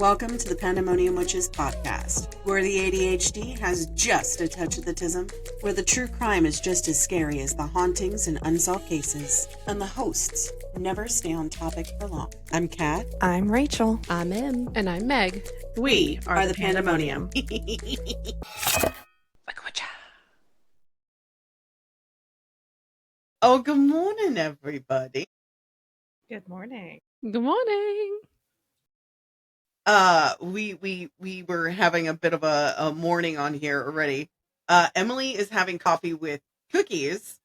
Welcome to the Pandemonium Witches podcast, where the ADHD has just a touch of the tism, where the true crime is just as scary as the hauntings and unsolved cases, and the hosts never stay on topic for long. I'm Kat. I'm Rachel. I'm Em. And I'm Meg. We are the Pandemonium. Oh, good morning, everybody. Good morning. Good morning. We were having a bit of a morning on here already. Emily is having coffee with cookies.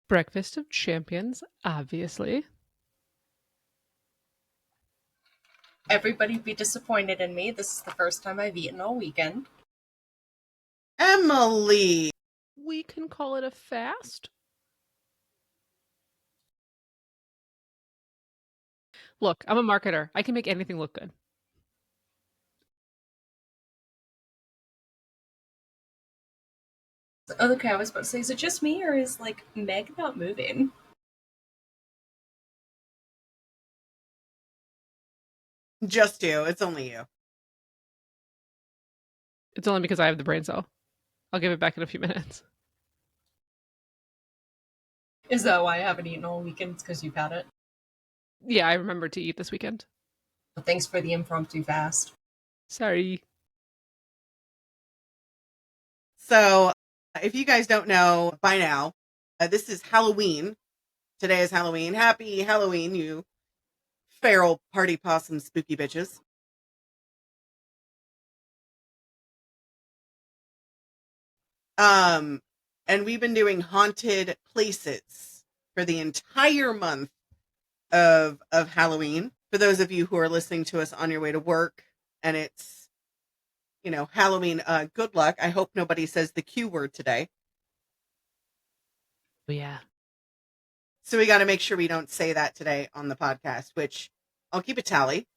Breakfast of champions, obviously. Everybody be disappointed in me. This is the first time I've eaten all weekend. Emily! We can call it a fast. Look, I'm a marketer. I can make anything look good. Okay, I was about to say, is it just me or is, Meg not moving? Just you. It's only you. It's only because I have the brain cell. I'll give it back in a few minutes. Is that why I haven't eaten all weekend? It's because you've had it? Yeah, I remembered to eat this weekend. Well, thanks for the impromptu fast. Sorry. So, if you guys don't know by now, this is Halloween. Today is Halloween. Happy Halloween, you feral party possum spooky bitches. And we've been doing haunted places for the entire month of Halloween. For those of you who are listening to us on your way to work and it's, Halloween, good luck. I hope nobody says the Q word today. Yeah. So we got to make sure we don't say that today on the podcast, which I'll keep a tally.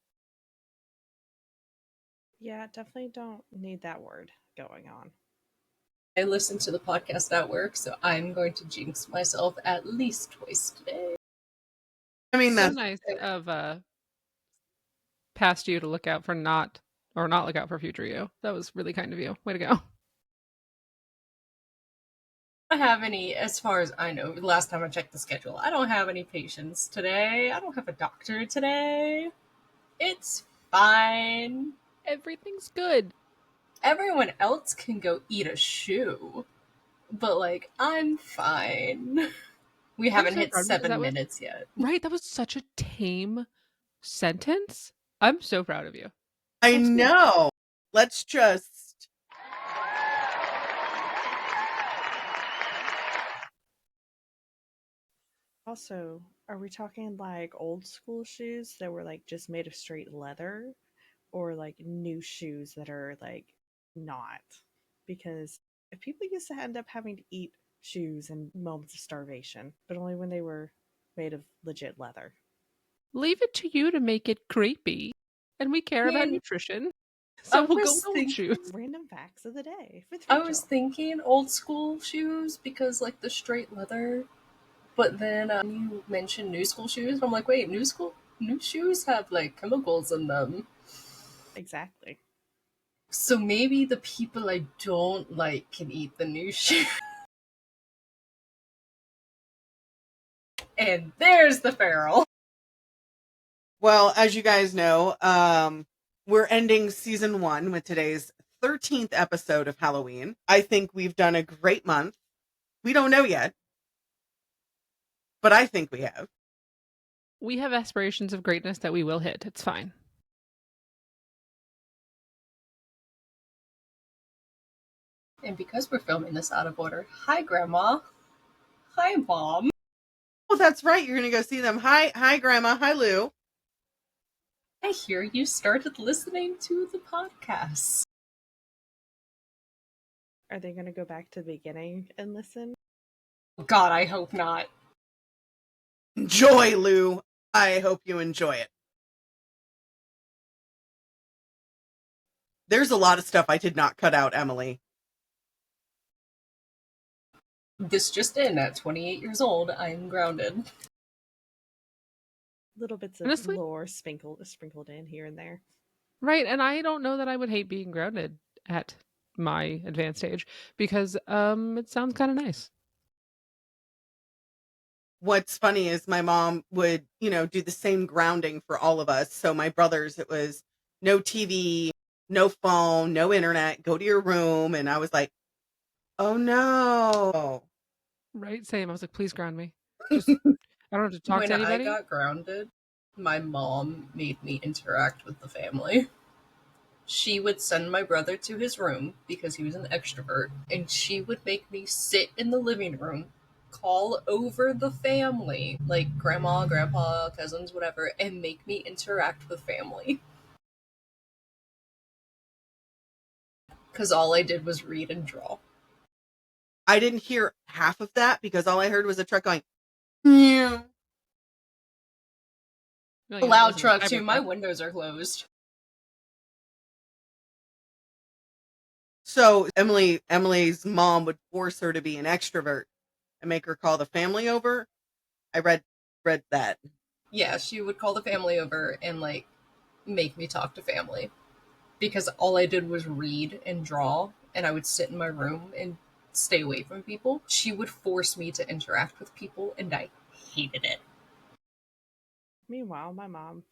Yeah, definitely don't need that word going on. I listen to the podcast at work, so I'm going to jinx myself at least twice today. I mean, So that's nice of past you to look out for not look out for future you. That was really kind of you. Way to go. I don't have any, as far as I know, the last time I checked the schedule, I don't have any patients today. I don't have a doctor today. It's fine. Everything's good. Everyone else can go eat a shoe, but I'm fine. We haven't so hit proud of you, 'cause 7 minutes yet. Right, that was such a tame sentence. I'm so proud of you. I know. Let's just. Also, are we talking like old school shoes that were like just made of straight leather, or like new shoes that are like not? Because if people used to end up having to eat shoes in moments of starvation, but only when they were made of legit leather. Leave it to you to make it creepy. And we care about nutrition. I So we'll go was with old shoes. Random facts of the day with I Rachel. was thinking old school shoes because the straight leather, but then you mentioned new school shoes, and I'm like, wait, new shoes have chemicals in them. Exactly. So maybe the people I don't like can eat the new shoe. And there's the feral. Well, as you guys know, we're ending season 1 with today's 13th episode of Halloween. I think we've done a great month. We don't know yet, but I think we have. We have aspirations of greatness that we will hit. It's fine. And because we're filming this out of order, hi Grandma. Hi Mom. Oh, that's right. You're going to go see them. Hi, Grandma. Hi, Lou. I hear you started listening to the podcast. Are they going to go back to the beginning and listen? God, I hope not. Enjoy, Lou. I hope you enjoy it. There's a lot of stuff I did not cut out, Emily. This just in, at 28 years old, I'm grounded. Little bits of Honestly, lore sprinkled in here and there. right. And I don't know that I would hate being grounded at my advanced age because it sounds kind of nice. What's funny is my mom would, do the same grounding for all of us. So my brothers, it was no TV, no phone, no internet, go to your room. And I was like, oh no. Right? Same. I was like, please ground me. Just I don't have to talk When to I anybody. got grounded, my mom made me interact with the family. She would send my brother to his room because he was an extrovert, and she would make me sit in the living room, call over the family, like grandma, grandpa, cousins, whatever, and make me interact with family. Because all I did was read and draw. I didn't hear half of that because all I heard was a truck going, yeah. No, A yeah, that loud wasn't a truck, cyber too. My truck. windows are closed. So Emily's mom would force her to be an extrovert and make her call the family over. I read that. Yeah, she would call the family over and, like, make me talk to family. Because all I did was read and draw, and I would sit in my room and stay away from people. She would force me to interact with people, and I hated it. Meanwhile, my mom,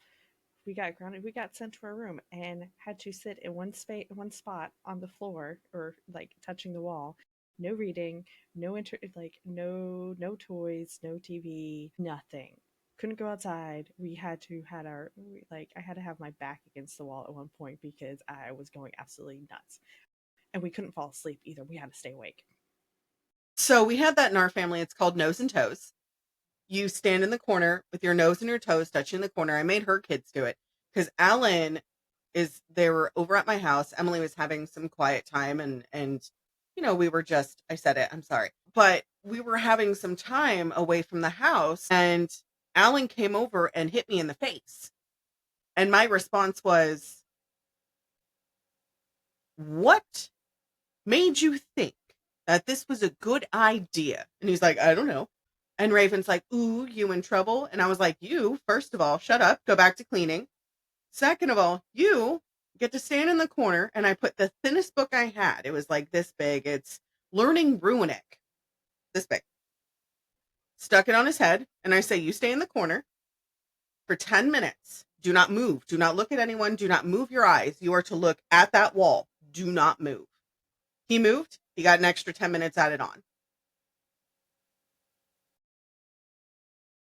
we got grounded. We got sent to our room and had to sit in one spot on the floor or like touching the wall. No reading, no toys, no TV, nothing. Couldn't go outside. We had to had our like I had to have my back against the wall at one point because I was going absolutely nuts. And we couldn't fall asleep either. We had to stay awake. So we had that in our family. It's called nose and toes. You stand in the corner with your nose and your toes touching the corner. I made her kids do it because they were over at my house. Emily was having some quiet time and we were just, I said it, I'm sorry, but we were having some time away from the house and Alan came over and hit me in the face. And my response was, what made you think that this was a good idea? And he's like, I don't know. And Raven's like, ooh, you in trouble? And I was like, you, first of all, shut up, go back to cleaning. Second of all, you get to stand in the corner. And I put the thinnest book I had. It was like this big. It's Learning Runic. This big. Stuck it on his head. And I say, you stay in the corner for 10 minutes. Do not move. Do not look at anyone. Do not move your eyes. You are to look at that wall. Do not move. He moved. He got an extra 10 minutes added on.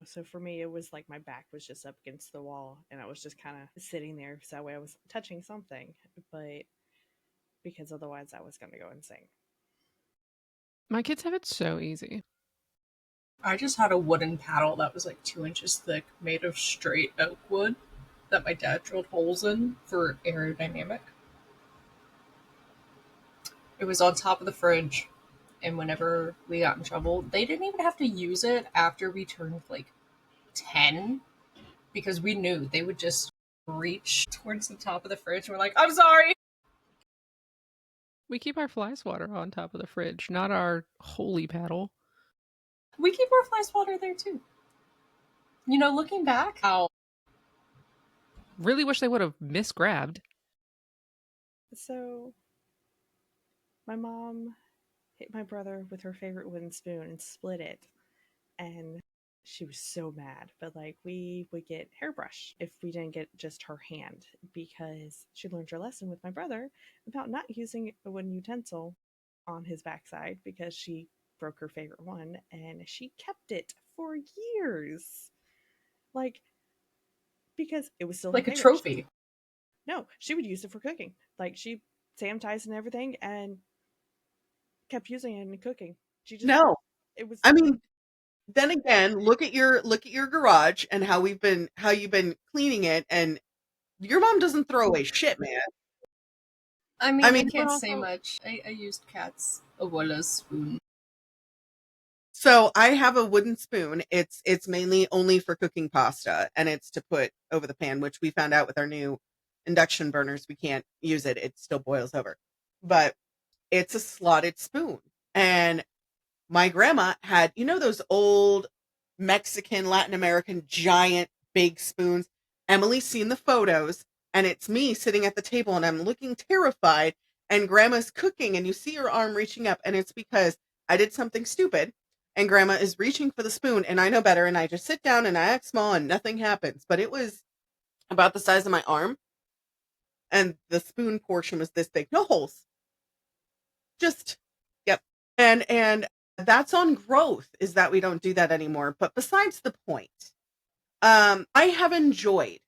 So for me, it was like my back was just up against the wall and I was just kind of sitting there. So that way I was touching something, but because otherwise I was going to go insane. My kids have it so easy. I just had a wooden paddle that was like 2 inches thick, made of straight oak wood, that my dad drilled holes in for aerodynamic. It was on top of the fridge, and whenever we got in trouble, they didn't even have to use it after we turned like 10 because we knew they would just reach towards the top of the fridge and we're like, I'm sorry. We keep our fly swatter on top of the fridge, not our holy paddle. We keep our fly swatter there too. You know, looking back, how Really wish they would have misgrabbed. So my mom hit my brother with her favorite wooden spoon and split it. And she was so mad. But like we would get hairbrush if we didn't get just her hand because she learned her lesson with my brother about not using a wooden utensil on his backside because she broke her favorite one and she kept it for years. Like because it was still her like a favorite. trophy. No, she would use it for cooking. Like she sanitized and everything and kept using it in cooking. She just No, it was I mean, then again, look at your garage and how you've been cleaning it, and your mom doesn't throw away shit, man. I I mean, I mean, But can't say also, much. I used Cat's abuela's spoon. so I have a wooden spoon. It's mainly only for cooking pasta, and it's to put over the pan, which we found out with our new induction burners we can't use it. It still boils over. But it's a slotted spoon. And my grandma had, those old Mexican, Latin American giant big spoons. Emily's seen the photos, and it's me sitting at the table, and I'm looking terrified, and Grandma's cooking, and you see her arm reaching up, and it's because I did something stupid, and Grandma is reaching for the spoon, and I know better, and I just sit down, and I act small, and nothing happens. But it was about the size of my arm, and the spoon portion was this big. No holes. Just, yep. And that's on growth, is that we don't do that anymore. But besides the point, I have enjoyed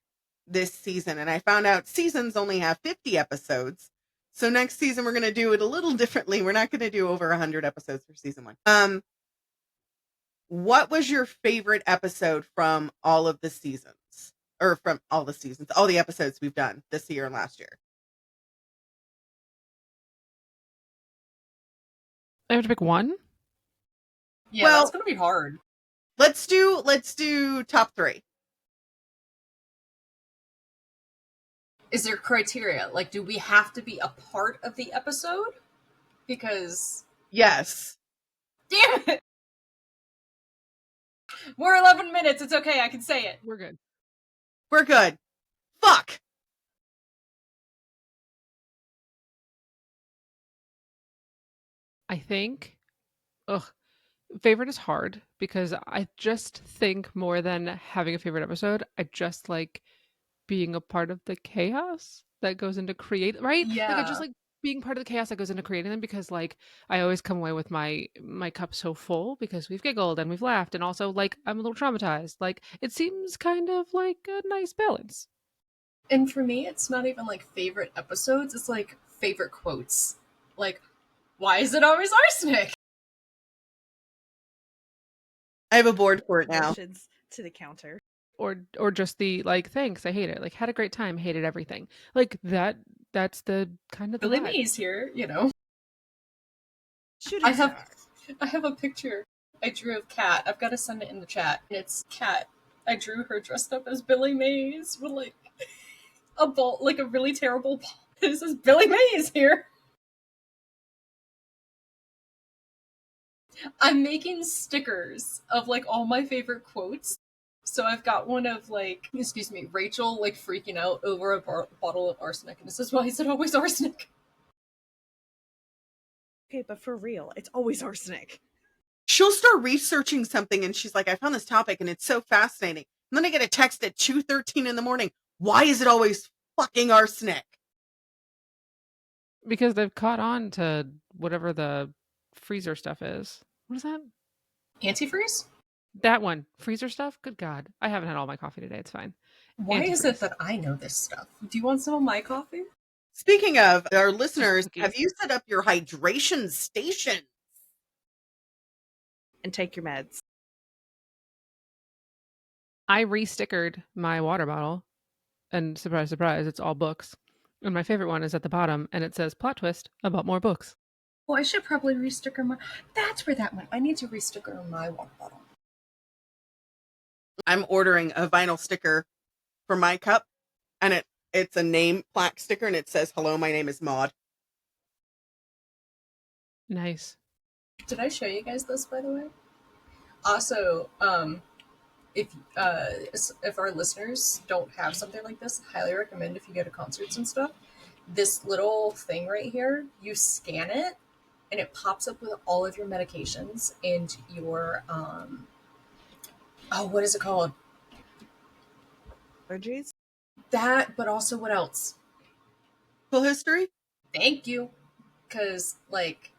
this season, and I found out seasons only have 50 episodes. So next season we're going to do it a little differently. We're not going to do over 100 episodes for season 1. What was your favorite episode from all of the seasons? Or from all the episodes we've done this year and last year? I have to pick one. Yeah, Well- that's gonna be hard. Let's do top 3. Is there criteria? Like, do we have to be a part of the episode? Because Yes. damn it, we're 11 minutes. It's okay. I can say it. We're good. We're good. Fuck. I think, favorite is hard because I just think more than having a favorite episode, I just like being a part of the chaos that goes into right? Like I just Yeah. like being part of the chaos that goes into creating them because like I always come away with my cup so full because we've giggled and we've laughed and also like I'm a little traumatized. Like it seems kind of like a nice balance. And for me, it's not even like favorite episodes. It's like favorite quotes. Like, why is it always arsenic? I have a board for it now. Motions to the counter. Or just the like thanks, I hate it. Like had a great time, hated everything. Like that's the kind of the Billy vibe. Mays here, you know. Shooting I have star. I have a picture I drew of Kat. I've got to send it in the chat. And it's Kat. I drew her dressed up as Billy Mays with like a ball, like a really terrible ball. It says Billy Mays here. I'm making stickers of like all my favorite quotes. So I've got one of like, excuse me, Rachel like freaking out over a bottle of arsenic, and it says, "Why is it always arsenic?" Okay, but for real, it's always arsenic. She'll start researching something and she's like, I found this topic and it's so fascinating. And then I get a text at 2:13 in the morning. Why is it always fucking arsenic? Because they've caught on to whatever the freezer stuff is. What is that? Antifreeze? That one. Freezer stuff? Good God. I haven't had all my coffee today. It's fine. Why is it Antifreeze. that I know this stuff? Do you want some of my coffee? Speaking of our listeners, cookies. have you set up your hydration station? And take your meds. I re-stickered my water bottle, and surprise, surprise, it's all books. And my favorite one is at the bottom, and it says plot twist about more books. Well, I should probably resticker my. That's where that went. I need to resticker my water bottle. I'm ordering a vinyl sticker for my cup, and it's a name plaque sticker, and it says, "Hello, my name is Maud." Nice. Did I show you guys this, by the way? Also, if our listeners don't have something like this, highly recommend if you go to concerts and stuff. This little thing right here, you scan it, and it pops up with all of your medications and your what is it called? Allergies? That, but also what else? Full history? Thank you, because like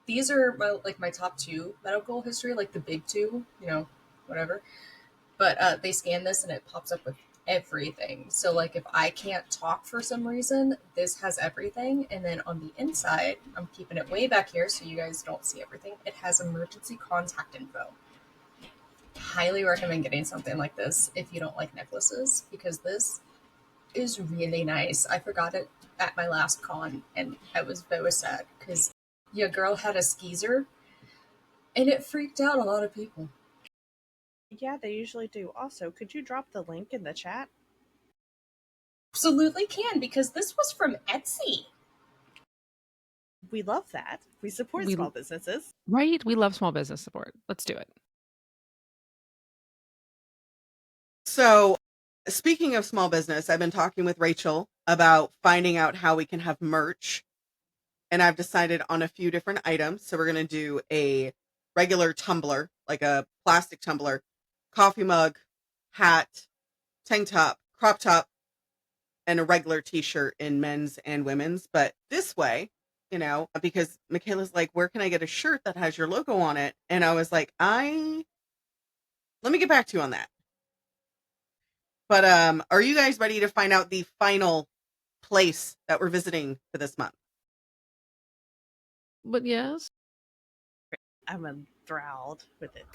these are my top 2 medical history, like the big 2, you know, whatever. But they scan this and it pops up with everything. So like if I can't talk for some reason, this has everything. And then on the inside, I'm keeping it way back here so you guys don't see everything. It has emergency contact info. Highly recommend getting something like this if you don't like necklaces, because this is really nice. I forgot it at my last con and I was very sad because your girl had a skeezer and it freaked out a lot of people. Yeah, they usually do. Also, could you drop the link in the chat? Absolutely can, because this was from Etsy. We love that. We support small businesses. Right? We love small business support. Let's do it. So Speaking of small business, I've been talking with Rachel about finding out how we can have merch, and I've decided on a few different items. So we're going to do a regular tumbler, like a plastic tumbler, coffee mug, hat, tank top, crop top, and a regular t-shirt in men's and women's. But this way, because Michaela's like, where can I get a shirt that has your logo on it? And I was like, let me get back to you on that. But are you guys ready to find out the final place that we're visiting for this month? But yes. I'm enthralled with it.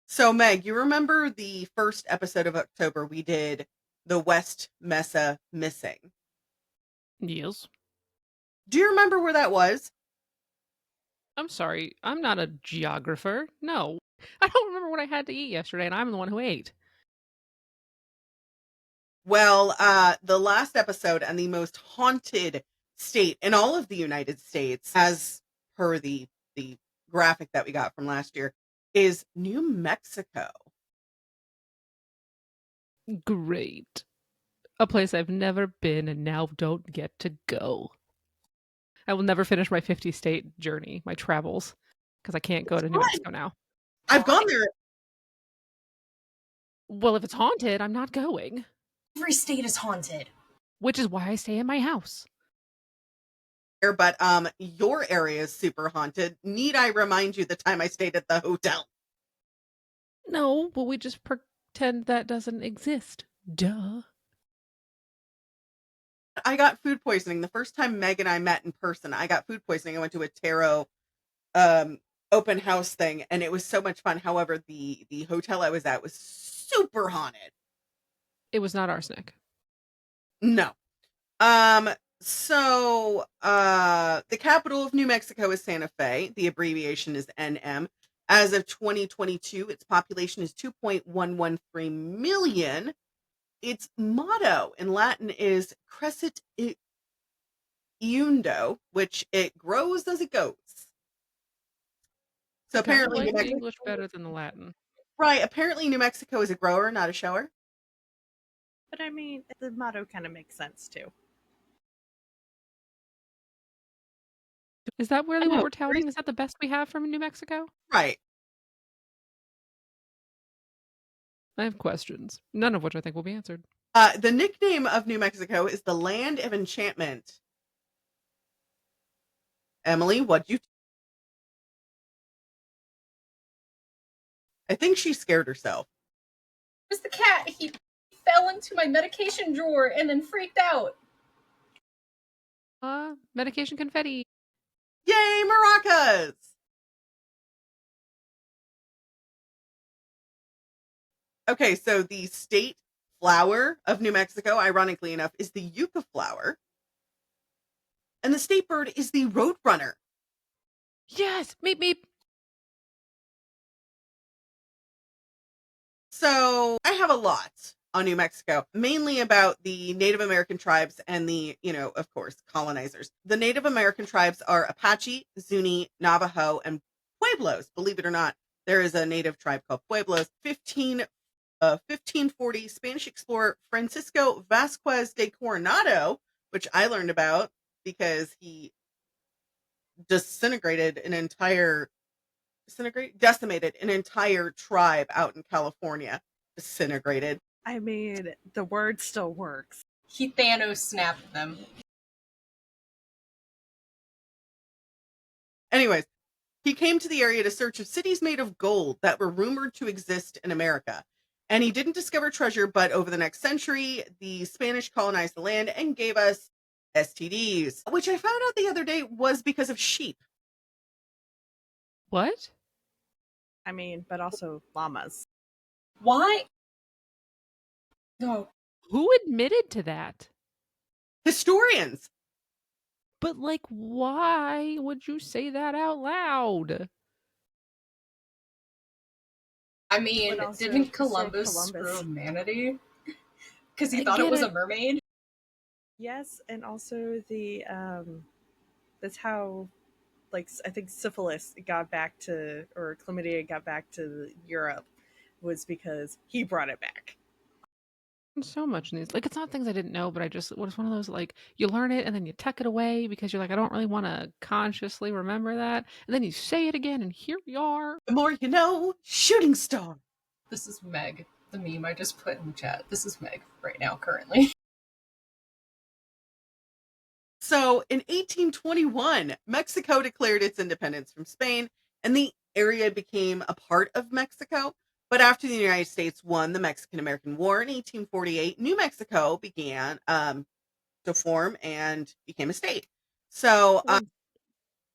So Meg, you remember the first episode of October we did the West Mesa missing? Yes. Do you remember where that was? I'm sorry. I'm not a geographer. No. I don't remember what I had to eat yesterday, and I'm the one who ate. Well, the last episode and the most haunted state in all of the United States, as per the graphic that we got from last year, is New Mexico. Great. A place I've never been and now don't get to go. I will never finish my 50-state journey, my travels, because I can't go to New Mexico now. I've gone there. Well, if it's haunted, I'm not going. Every state is haunted. Which is why I stay in my house. But your area is super haunted. Need I remind you the time I stayed at the hotel? No, but we just pretend that doesn't exist. Duh. I got food poisoning. The first time Meg and I met in person, I got food poisoning. I went to a tarot open house thing, and it was so much fun. However, the hotel I was at was super haunted. It was not arsenic. No. So the capital of New Mexico is Santa Fe. The abbreviation is NM. As of 2022, its population is 2.113 million. Its motto in Latin is Crescit Iundo, which it grows as it goes. So I kind of apparently, like the English better than the Latin. right? Apparently, New Mexico is a grower, not a shower. But I mean, the motto kind of makes sense too. Is that really I what know, we're touting? Is that the best we have from New Mexico? right? I have questions, none of which I think will be answered. The nickname of New Mexico is the Land of Enchantment. Emily, what'd you? I think she scared herself. It was the cat. He fell into my medication drawer and then freaked out. Medication confetti. Yay, maracas! Okay, so the state flower of New Mexico, ironically enough, is the yucca flower. And the state bird is the roadrunner. Yes, meep meep. So I have a lot on New Mexico, mainly about the Native American tribes and the, of course, colonizers. The Native American tribes are Apache, Zuni, Navajo, and Pueblos. Believe it or not, there is a native tribe called Pueblos. 1540 Spanish explorer Francisco Vasquez de Coronado, which I learned about because he decimated an entire tribe out in California. Disintegrated. I mean, the word still works. He Thanos snapped them. Anyways, he came to the area to search of cities made of gold that were rumored to exist in America. And he didn't discover treasure, but over the next century, the Spanish colonized the land and gave us STDs, which I found out the other day was because of sheep. What? I mean, but also llamas. Why? No. Who admitted to that? Historians. But, like, why would you say that out loud? I mean, But also, didn't so Columbus screw humanity? Because he thought it was a mermaid? Yes, and also that's how, like, I think syphilis got back to, or chlamydia got back to Europe, was because he brought it back. so much in these. Like, it's not things I didn't know, but I just it was one of those like you learn it and then you tuck it away because you're like, I don't really want to consciously remember that. And then you say it again, and here we are. The more you know, shooting star. This is Meg, the meme I just put in the chat. This is Meg right now, currently. So in 1821, Mexico declared its independence from Spain, and the area became a part of Mexico. But after the United States won the Mexican-American War in 1848, New Mexico began to form and became a state. So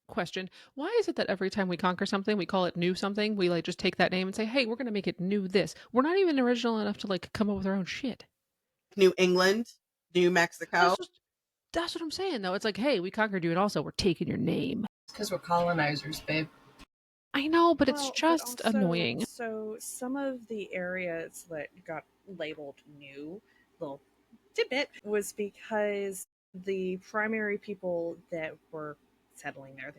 Question: why is it that every time we conquer something, we call it new something? We like just take that name and say, "Hey, we're gonna make it new this." We're not even original enough to like come up with our own shit. New England, New Mexico. That's what I'm saying, though. It's like, hey, we conquered you, and also we're taking your name. Because we're colonizers, babe. I know, but it's Well, but just also, annoying. so some of the areas that got labeled new, little tidbit, was because the primary people that were settling there,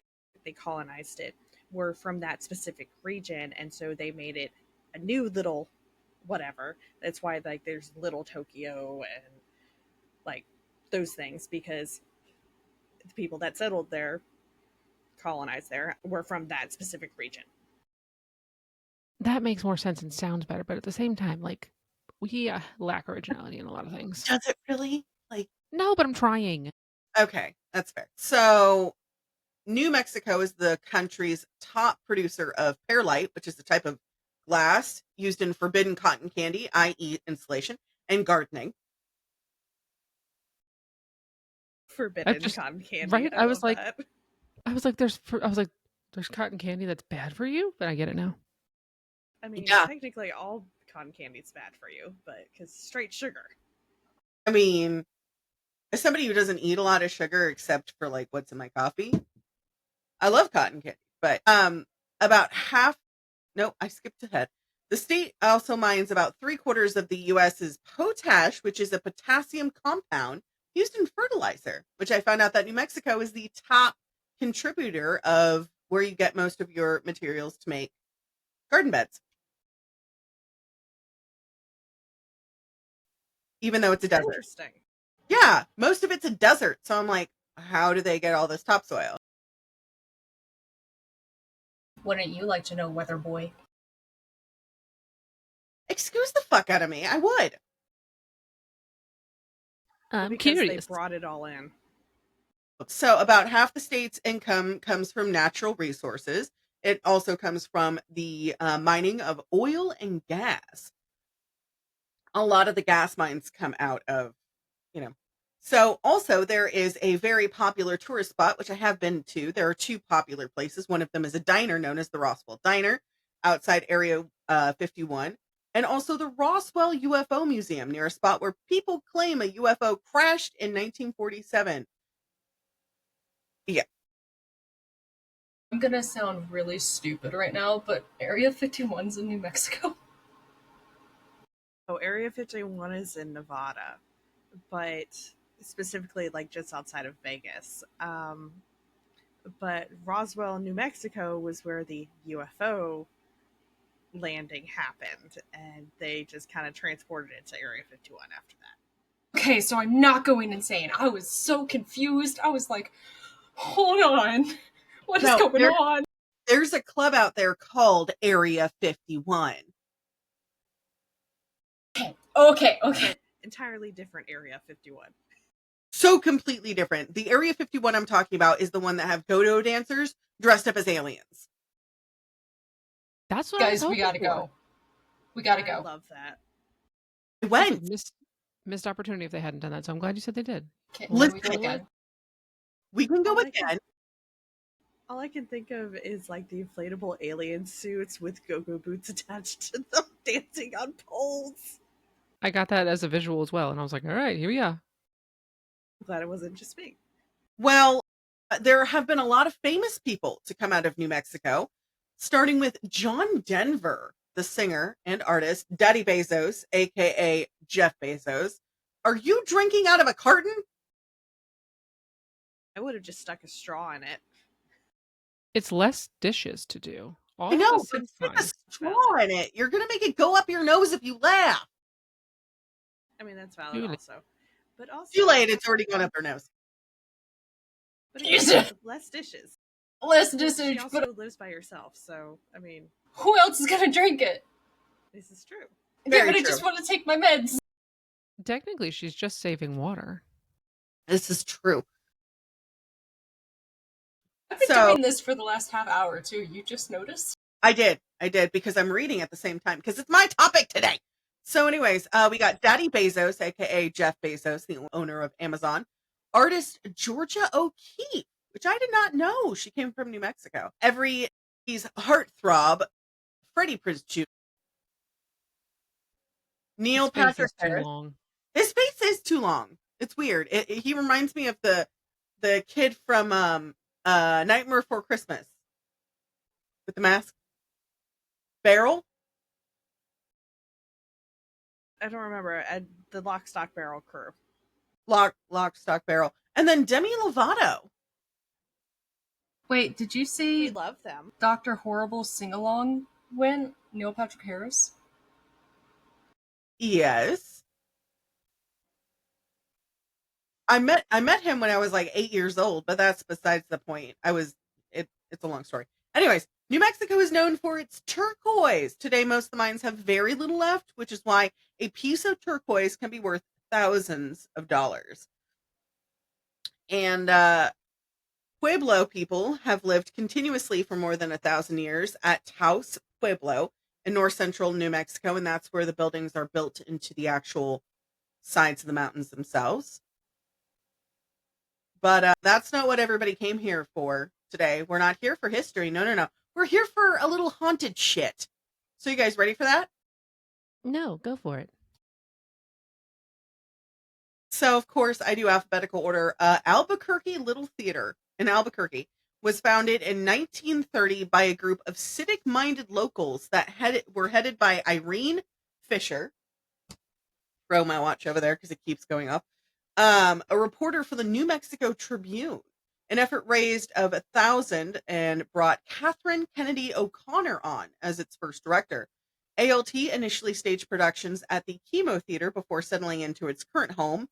they colonized it, were from that specific region, and so they made it a new little whatever. That's why like there's little Tokyo and like those things, because the people that settled there, colonized there, were from that specific region. That makes more sense and sounds better, but at the same time, like, we lack originality in a lot of things. Does it really? Like, No, but I'm trying. okay, that's fair. So New Mexico is the country's top producer of perlite, which is a type of glass used in forbidden cotton candy, i.e., insulation, and gardening. Forbidden Just cotton candy. right. I love that. I was like, there's cotton candy that's bad for you, but I get it now. I mean, Yeah. technically, all cotton candy is bad for you, but because straight sugar. I mean, as somebody who doesn't eat a lot of sugar except for like what's in my coffee, I love cotton candy. But about half, no, I skipped ahead. The state also mines about 3/4 of the US's potash, which is a potassium compound used in fertilizer, which I found out that New Mexico is the top contributor of where you get most of your materials to make garden beds. Even though it's a desert. Interesting. Yeah, most of it's a desert. So I'm like, how do they get all this topsoil? Wouldn't you like to know, weather boy? Excuse the fuck out of me. I would. I'm because curious. they brought it all in. So about half the state's income comes from natural resources. It also comes from the mining of oil and gas. A lot of the gas mines come out of, you know. So also there is a very popular tourist spot, which I have been to. There are two popular places. One of them is a diner known as the Roswell Diner outside Area 51. And also the Roswell UFO Museum near a spot where people claim a UFO crashed in 1947. Yeah. I'm gonna sound really stupid right now, but Area 51's in New Mexico. Oh, Area 51 is in Nevada, but specifically like just outside of Vegas. But Roswell, New Mexico was where the UFO landing happened, and they just kind of transported it to Area 51 after that. Okay, so I'm not going insane. I was so confused. I was like, hold on. What is going on? There's a club out there called Area 51. Okay. So, entirely different Area 51. So completely different. The Area 51 I'm talking about is the one that have go-go dancers dressed up as aliens. That's what Guys, I was we gotta hoping go. We gotta I go. love that. I for. That's went. like missed opportunity if they hadn't done that. So I'm glad you said they did. Okay, Listen, we go again. we can go All again. All I can think of is like the inflatable alien suits with go-go boots attached to them dancing on poles. I got that as a visual as well, and I was like, all right, here we are. I'm glad it wasn't just me. Well, there have been a lot of famous people to come out of New Mexico, starting with John Denver, the singer and artist, Daddy Bezos, aka Jeff Bezos. Are you drinking out of a carton? I would have just stuck a straw in it. It's less dishes to do. All I of know, this but seems stick fine. a straw in it. You're going to make it go up your nose if you laugh. I mean, that's valid Too late. also. But also, Too late. It's already gone up her nose. But again, less dishes. Less She dishes, also but lives by herself, so I mean, who else is gonna drink it? this is true. Very Yeah, but I true. just want to take my meds. Technically, she's just saving water. This is true. I've been So doing this for the last half hour too. You just noticed? I did because I'm reading at the same time because it's my topic today. So, anyways, we got Daddy Bezos, aka Jeff Bezos, the owner of Amazon, artist Georgia O'Keeffe, which I did not know. She came from New Mexico. He's heartthrob, Freddie Prinze Jr., Neil His face Patrick is too Harris. long. His face is too long. It's weird. He reminds me of the kid from Nightmare Before Christmas with the mask. Barrel. I don't remember the Lock, Stock, Barrel crew. Lock, Stock, Barrel. And then Demi Lovato. Wait, did you We see love them. Dr. Horrible sing along win? Neil Patrick Harris? Yes. I met him when I was like 8 years old, but that's besides the point. It's a long story. Anyways, New Mexico is known for its turquoise. Today, most of the mines have very little left, which is why a piece of turquoise can be worth thousands of dollars. And Pueblo people have lived continuously for more than 1,000 years at Taos Pueblo in north central New Mexico, and that's where the buildings are built into the actual sides of the mountains themselves. But that's not what everybody came here for today. We're not here for history. No. We're here for a little haunted shit. So you guys ready for that? No, go for it. So, of course, I do alphabetical order. Albuquerque Little Theater in Albuquerque was founded in 1930 by a group of civic-minded locals that were headed by Irene Fisher. Throw my watch over there because it keeps going up. A reporter for the New Mexico Tribune. An effort raised of 1,000 and brought Catherine Kennedy O'Connor on as its first director. ALT initially staged productions at the Chemo Theater before settling into its current home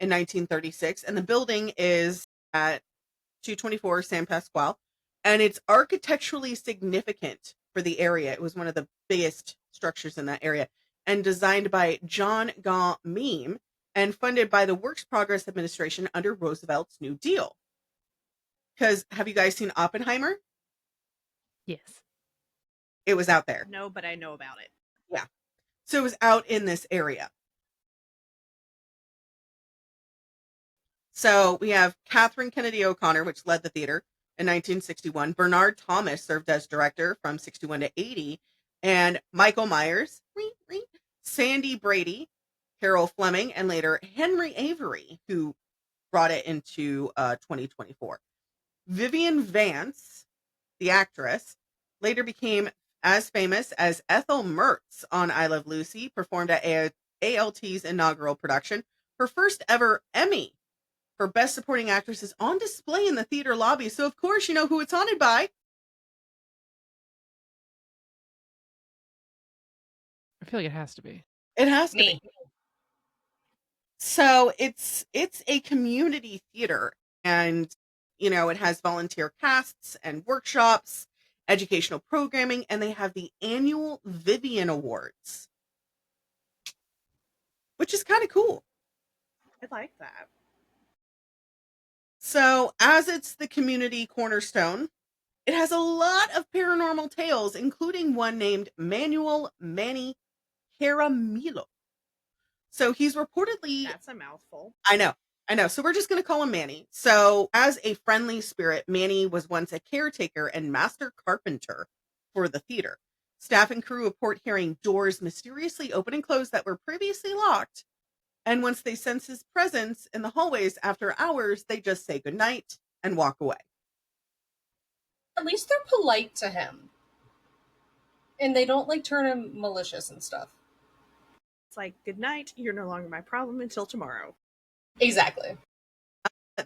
in 1936, and the building is at 224 San Pasqual, and it's architecturally significant for the area. It was one of the biggest structures in that area, and designed by John Gaunt Meme and funded by the Works Progress Administration under Roosevelt's New Deal. Because have you guys seen Oppenheimer? Yes. It was out there. No, but I know about it. Yeah. So it was out in this area. So we have Catherine Kennedy O'Connor, which led the theater in 1961. Bernard Thomas served as director from 61 to 80. And Michael Myers, Sandy Brady, Carol Fleming, and later Henry Avery, who brought it into 2024. Vivian Vance, the actress, later became as famous as Ethel Mertz on I Love Lucy, performed at ALT's inaugural production. Her first ever Emmy for Best Supporting Actress is on display in the theater lobby, so of course you know who it's haunted by. I feel like it has to be. It has to Me. be. So it's a community theater, and it has volunteer casts and workshops, educational programming, and they have the annual Vivian Awards, which is kind of cool. I like that. So, as it's the community cornerstone, it has a lot of paranormal tales, including one named Manuel Manny Caramillo. So he's reportedly... That's a mouthful. I know. So we're just going to call him Manny. So as a friendly spirit, Manny was once a caretaker and master carpenter for the theater. Staff and crew report hearing doors mysteriously open and close that were previously locked. And once they sense his presence in the hallways after hours, they just say goodnight and walk away. At least they're polite to him. And they don't turn him malicious and stuff. It's like, good night, you're no longer my problem until tomorrow. Exactly.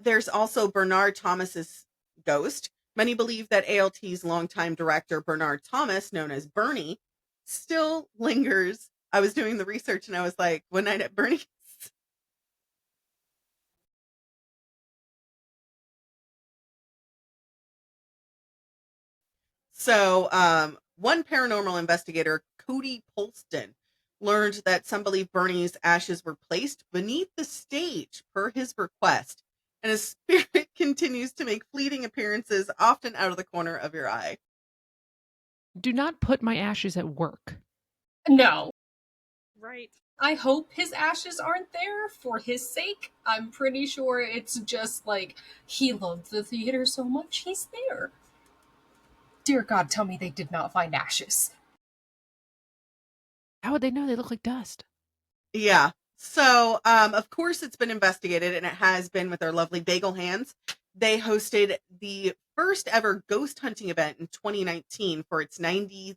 There's also Bernard Thomas's ghost. Many believe that ALT's longtime director, Bernard Thomas, known as Bernie, still lingers I was doing the research and I was like, One Night at Bernie's. So, one paranormal investigator, Cody Polston, learned that some believe Bernie's ashes were placed beneath the stage per his request, and his spirit continues to make fleeting appearances, often out of the corner of your eye. Do not put my ashes at work. No. Right. I hope his ashes aren't there for his sake. I'm pretty sure it's just like he loved the theater so much he's there. Dear God, tell me they did not find ashes. How would they know? They look like dust. Yeah. So, of course, it's been investigated, and it has been with our lovely Bagel Hands. They hosted the first ever ghost hunting event in 2019 for its 90th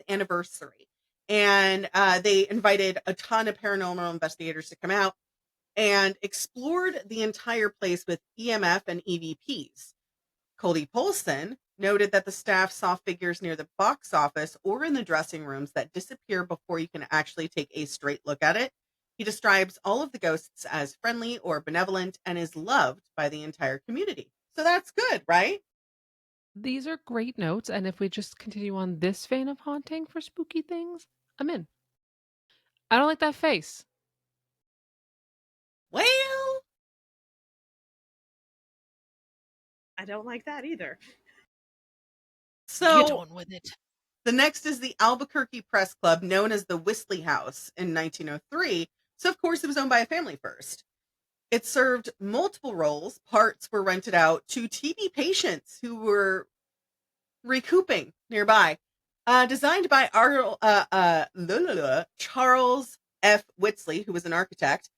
anniversary. And they invited a ton of paranormal investigators to come out and explored the entire place with EMF and EVPs. Cody Polson noted that the staff saw figures near the box office or in the dressing rooms that disappear before you can actually take a straight look at it. He describes all of the ghosts as friendly or benevolent and is loved by the entire community. So that's good, right? These are great notes, and if we just continue on this vein of haunting for spooky things, I'm in. I don't like that face. Well, I don't like that either. so on with it. the next is the Albuquerque Press Club, known as the Whistly House, in 1903. So, of course, it was owned by a family first. It served multiple roles. Parts were rented out to TB patients who were recouping nearby. Designed by Charles F. Whitsley, who was an architect.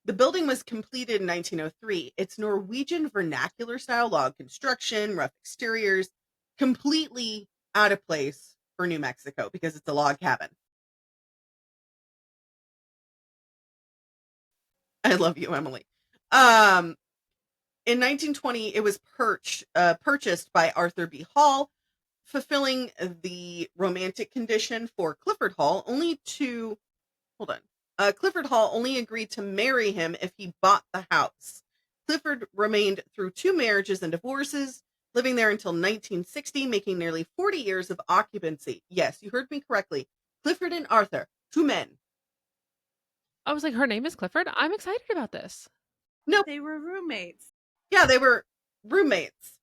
The building was completed in 1903. It's Norwegian vernacular style log construction, rough exteriors, completely out of place for New Mexico because it's a log cabin. I love you, Emily. In 1920, it was purchased by Arthur B. Hall, fulfilling the romantic condition for Clifford Hall, Clifford Hall only agreed to marry him if he bought the house. Clifford remained through 2 marriages and divorces, living there until 1960, making nearly 40 years of occupancy. Yes, you heard me correctly. Clifford and Arthur, 2 men. I was like, her name is Clifford. I'm excited about this. No, They were roommates. yeah, they were roommates.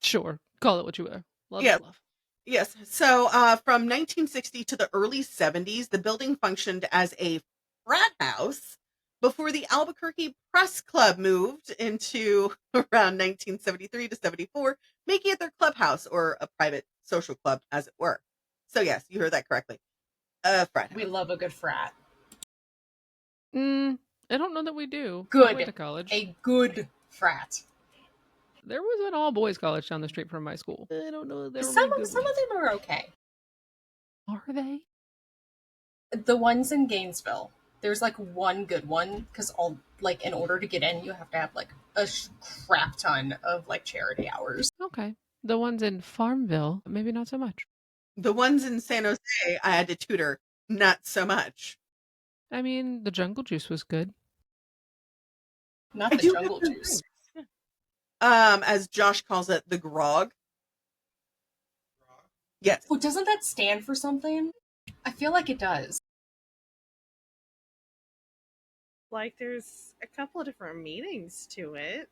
Sure, call it what you will. Love Yeah. is love. Yes. So from 1960 to the early 70s, the building functioned as a frat house before the Albuquerque Press Club moved into around 1973 to 74, making it their clubhouse or a private social club, as it were. So, yes, you heard that correctly. A frat house. We love a good frat. I don't know that we do. I Good. went to college. A good frat. There was an all boys college down the street from my school. I don't know that there were Some many of good ones. them are okay. Are they? The ones in Gainesville, there's like one good one because in order to get in, you have to have like a crap ton of like charity hours. Okay. The ones in Farmville, maybe not so much. The ones in San Jose, I had to tutor, not so much. I mean, the Jungle Juice was good. Not I the do jungle have juice. as Josh calls it, the grog. Yes. Oh, doesn't that stand for something? I feel like it does. Like, there's a couple of different meanings to it.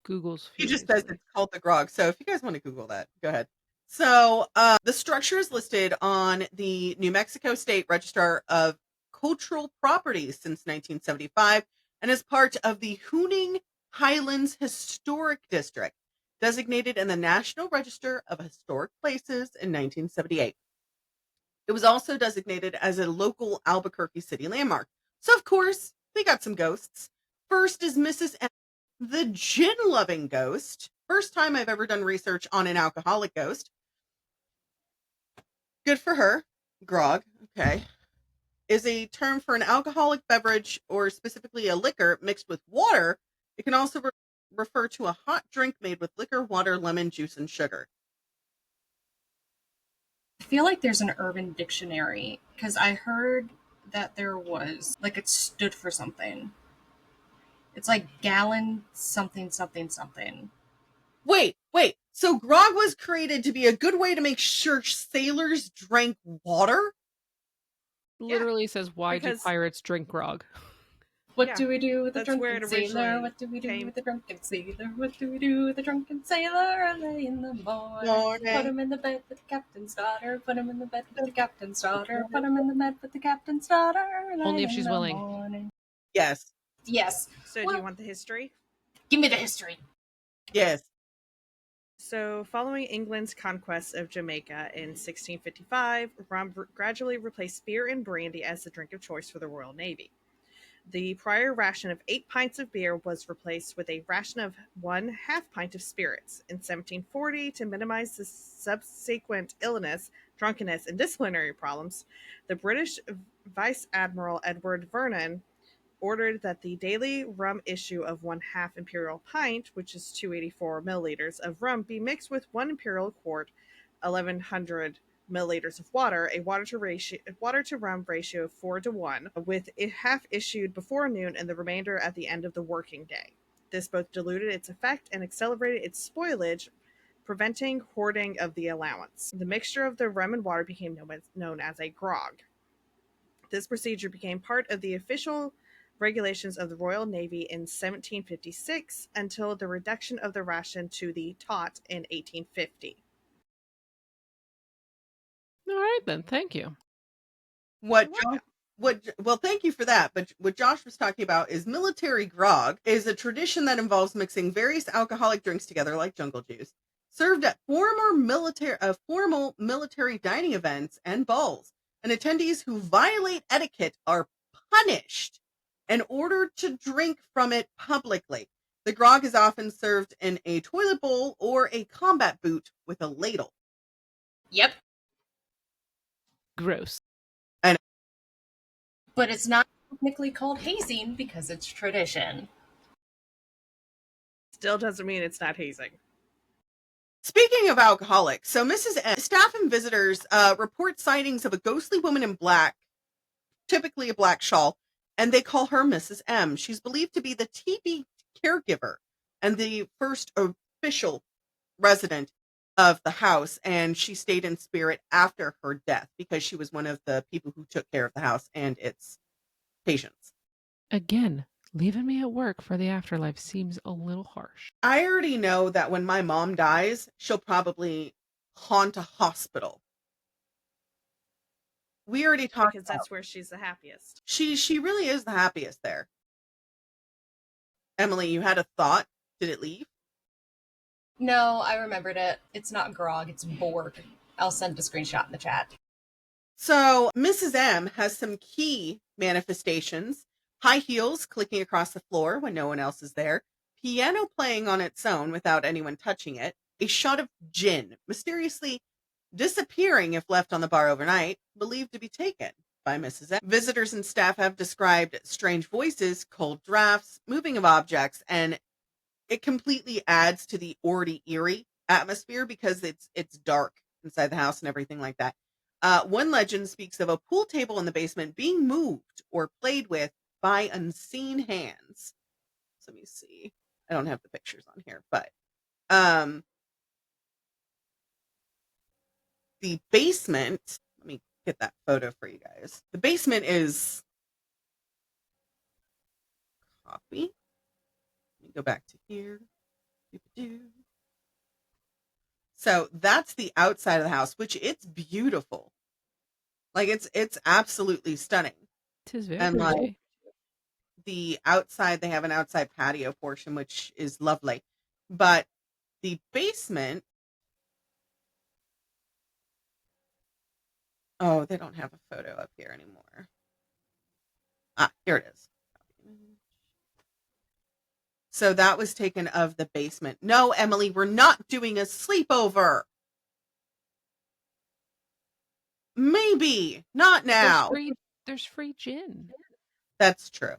Google's He just says furiously. it's called the grog. So if you guys want to Google that, go ahead. So the structure is listed on the New Mexico State Register of Cultural Properties since 1975 and is part of the Hooning Highlands Historic District, designated in the National Register of Historic Places in 1978. It was also designated as a local Albuquerque city landmark. So, of course, we got some ghosts. First is Mrs. M, the gin loving ghost. First time I've ever done research on an alcoholic ghost. Good for her. Grog, okay, is a term for an alcoholic beverage or specifically a liquor mixed with water. It can also refer to a hot drink made with liquor, water, lemon juice, and sugar. I feel like there's an urban dictionary because I heard that there was like it stood for something. It's like gallon something something something. Wait. So grog was created to be a good way to make sure sailors drank water? Literally says, why do because- pirates drink grog? What Yeah, do we do with the that's where drunken it sailor? originally What do we do came- with the drunken sailor? What do we do with the drunken sailor early in the morning? Put him in the bed with the captain's daughter. Put him in the bed with the captain's daughter. Put him in the bed with the captain's daughter. Only if in she's the willing. morning. Yes. Yes. So do Well, you want the history? give me the history. Yes. So, following England's conquest of Jamaica in 1655, rum gradually replaced beer and brandy as the drink of choice for the Royal Navy. The prior ration of 8 pints of beer was replaced with a ration of 1/2 pint of spirits. In 1740, to minimize the subsequent illness, drunkenness, and disciplinary problems, the British Vice Admiral Edward Vernon ordered that the daily rum issue of 1/2 imperial pint, which is 284 milliliters of rum, be mixed with 1 imperial quart, 1100 milliliters of water, a water to rum ratio of 4:1, with half issued before noon and the remainder at the end of the working day. This both diluted its effect and accelerated its spoilage, preventing hoarding of the allowance. The mixture of the rum and water became known as a grog. This procedure became part of the official regulations of the Royal Navy in 1756 until the reduction of the ration to the tot in 1850. All right, then. Thank you. What You're welcome. well, thank you for that. But what Josh was talking about is military grog is a tradition that involves mixing various alcoholic drinks together, like jungle juice, served at formal military dining events and balls. And attendees who violate etiquette are punished and ordered to drink from it publicly. The grog is often served in a toilet bowl or a combat boot with a ladle. Yep. Gross. But it's not technically called hazing because it's tradition. Still doesn't mean it's not hazing. Speaking of alcoholics, so Mrs. M, staff and visitors report sightings of a ghostly woman in black, typically a black shawl, and they call her Mrs. M. She's believed to be the TB caregiver and the first official resident of the house, and she stayed in spirit after her death because she was one of the people who took care of the house and its patients. Again, leaving me at work for the afterlife seems a little harsh. I already know that when my mom dies, she'll probably haunt a hospital. We already talked Because about that's where she's the happiest. she really is the happiest there. Emily, you had a thought? Did it leave? No, I remembered it. It's not grog, it's Borg. I'll send a screenshot in the chat. So Mrs. M has some key manifestations. High heels clicking across the floor when no one else is there. Piano playing on its own without anyone touching it. A shot of gin mysteriously disappearing if left on the bar overnight, believed to be taken by Mrs. M. Visitors and staff have described strange voices, cold drafts, moving of objects, and it completely adds to the already eerie atmosphere because it's dark inside the house and everything like that. One legend speaks of a pool table in the basement being moved or played with by unseen hands. So let me see. I don't have the pictures on here, but the basement, let me get that photo for you guys. The basement is copy. Let me go back to here. So that's the outside of the house, which it's beautiful. Like it's absolutely stunning. Tis very And like pretty. the outside, they have an outside patio portion, which is lovely. But the basement, oh, they don't have a photo up here anymore. Ah, here it is. So that was taken of the basement. No, Emily, we're not doing a sleepover. Maybe, not now. There's free gin. That's true.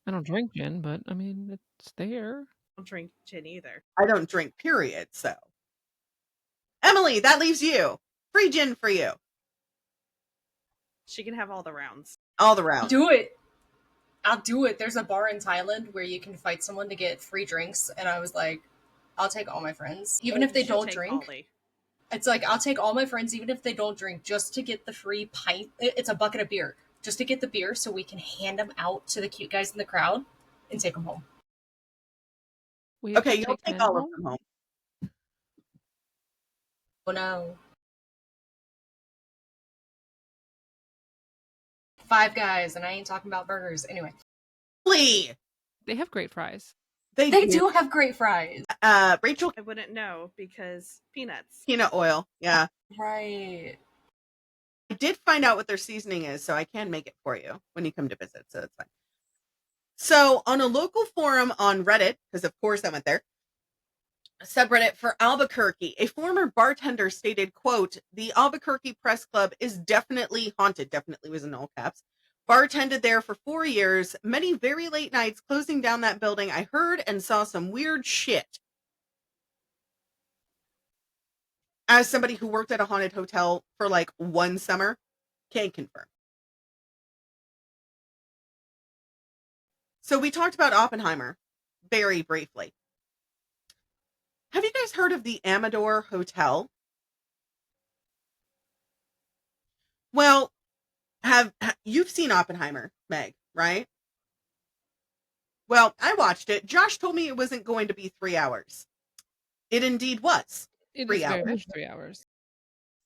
I don't drink gin, but I mean, it's there. I don't drink gin either. I don't drink, period. So, Emily, that leaves you. Free gin for you. She can have all the rounds. All the rounds. Do it. I'll do it. There's a bar in Thailand where you can fight someone to get free drinks, and I was like, I'll take all my friends, even if they She'll don't take drink. Ollie. It's like, I'll take all my friends, even if they don't drink, just to get the free pint. It's a bucket of beer, just to get the beer so we can hand them out to the cute guys in the crowd and take them home. We have Okay, to you'll take men all of home? them home. Oh no. Five Guys, and I ain't talking about burgers. Anyway. Please. They have great fries. They do have great fries. Rachel, I wouldn't know because peanuts. peanut oil. Yeah. Right. I did find out what their seasoning is, so I can make it for you when you come to visit, so it's fine. So on a local forum on Reddit, because of course I went there, subreddit for Albuquerque, a former bartender stated, quote, "The Albuquerque Press Club is definitely haunted," definitely was in all caps. "Bartended there for 4 years, many very late nights closing down that building. I heard and saw some weird shit." As somebody who worked at a haunted hotel for like one summer, can confirm. So we talked about Oppenheimer very briefly. Have you guys heard of the Amador Hotel? Well, you've seen Oppenheimer, Meg, right? Well, I watched it. Josh told me it wasn't going to be 3 hours. It indeed was. It 3 is very hours. much 3 hours.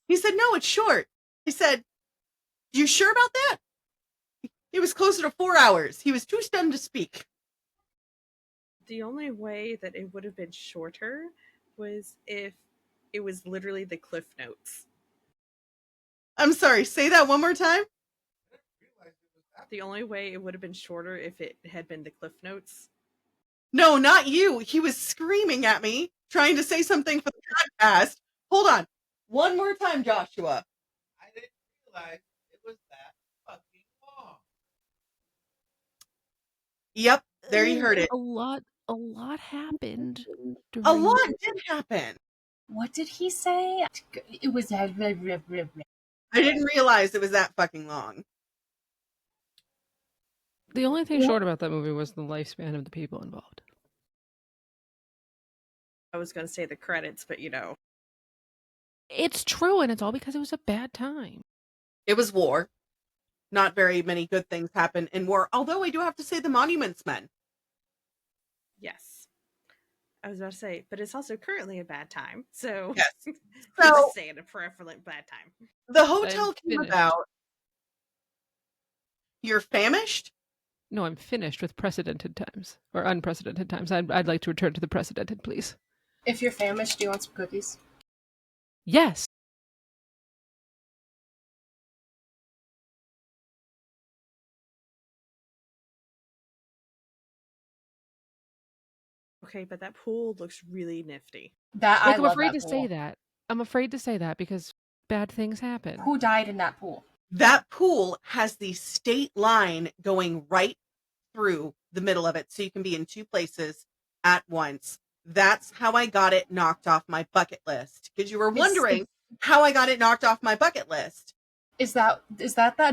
He said, "No, it's short." He said, "You sure about that?" It was closer to 4 hours. He was too stunned to speak. The only way that it would have been shorter was if it was literally the Cliff Notes. I'm sorry, say that one more time. The only way it would have been shorter if it had been the Cliff Notes. No, not you. He was screaming at me, trying to say something for the podcast. Hold on. One more time, Joshua. I didn't realize it was that fucking long. Yep, there you heard it. A lot happened. A lot did happen. What did he say? It was I didn't realize it was that fucking long. The only thing short about that movie was the lifespan of the people involved. I was going to say the credits, but you know. It's true, and it's all because it was a bad time. It was war. Not very many good things happen in war, although I do have to say the Monuments Men. Yes. I was about to say, but it's also currently a bad time. So, Yes. I'm So just saying a prevalent bad time. the hotel I'm came finished. about. You're famished? No, I'm finished with precedented times. Or unprecedented times. I'd like to return to the precedented, please. If you're famished, do you want some cookies? Yes. Okay, but that pool looks really nifty. That Like, I I'm love afraid that to pool. say that. I'm afraid to say that because bad things happen. Who died in that pool? That pool has the state line going right through the middle of it, so you can be in two places at once. That's how I got it knocked off my bucket list. Because you were wondering how I got it knocked off my bucket list. Is that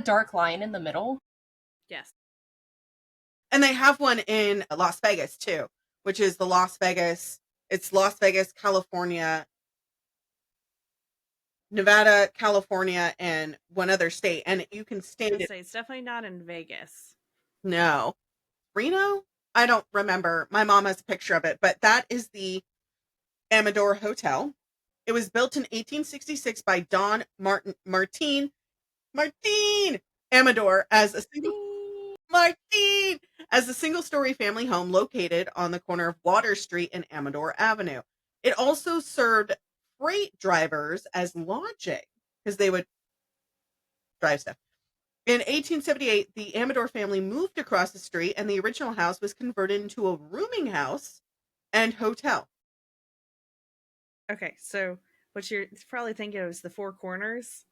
dark line in the middle? Yes. And they have one in Las Vegas too, which is the Las Vegas, California, Nevada, California, and one other state. And you can I was stand gonna it. say, it's definitely not in Vegas. No. Reno? I don't remember. My mom has a picture of it, but that is the Amador Hotel. It was built in 1866 by Don Martin Amador as a single-story family home located on the corner of Water Street and Amador Avenue. It also served freight drivers as lodging because they would drive stuff. In 1878, the Amador family moved across the street, and the original house was converted into a rooming house and hotel. Okay, so what you're probably thinking of is the Four Corners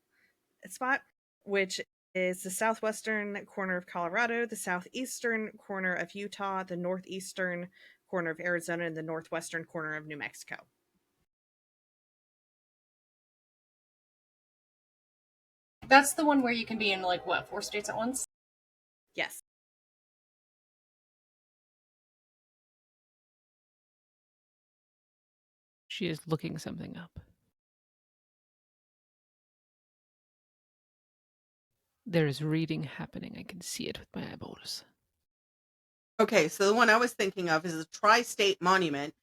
spot, which is the southwestern corner of Colorado, the southeastern corner of Utah, the northeastern corner of Arizona, and the northwestern corner of New Mexico. That's the one where you can be in, like, what, 4 states at once? Yes. She is looking something up. There is reading happening. I can see it with my eyeballs. Okay, so the one I was thinking of is a tri-state monument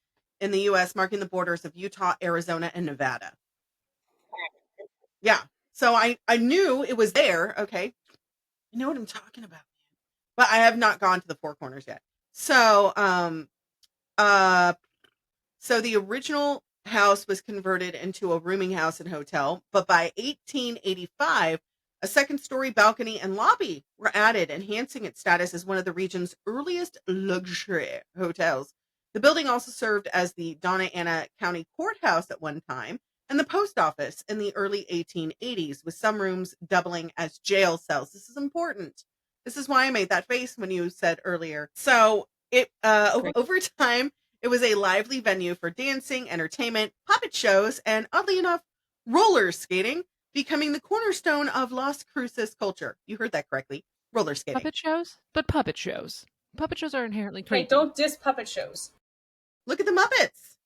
in the U.S. marking the borders of Utah, Arizona, and Nevada. Yeah, so I knew it was there. Okay, you know what I'm talking about, but I have not gone to the Four Corners yet. So so the original house was converted into a rooming house and hotel, but by 1885, a second-story balcony and lobby were added, enhancing its status as one of the region's earliest luxury hotels. The building also served as the Donna Ana County Courthouse at one time and the post office in the early 1880s, with some rooms doubling as jail cells. This is important. This is why I made that face when you said earlier. So it over time, it was a lively venue for dancing, entertainment, puppet shows, and oddly enough, roller skating, becoming the cornerstone of Las Cruces culture. You heard that correctly. Roller skating. Puppet shows? But puppet shows. Puppet shows are inherently Hey, creepy. don't diss puppet shows. Look at the Muppets.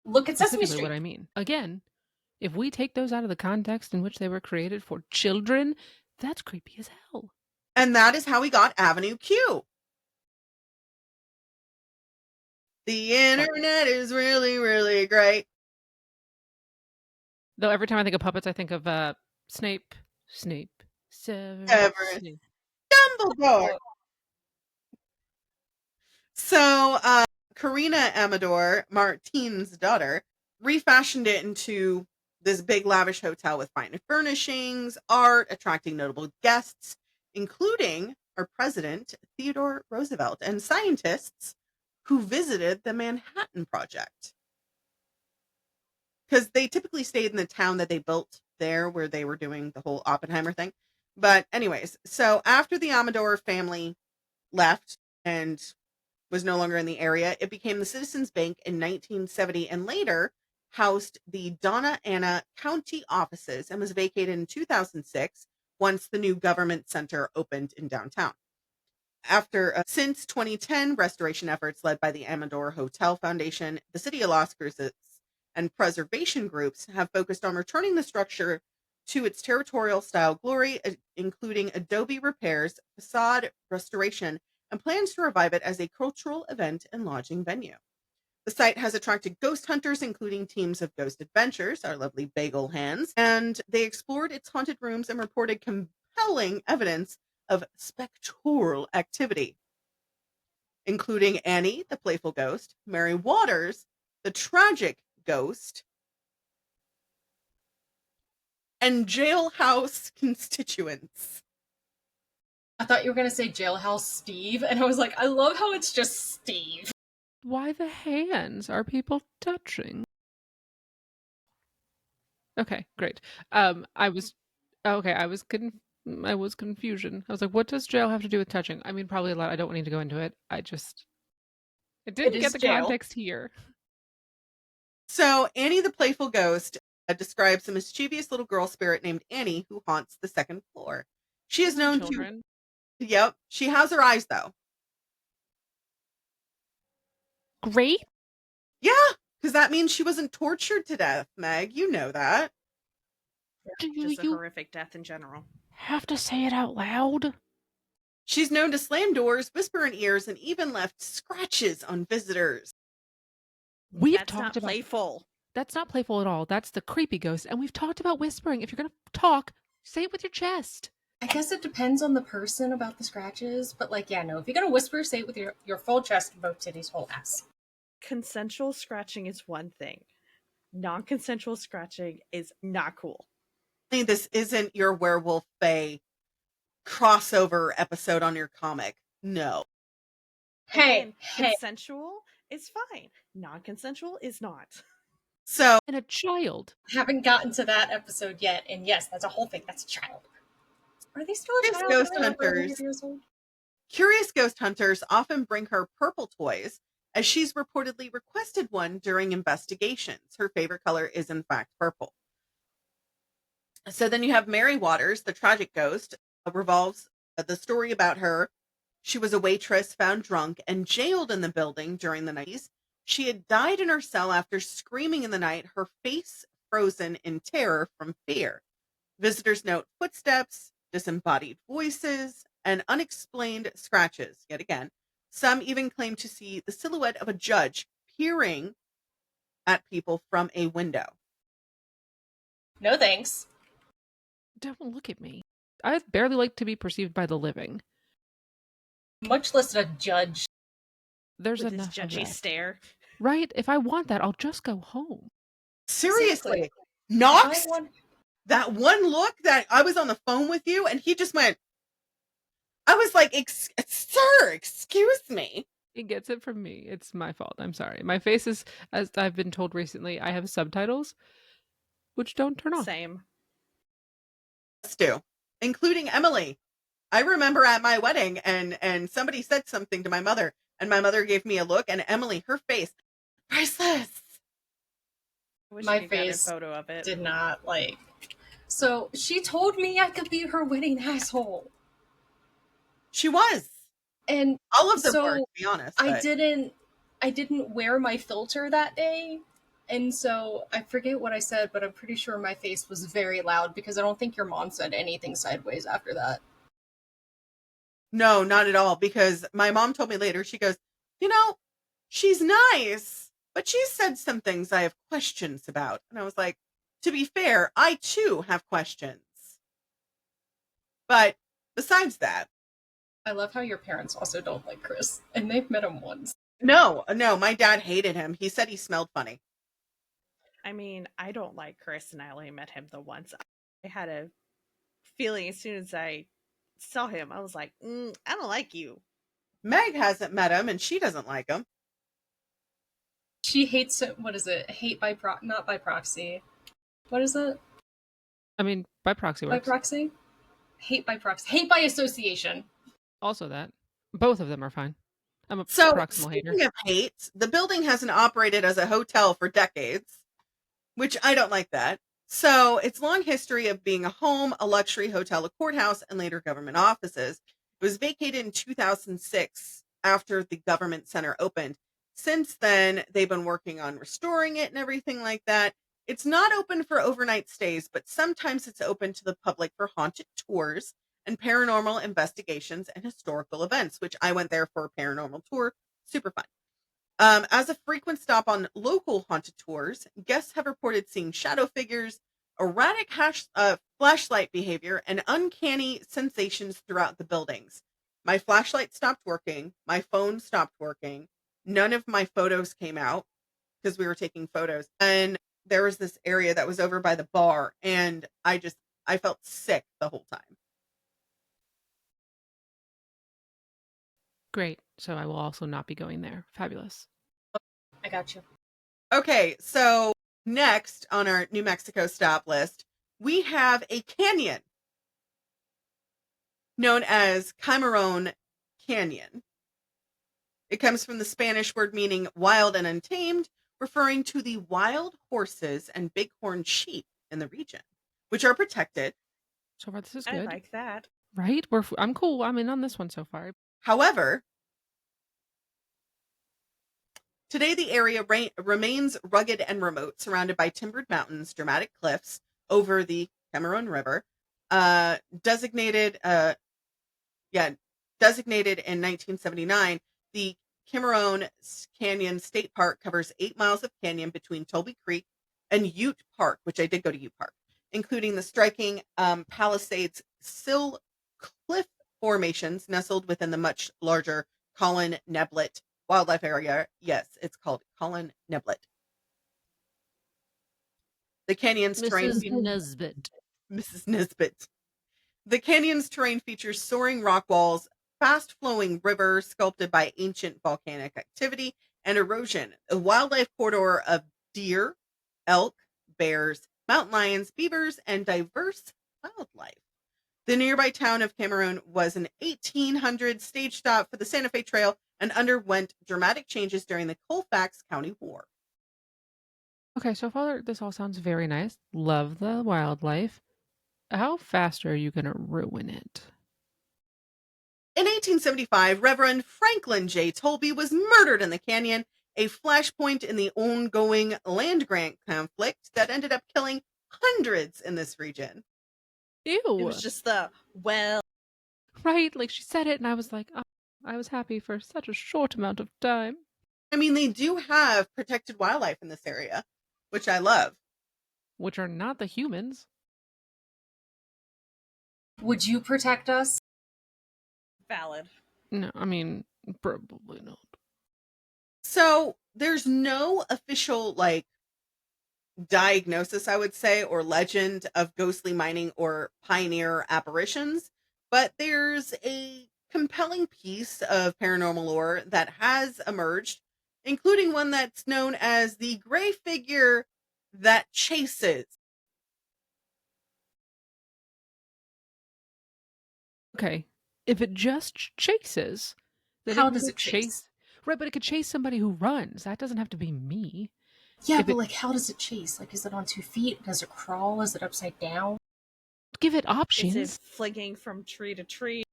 Look at Sesame Specifically Street. what I mean. Again, if we take those out of the context in which they were created for children, that's creepy as hell. And that is how we got Avenue Q. The internet is really, really great. Though every time I think of puppets, I think of Snape, Severus Severus. Snape. Dumbledore. So, Karina Amador, Martine's daughter, refashioned it into this big lavish hotel with fine furnishings, art, attracting notable guests, including our president, Theodore Roosevelt, and scientists who visited the Manhattan Project. Because they typically stayed in the town that they built there where they were doing the whole Oppenheimer thing. But anyways, so after the Amador family left and was no longer in the area, it became the Citizens Bank in 1970 and later housed the Donna Ana County offices and was vacated in 2006 once the new government center opened in downtown. Since 2010, restoration efforts led by the Amador Hotel Foundation, the City of Las Cruces, and preservation groups have focused on returning the structure to its territorial style glory, including adobe repairs, facade restoration, and plans to revive it as a cultural event and lodging venue. The site has attracted ghost hunters, including teams of Ghost Adventures, our lovely bagel hands, and they explored its haunted rooms and reported compelling evidence of spectral activity, including Annie, the playful ghost, Mary Waters, the tragic ghost, and jailhouse constituents. I thought you were going to say Jailhouse Steve, and I was like, I love how it's just Steve. Why the hands? Are people touching? Okay, great. I was confusion. I was like, what does jail have to do with touching? I mean, probably a lot. I don't need to go into it. I didn't is get the jail. context here. So, Annie the playful ghost describes a mischievous little girl spirit named Annie who haunts the second floor. She is known Children. to. Yep, she has her eyes though. Great. Yeah, because that means she wasn't tortured to death, Meg. You know that. Do Just a you horrific death in general. have to say it out loud? She's known to slam doors, whisper in ears, and even left scratches on visitors. We've That's talked not about playful. That's not playful at all. That's the creepy ghost. And we've talked about whispering. If you're going to talk, say it with your chest. I guess it depends on the person about the scratches, but like, yeah, no, if you're going to whisper, say it with your full chest and both titties, whole ass. Consensual scratching is one thing. Non-consensual scratching is not cool. This isn't your werewolf fae crossover episode on your comic. No. Again, Hey. consensual is fine. Non-consensual is not. So, And a child. Haven't gotten to that episode yet, and yes, that's a whole thing. That's a child. Are they still a Curious child? ghost Are they over hunters. 100 years old? Curious ghost hunters often bring her purple toys, as she's reportedly requested one during investigations. Her favorite color is, in fact, purple. So then you have Mary Waters, the tragic ghost, revolves the story about her. She was a waitress found drunk and jailed in the building during the 90s. She had died in her cell after screaming in the night, her face frozen in terror from fear. Visitors note footsteps, disembodied voices, and unexplained scratches, yet again. Some even claim to see the silhouette of a judge peering at people from a window. No thanks. Don't look at me. I barely like to be perceived by the living. Much less a judge. There's with his enough of judgy that. stare. Right? If I want that, I'll just go home. Seriously, Exactly. Knox, I want- that one look that I was on the phone with you and he just went, I was like, sir, excuse me. He gets it from me. It's my fault. I'm sorry. My face is, as I've been told recently, I have subtitles, which don't turn off. Same. Stu, including Emily. I remember at my wedding and somebody said something to my mother and my mother gave me a look and Emily, her face, priceless. I wish My I could get a face photo of it. did not like. So she told me I could be her wedding asshole. She was. And All of them so were, to be honest. I but- didn't wear my filter that day. And so I forget what I said, but I'm pretty sure my face was very loud because I don't think your mom said anything sideways after that. No, not at all. Because my mom told me later, she goes, she's nice, but she said some things I have questions about. And I was like, to be fair, I too have questions. But besides that, I love how your parents also don't like Chris, and they've met him once. no, my dad hated him. He said he smelled funny. I mean, I don't like Chris, and I only met him the once. I had a feeling as soon as I saw him, I was like, I don't like you. Meg hasn't met him and she doesn't like him. She hates it. What is it? Hate by not by proxy. What is it? I mean, by proxy By works. proxy? Hate by proxy. Hate by association. Also that. Both of them are fine. I'm a So, proximal hater. speaking of hate, the building hasn't operated as a hotel for decades, which I don't like that. So, its long history of being a home, a luxury hotel, a courthouse, and later government offices. It was vacated in 2006 after the government center opened. Since then, they've been working on restoring it and everything like that. It's not open for overnight stays, but sometimes it's open to the public for haunted tours and paranormal investigations and historical events, which I went there for a paranormal tour. Super fun. As a frequent stop on local haunted tours, guests have reported seeing shadow figures, erratic flashlight behavior, and uncanny sensations throughout the buildings. My flashlight stopped working. My phone stopped working. None of my photos came out because we were taking photos. And there was this area that was over by the bar, and I felt sick the whole time. Great. So I will also not be going there. Fabulous. I got you. Okay, so next on our New Mexico stop list, we have a canyon known as Cimarron Canyon. It comes from the Spanish word meaning wild and untamed, referring to the wild horses and bighorn sheep in the region, which are protected. So far, this is I good. like that. Right? I'm cool. I'm in on this one so far. However, today the area remains rugged and remote, surrounded by timbered mountains, dramatic cliffs over the Cimarron River, designated in 1979. The Cimarron Canyon State Park covers 8 miles of canyon between Tolby Creek and Ute Park, which I did go to Ute Park, including the striking Palisades Sill Cliff formations nestled within the much larger Colin Neblet wildlife area. Yes, it's called Colin Neblet. The canyon's terrain. Nesbitt. Mrs. Nesbitt. The canyon's terrain features soaring rock walls, fast-flowing river sculpted by ancient volcanic activity and erosion, a wildlife corridor of deer, elk, bears, mountain lions, beavers, and diverse wildlife. The nearby town of Cimarron was an 1800 stage stop for the Santa Fe Trail and underwent dramatic changes during the Colfax County War. Okay, so far this all sounds very nice. Love the wildlife. how fast are you going to ruin it? In 1875, Reverend Franklin J. Tolby was murdered in the canyon, a flashpoint in the ongoing land grant conflict that ended up killing hundreds in this region. Ew. It was just the, well, right? Like she said it, and I was like, oh, I was happy for such a short amount of time. I mean, they do have protected wildlife in this area, which I love. Which are not the humans. Would you protect us? valid. No, I mean, probably not. So there's no official, like, diagnosis, I would say, or legend of ghostly mining or pioneer apparitions, but there's a compelling piece of paranormal lore that has emerged, including one that's known as the gray figure that chases. Okay, if it just chases, then How it does could it chase? Right, but it could chase somebody who runs. That doesn't have to be me. Yeah, If but it- like, how does it chase? Like, is it on 2 feet? Does it crawl? Is it upside down? Give it Is options. it flinging from tree to tree?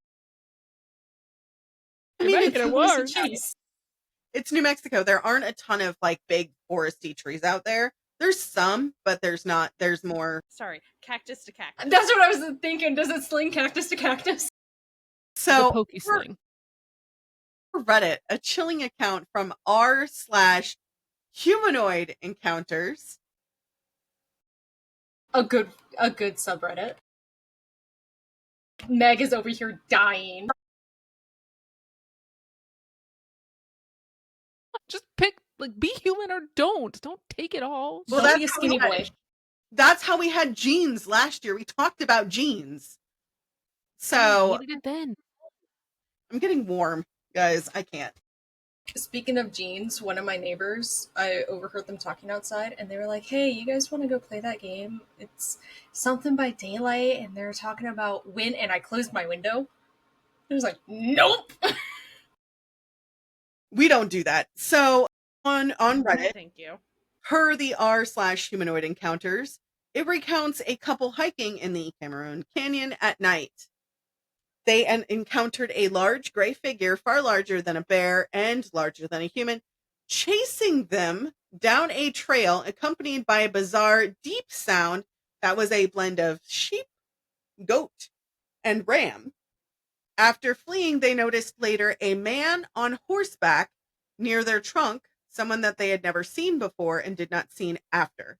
I mean, make it it's, work. How does it chase? it's New Mexico. There aren't a ton of like big foresty trees out there. There's some, but there's more. Sorry, cactus to cactus. That's what I was thinking. Does it sling cactus to cactus? So The pokey sling. for Reddit, a chilling account from r/humanoid encounters. A good subreddit. Meg is over here dying. Just pick, like, be human or don't. Don't take it all. Well, Don't be a that's skinny how boy. That's how we had jeans last year. We talked about jeans. I So hated it then. I'm getting warm, guys. I can't. Speaking of jeans, one of my neighbors, I overheard them talking outside, and they were like, "Hey, you guys want to go play that game? It's something by daylight," and they're talking about when. And I closed my window. It was like, "Nope." We don't do that. So on Reddit, Thank you. per the r/humanoid encounters, it recounts a couple hiking in the Cameroon Canyon at night. They encountered a large gray figure, far larger than a bear and larger than a human, chasing them down a trail, accompanied by a bizarre, deep sound that was a blend of sheep, goat, and ram. After fleeing, they noticed later a man on horseback near their trunk, someone that they had never seen before and did not see after.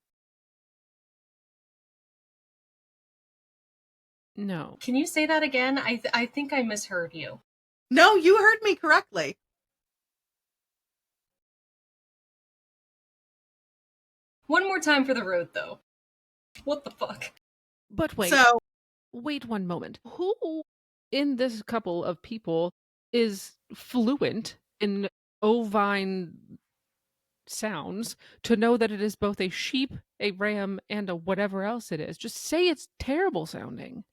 No. Can you say that again? I think I misheard you. No, you heard me correctly. One more time for the road, though. What the fuck? But wait. So Wait one moment. Who in this couple of people is fluent in ovine sounds to know that it is both a sheep, a ram, and a whatever else it is? Just say it's terrible sounding.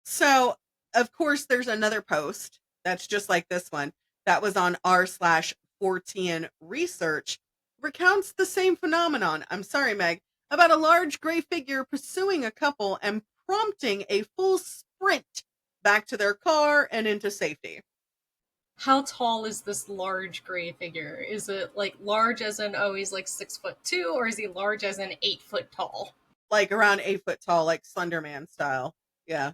So, of course, there's another post that's just like this one that was on r/14 research, recounts the same phenomenon. I'm sorry, Meg, about a large gray figure pursuing a couple and prompting a full sprint back to their car and into safety. How tall is this large gray figure? Is it like large as in, oh, he's like 6'2", or is he large as in 8 foot tall? Like around 8 foot tall, like Slender Man style. Yeah.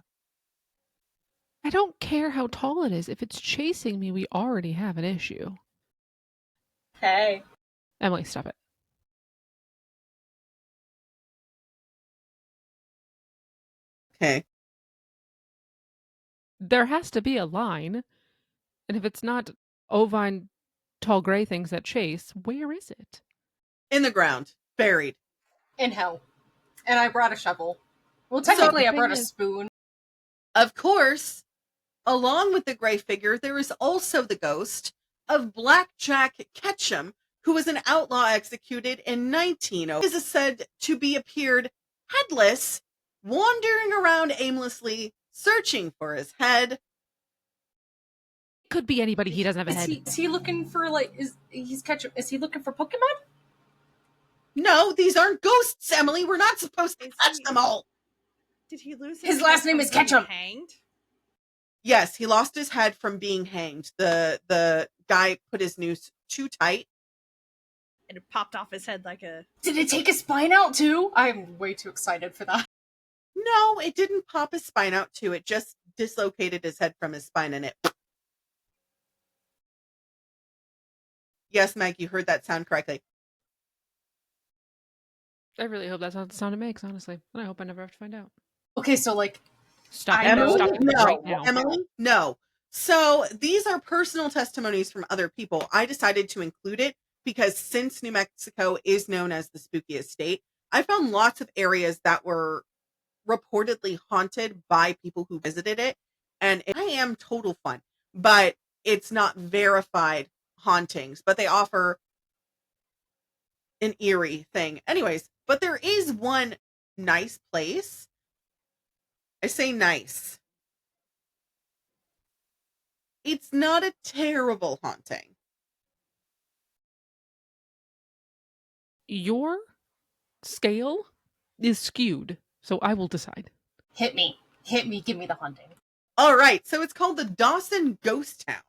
I don't care how tall it is. If it's chasing me, we already have an issue. Hey. Emily, stop it. Okay. There has to be a line. And if it's not ovine tall gray things that chase, where is it? In the ground, buried. In hell. And I brought a shovel. Well, technically, I brought a spoon. Of course, along with the gray figure, there is also the ghost of Blackjack Ketchum, who was an outlaw executed in 1900. He is said to be appeared headless, wandering around aimlessly, searching for his head. Could be anybody. He doesn't have a head. Is he looking for, like, is he looking for Pokemon? No, these aren't ghosts, Emily. We're not supposed to touch them all. Did he lose His head last name from is being Ketchum. Hanged? Yes, he lost his head from being hanged. The guy put his noose too tight. And it popped off his head like a. Did it take his spine out too? I'm way too excited for that. No, it didn't pop his spine out too. It just dislocated his head from his spine and it. Yes, Meg, you heard that sound correctly. I really hope that's not the sound it makes, honestly. And I hope I never have to find out. Okay, so like, Stop I it. know- Stop it No, right now. Emily, no. So these are personal testimonies from other people. I decided to include it because since New Mexico is known as the spookiest state, I found lots of areas that were reportedly haunted by people who visited it. And I am total fun, but it's not verified hauntings, but they offer an eerie thing. Anyways, but there is one nice place. I say nice. It's not a terrible haunting. Your scale is skewed, so I will decide. hit me, give me the haunting. All right, so it's called the Dawson Ghost Town.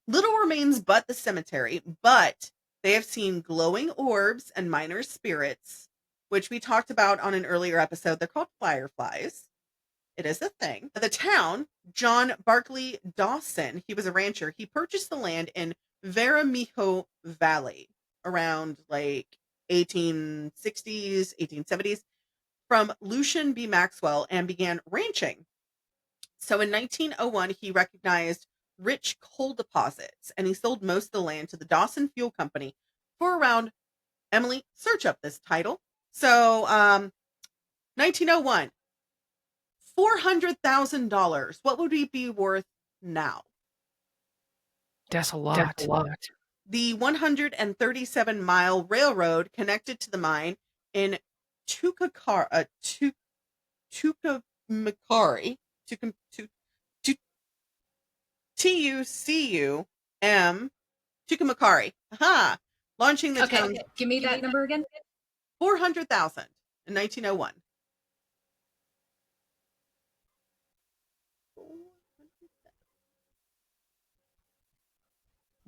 Little remains but the cemetery, but they have seen glowing orbs and minor spirits, which we talked about on an earlier episode. They're called fireflies. It is a thing. The town, John Barkley Dawson, he was a rancher. He purchased the land in Veramijo Valley around like 1860s, 1870s from Lucian B. Maxwell and began ranching. So in 1901, he recognized rich coal deposits and he sold most of the land to the Dawson Fuel Company for around, Emily, search up this title. So 1901, $400,000. What would it be worth now? That's a lot. The 137-mile railroad connected to the mine in Tucumcari, Tucumcari, Tucumcari. Aha! Launching the town's Give me that number again. 400,000 in 1901.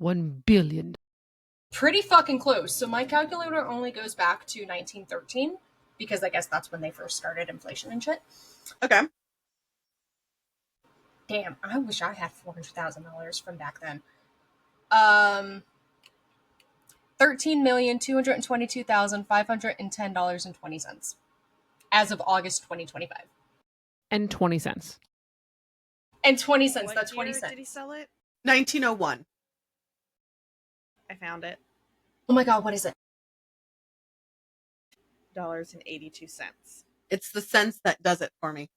$1 billion. Pretty fucking close. So my calculator only goes back to 1913 because I guess that's when they first started inflation and shit. Okay. Damn, I wish I had $400,000 from back then. $13,222,510.20 as of August 2025. And 20 cents. And 20 cents. What That's year 20 cents. did he sell it? 1901. I found it. Oh my god, what is it? $82. It's the sense that does it for me.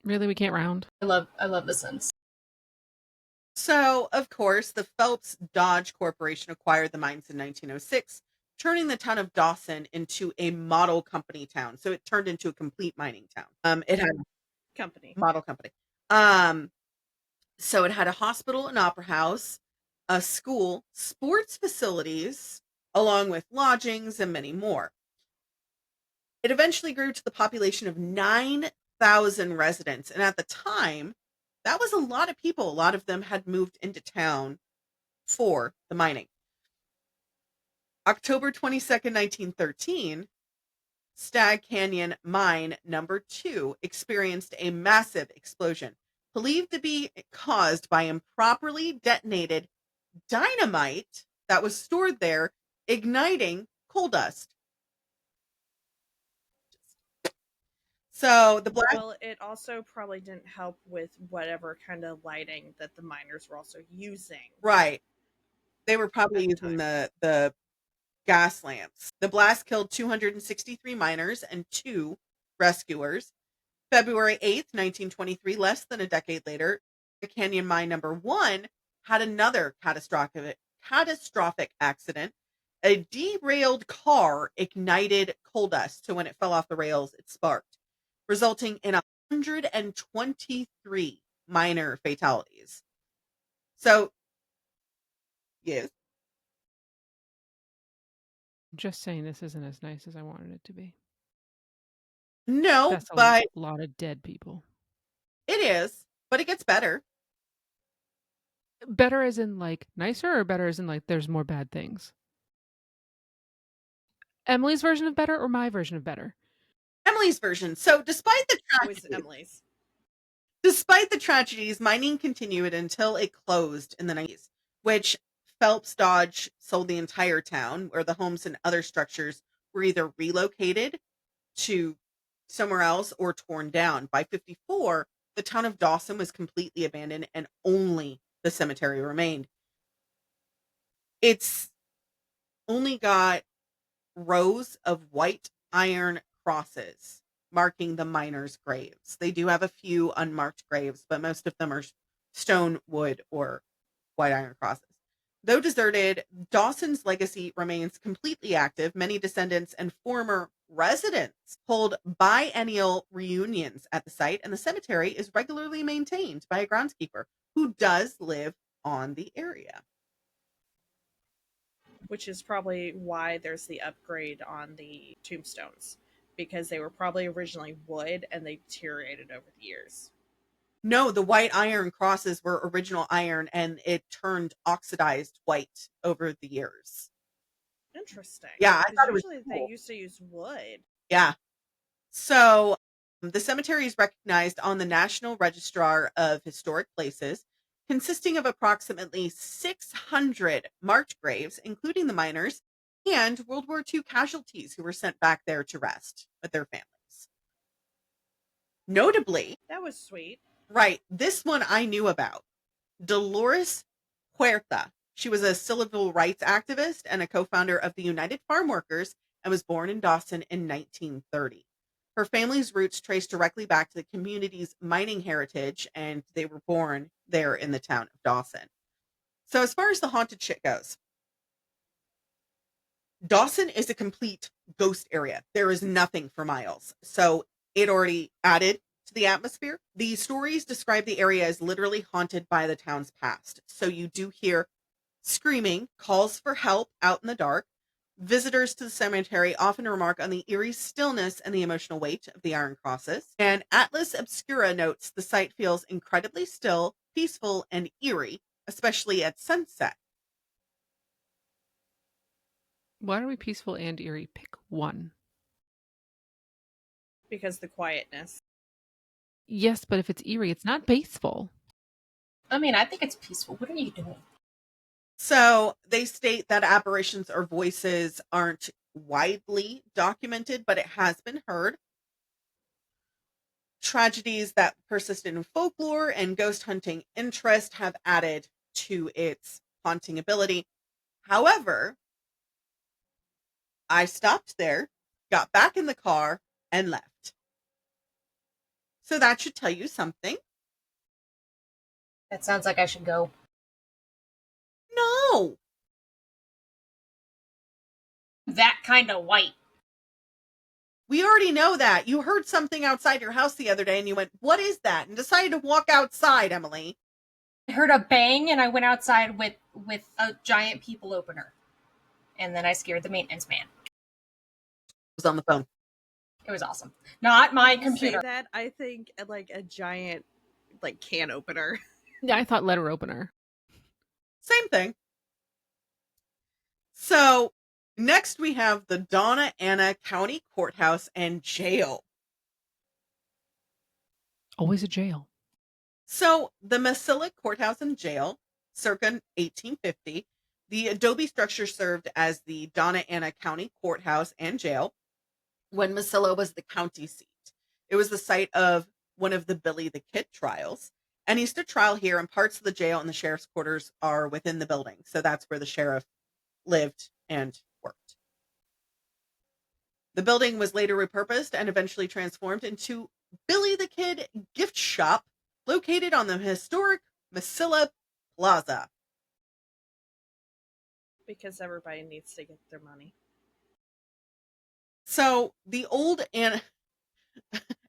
Really, we can't round? I love the cents. So, of course, the Phelps Dodge Corporation acquired the mines in 1906, turning the town of Dawson into a model company town. So it turned into a complete mining town. It had Company. model company. So it had a hospital, an opera house, a school, sports facilities, along with lodgings and many more. It eventually grew to the population of 9,000 residents. And at the time, that was a lot of people. A lot of them had moved into town for the mining. October 22nd, 1913, Stag Canyon Mine number 2 experienced a massive explosion, believed to be caused by improperly detonated dynamite that was stored there, igniting coal dust. So the black. Well, it also probably didn't help with whatever kind of lighting that the miners were also using. Right. They were probably At the using the gas lamps. The blast killed 263 miners and 2 rescuers. February 8th, 1923, less than a decade later, the Canyon Mine number 1 had another catastrophic accident. A derailed car ignited coal dust, so when it fell off the rails, it sparked, resulting in 123 minor fatalities. So, yes. Just saying this isn't as nice as I wanted it to be. No, That's a but lot of dead people. it is. But it gets better. Better as in like nicer, or better as in like there's more bad things? Emily's version of better or my version of better? Emily's version. So Always Emily's. despite the tragedies, mining continued until it closed in the 90s, which Phelps Dodge sold the entire town, where the homes and other structures were either relocated to somewhere else or torn down. By 54, the town of Dawson was completely abandoned and only the cemetery remained. It's only got rows of white iron crosses marking the miners' graves. They do have a few unmarked graves, but most of them are stone, wood, or white iron crosses. Though deserted, Dawson's legacy remains completely active. Many descendants and former residents hold biennial reunions at the site, and the cemetery is regularly maintained by a groundskeeper who does live on the area. Which is probably why there's the upgrade on the tombstones, because they were probably originally wood and they deteriorated over the years. No, the white iron crosses were original iron and it turned oxidized white over the years. Interesting. Yeah, I Because thought it was usually they cool. used to use wood. Yeah. So the cemetery is recognized on the National Registrar of Historic Places, consisting of approximately 600 marked graves, including the miners and World War II casualties who were sent back there to rest with their families. Notably, That was sweet. right, this one I knew about. Dolores Huerta. She was a civil rights activist and a co-founder of the United Farm Workers and was born in Dawson in 1930. Her family's roots trace directly back to the community's mining heritage, and they were born there in the town of Dawson. So as far as the haunted shit goes, Dawson is a complete ghost area. There is nothing for miles. So it already added to the atmosphere. The stories describe the area as literally haunted by the town's past. So you do hear screaming, calls for help out in the dark. Visitors to the cemetery often remark on the eerie stillness and the emotional weight of the iron crosses. And Atlas Obscura notes the site feels incredibly still, peaceful, and eerie, especially at sunset. Why are we peaceful and eerie? Pick one. Because the quietness. Yes, but if it's eerie, it's not peaceful. I mean, I think it's peaceful. What are you doing? So they state that apparitions or voices aren't widely documented, but it has been heard. Tragedies that persisted in folklore and ghost hunting interest have added to its haunting ability. However, I stopped there, got back in the car, and left. So that should tell you something. That sounds like I should go. No, That kind of white. we already know that. You heard something outside your house the other day and you went, "What is that?" and decided to walk outside, Emily. I heard a bang and I went outside with a giant people opener. And then I scared the maintenance man. Was on the phone. It was awesome. Not my You say computer. that, I think like a giant like can opener. Yeah, I thought letter opener. Same thing. So next we have the Donna Ana County Courthouse and Jail. Always a jail. So the Mesilla Courthouse and Jail, circa 1850, the adobe structure served as the Donna Ana County Courthouse and Jail when Mesilla was the county seat. It was the site of one of the Billy the Kid trials. And he stood trial here, and parts of the jail and the sheriff's quarters are within the building. So that's where the sheriff lived and worked. The building was later repurposed and eventually transformed into Billy the Kid gift shop located on the historic Mesilla Plaza. Because everybody needs to get their money. So the old Anna,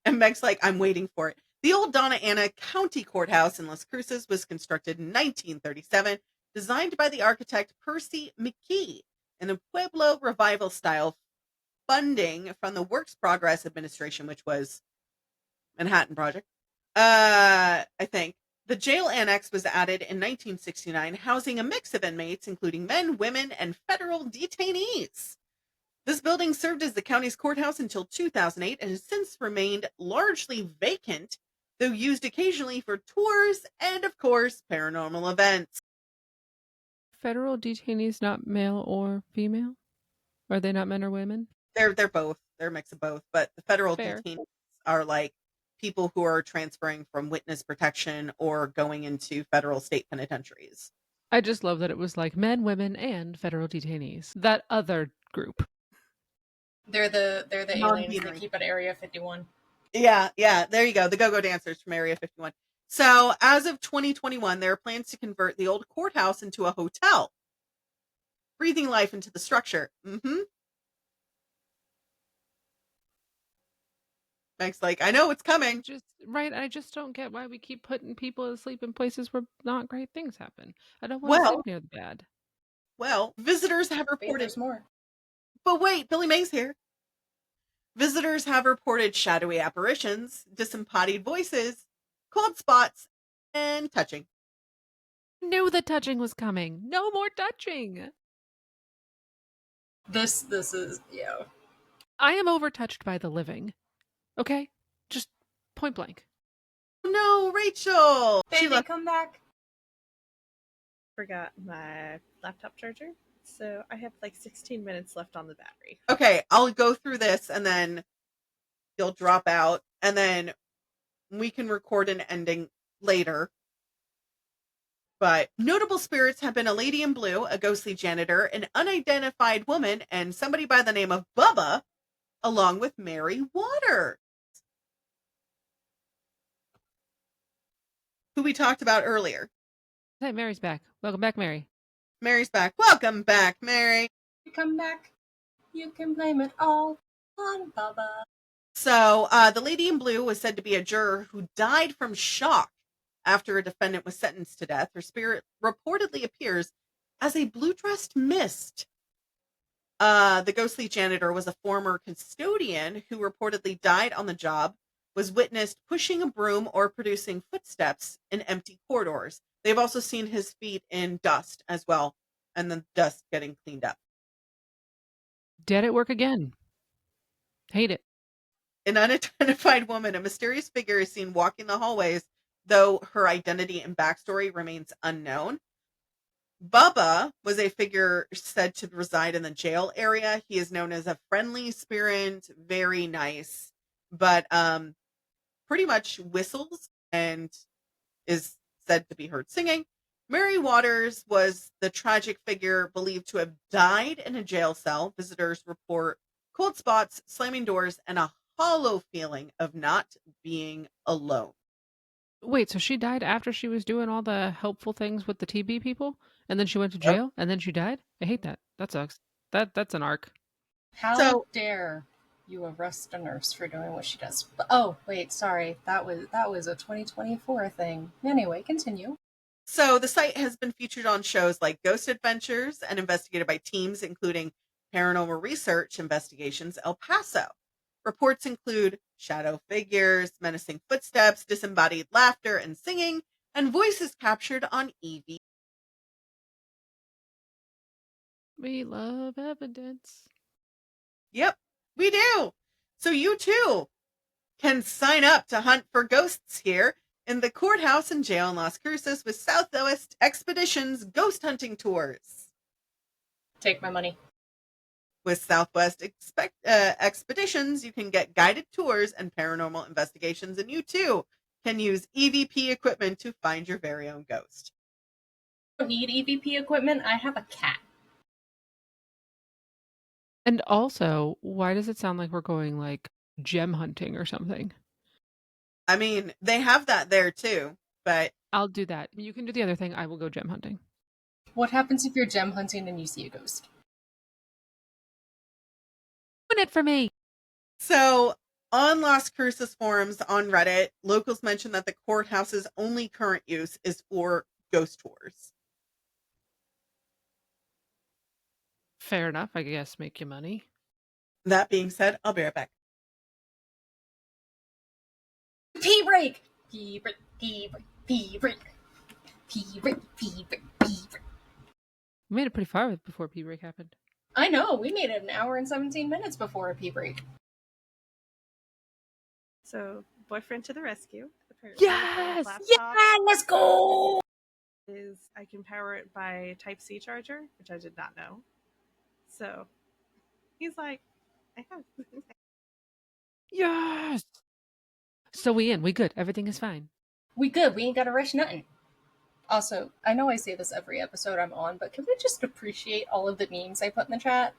and Meg's like, I'm waiting for it. The old Donna Ana County Courthouse in Las Cruces was constructed in 1937, designed by the architect Percy McKee in a Pueblo revival style funding from the Works Progress Administration, which was Manhattan Project, I think. The jail annex was added in 1969, housing a mix of inmates, including men, women, and federal detainees. This building served as the county's courthouse until 2008 and has since remained largely vacant, though used occasionally for tours and, of course, paranormal events. Federal detainees not male or female? Are they not men or women? They're both. They're a mix of both, but the federal Fair. detainees are like people who are transferring from witness protection or going into federal state penitentiaries. I just love that it was like men, women, and federal detainees. That other group. They're the aliens they Non-binary. keep at Area 51. Yeah, there you go. The go-go dancers from Area 51. So, as of 2021, there are plans to convert the old courthouse into a hotel, breathing life into the structure. Mike's like, I know it's coming. I just don't get why we keep putting people to sleep in places where not great things happen. I don't want to Well, sleep near the bad. Visitors have Wait, reported. there's more. But wait, Billy May's here. Visitors have reported shadowy apparitions, disembodied voices, cold spots, and touching. Knew the touching was coming. No more touching. This is, yeah. I am overtouched by the living. Okay? Just point blank. No, Rachel! Baby, come back. Forgot my laptop charger, so I have like 16 minutes left on the battery. Okay, I'll go through this and then you'll drop out and then we can record an ending later. But notable spirits have been a lady in blue, a ghostly janitor, an unidentified woman, and somebody by the name of Bubba, along with Mary Waters, who we talked about earlier. Hey, Mary's back. Welcome back, Mary. Mary's back. Welcome back, Mary. Come back. You can blame it all on Bubba. So, the lady in blue was said to be a juror who died from shock after a defendant was sentenced to death. Her spirit reportedly appears as a blue-dressed mist. The ghostly janitor was a former custodian who reportedly died on the job, was witnessed pushing a broom or producing footsteps in empty corridors. They've also seen his feet in dust as well, and the dust getting cleaned up. Dead at work again. Hate it. An unidentified woman, a mysterious figure, is seen walking the hallways, though her identity and backstory remains unknown. Bubba was a figure said to reside in the jail area. He is known as a friendly spirit, very nice, but pretty much whistles and is said to be heard singing. Mary Waters was the tragic figure believed to have died in a jail cell. Visitors report cold spots, slamming doors, and a hollow feeling of not being alone. Wait, so she died after she was doing all the helpful things with the TB people? And then she went to jail? And then she died? I hate that. That sucks. That's an arc. How dare you arrest a nurse for doing what she does? But, oh, wait, sorry. That was a 2024 thing. Anyway, continue. So the site has been featured on shows like Ghost Adventures and investigated by teams including Paranormal Research Investigations El Paso. Reports include shadow figures, menacing footsteps, disembodied laughter and singing, and voices captured on EV. We love evidence. Yep, we do. So you too can sign up to hunt for ghosts here in the courthouse and jail in Las Cruces with Southwest Expeditions ghost hunting tours. Take my money. With Southwest Expeditions, you can get guided tours and paranormal investigations, and you too can use EVP equipment to find your very own ghost. I don't need EVP equipment. I have a cat. And also, why does it sound like we're going like gem hunting or something? I mean, they have that there too, but I'll do that. You can do the other thing. I will go gem hunting. What happens if you're gem hunting and you see a ghost? Win it for me. So on Las Cruces forums on Reddit, locals mention that the courthouse's only current use is for ghost tours. Fair enough, I guess. Make you money. That being said, I'll be right back. Pee break! Pee break, pee break, pee break. Pee break, pee break, pee break. We made it pretty far before pee break happened. I know, we made it an hour and 17 minutes before a pee break. So, boyfriend to the rescue. Apparently, Yes! the laptop Let's go! is I can power it by Type C charger, which I did not know. So, he's like, I have. Yes! So we good. Everything is fine. We good, we ain't gotta rush nothing. Also, I know I say this every episode I'm on, but can we just appreciate all of the memes I put in the chat?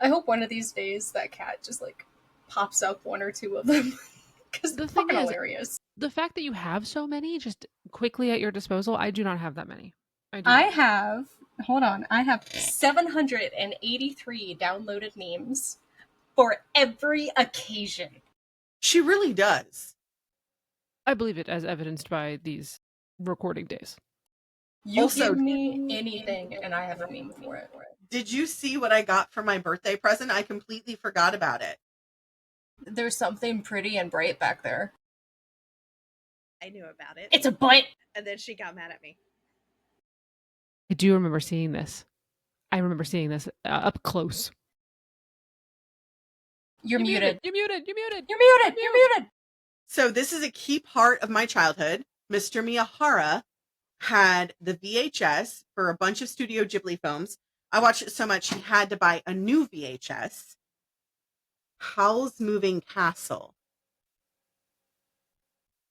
I hope one of these days that cat just like pops up one or two of them. Because The it's thing fucking is, hilarious. the fact that you have so many just quickly at your disposal, I do not have that many. I do I not. have, hold on, I have 783 downloaded memes for every occasion. She really does. I believe it, as evidenced by these recording days. You Also, give me anything and I have a meme for it. did you see what I got for my birthday present? I completely forgot about it. There's something pretty and bright back there. I knew about it. It's a butt! And then she got mad at me. I do remember seeing this. I remember seeing this up close. You're muted. You're muted. You're muted. You're muted. You're muted. So this is a key part of my childhood. Mr. Miyahara had the VHS for a bunch of Studio Ghibli films. I watched it so much he had to buy a new VHS. Howl's Moving Castle.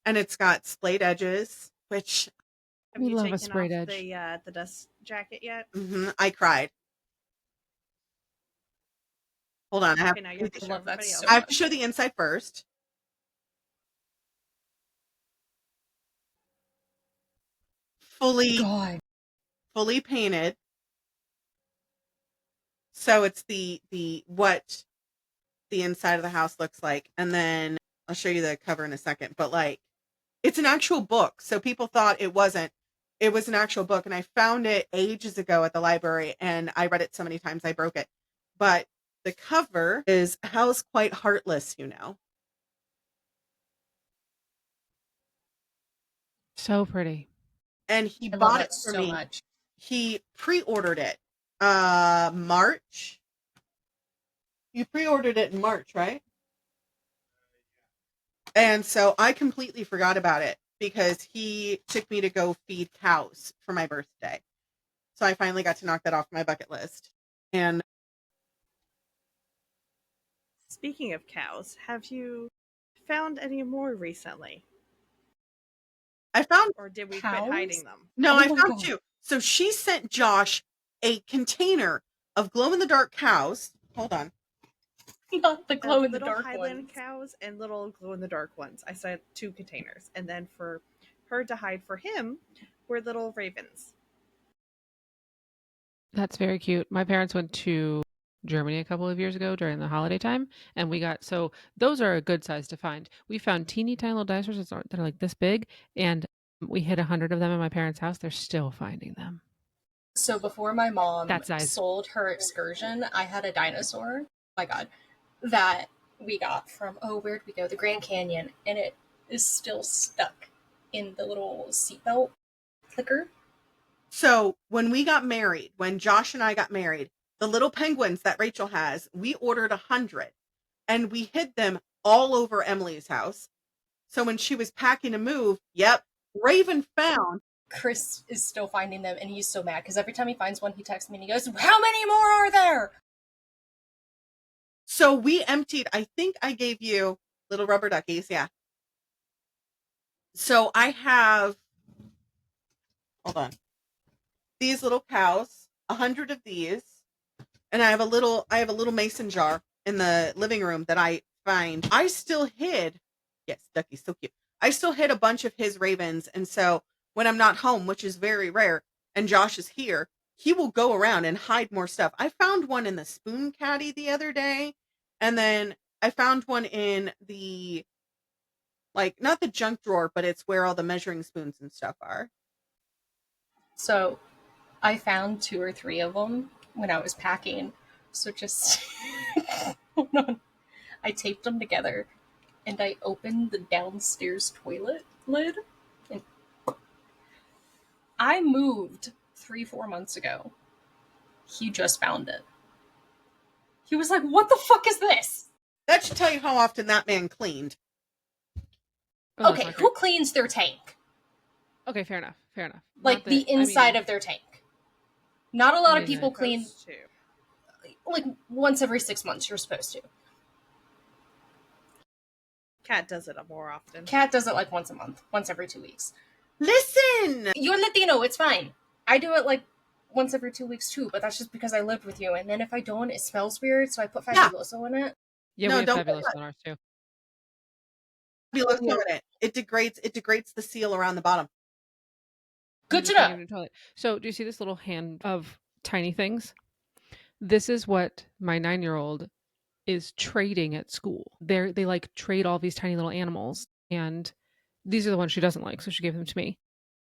And it's got splayed edges, which Have We you love a taken sprayed off edge. the dust jacket yet? I cried. Hold on, Okay, now you have to show love that everybody else. so I have to show the inside first. Fully painted. So it's the what the inside of the house looks like, and then I'll show you the cover in a second. But like, it's an actual book, so people thought it wasn't. It was an actual book, and I found it ages ago at the library, and I read it so many times I broke it. But the cover is Hal's quite heartless, you know. So pretty. And he I love bought that it for so me. much. He pre-ordered it March. You pre-ordered it in March, right? And so I completely forgot about it because he took me to go feed cows for my birthday. So I finally got to knock that off my bucket list. And Speaking of cows, have you found any more recently? I found, Or did we Cows? quit hiding them? no, Oh I my found God. two. So she sent Josh a container of glow in the dark cows. Hold on. Not the glow in the Little dark Highland ones. cows and little glow in the dark ones. I said 2 containers. And then for her to hide for him were little ravens. That's very cute. My parents went to Germany a couple of years ago during the holiday time, and we got so those are a good size to find. We found teeny tiny little dinosaurs that are like this big, and we hit 100 of them in my parents' house. They're still finding them. So before my mom That size. sold her excursion, I had a dinosaur. Oh my God, that we got from where'd we go? The Grand Canyon, and it is still stuck in the little seatbelt clicker. So when we got married, when Josh and I got married, the little penguins that Rachel has, we ordered 100 and we hid them all over Emily's house. So when she was packing to move, yep, Raven found. Chris is still finding them, and he's so mad because every time he finds one, he texts me and he goes, "How many more are there?" So we emptied, I think I gave you little rubber duckies. Yeah. So I have, hold on, these little cows, 100 of these. And I have a little mason jar in the living room that I find. I still hid, yes, Ducky's so cute. I still hid a bunch of his ravens. And so when I'm not home, which is very rare, and Josh is here, he will go around and hide more stuff. I found one in the spoon caddy the other day. And then I found one in the, like, not the junk drawer, but it's where all the measuring spoons and stuff are. So I found 2 or 3 of them when I was packing. So just Hold on. I taped them together, and I opened the downstairs toilet lid, and I moved 3-4 months ago. He just found it. He was like, "What the fuck is this?" That should tell you how often that man cleaned. Oh, that's Okay, not who great. cleans their tank? Okay, fair enough. Fair enough. Like Not the that- I inside mean, of their tank. Not a lot of mean, people clean Supposed to. like once every 6 months. You're supposed to. Cat does it more often. Cat does it like once a month, once every 2 weeks. Listen! You're Latino, it's fine. I do it like once every 2 weeks too, but that's just because I lived with you. And then if I don't, it smells weird, so I put Yeah. Fabuloso in it. yeah, No, we have don't fabulous on ours too. Fabuloso in it. It degrades the seal around the bottom. Good to Just hang it know. in the toilet. So, do you see this little hand of tiny things? This is what my 9-year-old is trading at school. They like trade all these tiny little animals, and these are the ones she doesn't like, so she gave them to me.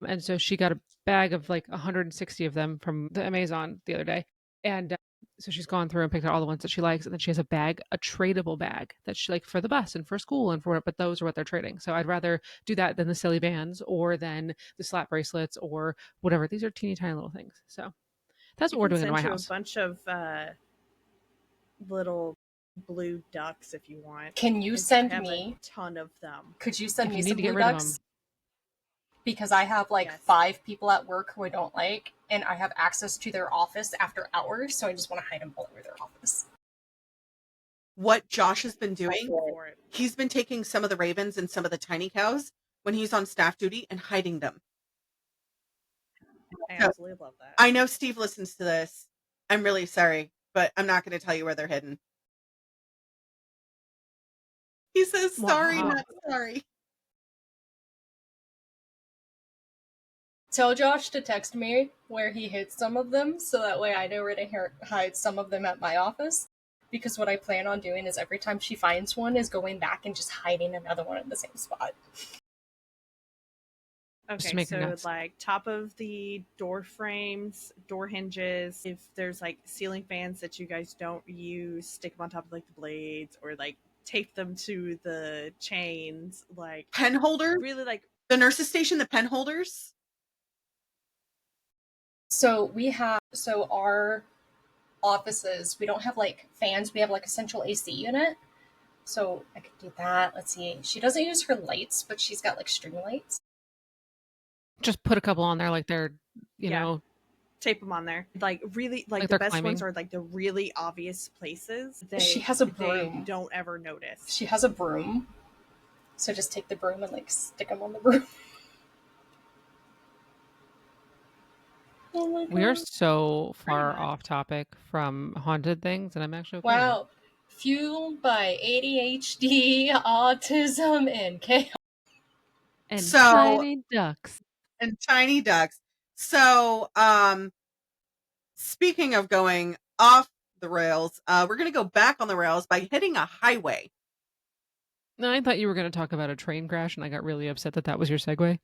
And so she got a bag of like 160 of them from the Amazon the other day, and so she's gone through and picked out all the ones that she likes, and then she has a bag, a tradable bag that she like for the bus and for school and for, but those are what they're trading. So I'd rather do that than the silly bands or than the slap bracelets or whatever. These are teeny tiny little things. So that's I what we're can doing in send my you house. a bunch of little blue ducks if you want. Can you I send have me? a ton of them. Could you send If me you need some to get blue rid of ducks? them, Because I have like Yes. 5 people at work who I don't like, and I have access to their office after hours, so I just want to hide them all over their office. What Josh has been doing, For it. he's been taking some of the ravens and some of the tiny cows when he's on staff duty and hiding them. I So, absolutely love that. I know Steve listens to this. I'm really sorry, but I'm not going to tell you where they're hidden. He says sorry, Wow. not sorry. Tell Josh to text me where he hid some of them, so that way I know where to hide some of them at my office. Because what I plan on doing is every time she finds one, is going back and just hiding another one in the same spot. Just Okay, make her so nuts. like top of the door frames, door hinges, if there's like ceiling fans that you guys don't use, stick them on top of like the blades or like tape them to the chains, like Pen holder? really like The nurse's station, the pen holders? So our offices, we don't have like fans, we have like a central AC unit. So I could do that. Let's see. She doesn't use her lights, but she's got like string lights. Just put a couple on there, like they're, you Yeah. know, tape them on there. Like really like Like the they're best ones climbing. are like the really obvious places. She has a They broom. don't ever notice. She has a broom. So just take the broom and like stick them on the broom. Oh my god. We are so far much. off topic from haunted things, and I'm actually okay. Wow. Fueled by ADHD, autism, and chaos. And So- tiny ducks. And tiny ducks. So, speaking of going off the rails, we're going to go back on the rails by hitting a highway. No, I thought you were going to talk about a train crash, and I got really upset that that was your segue.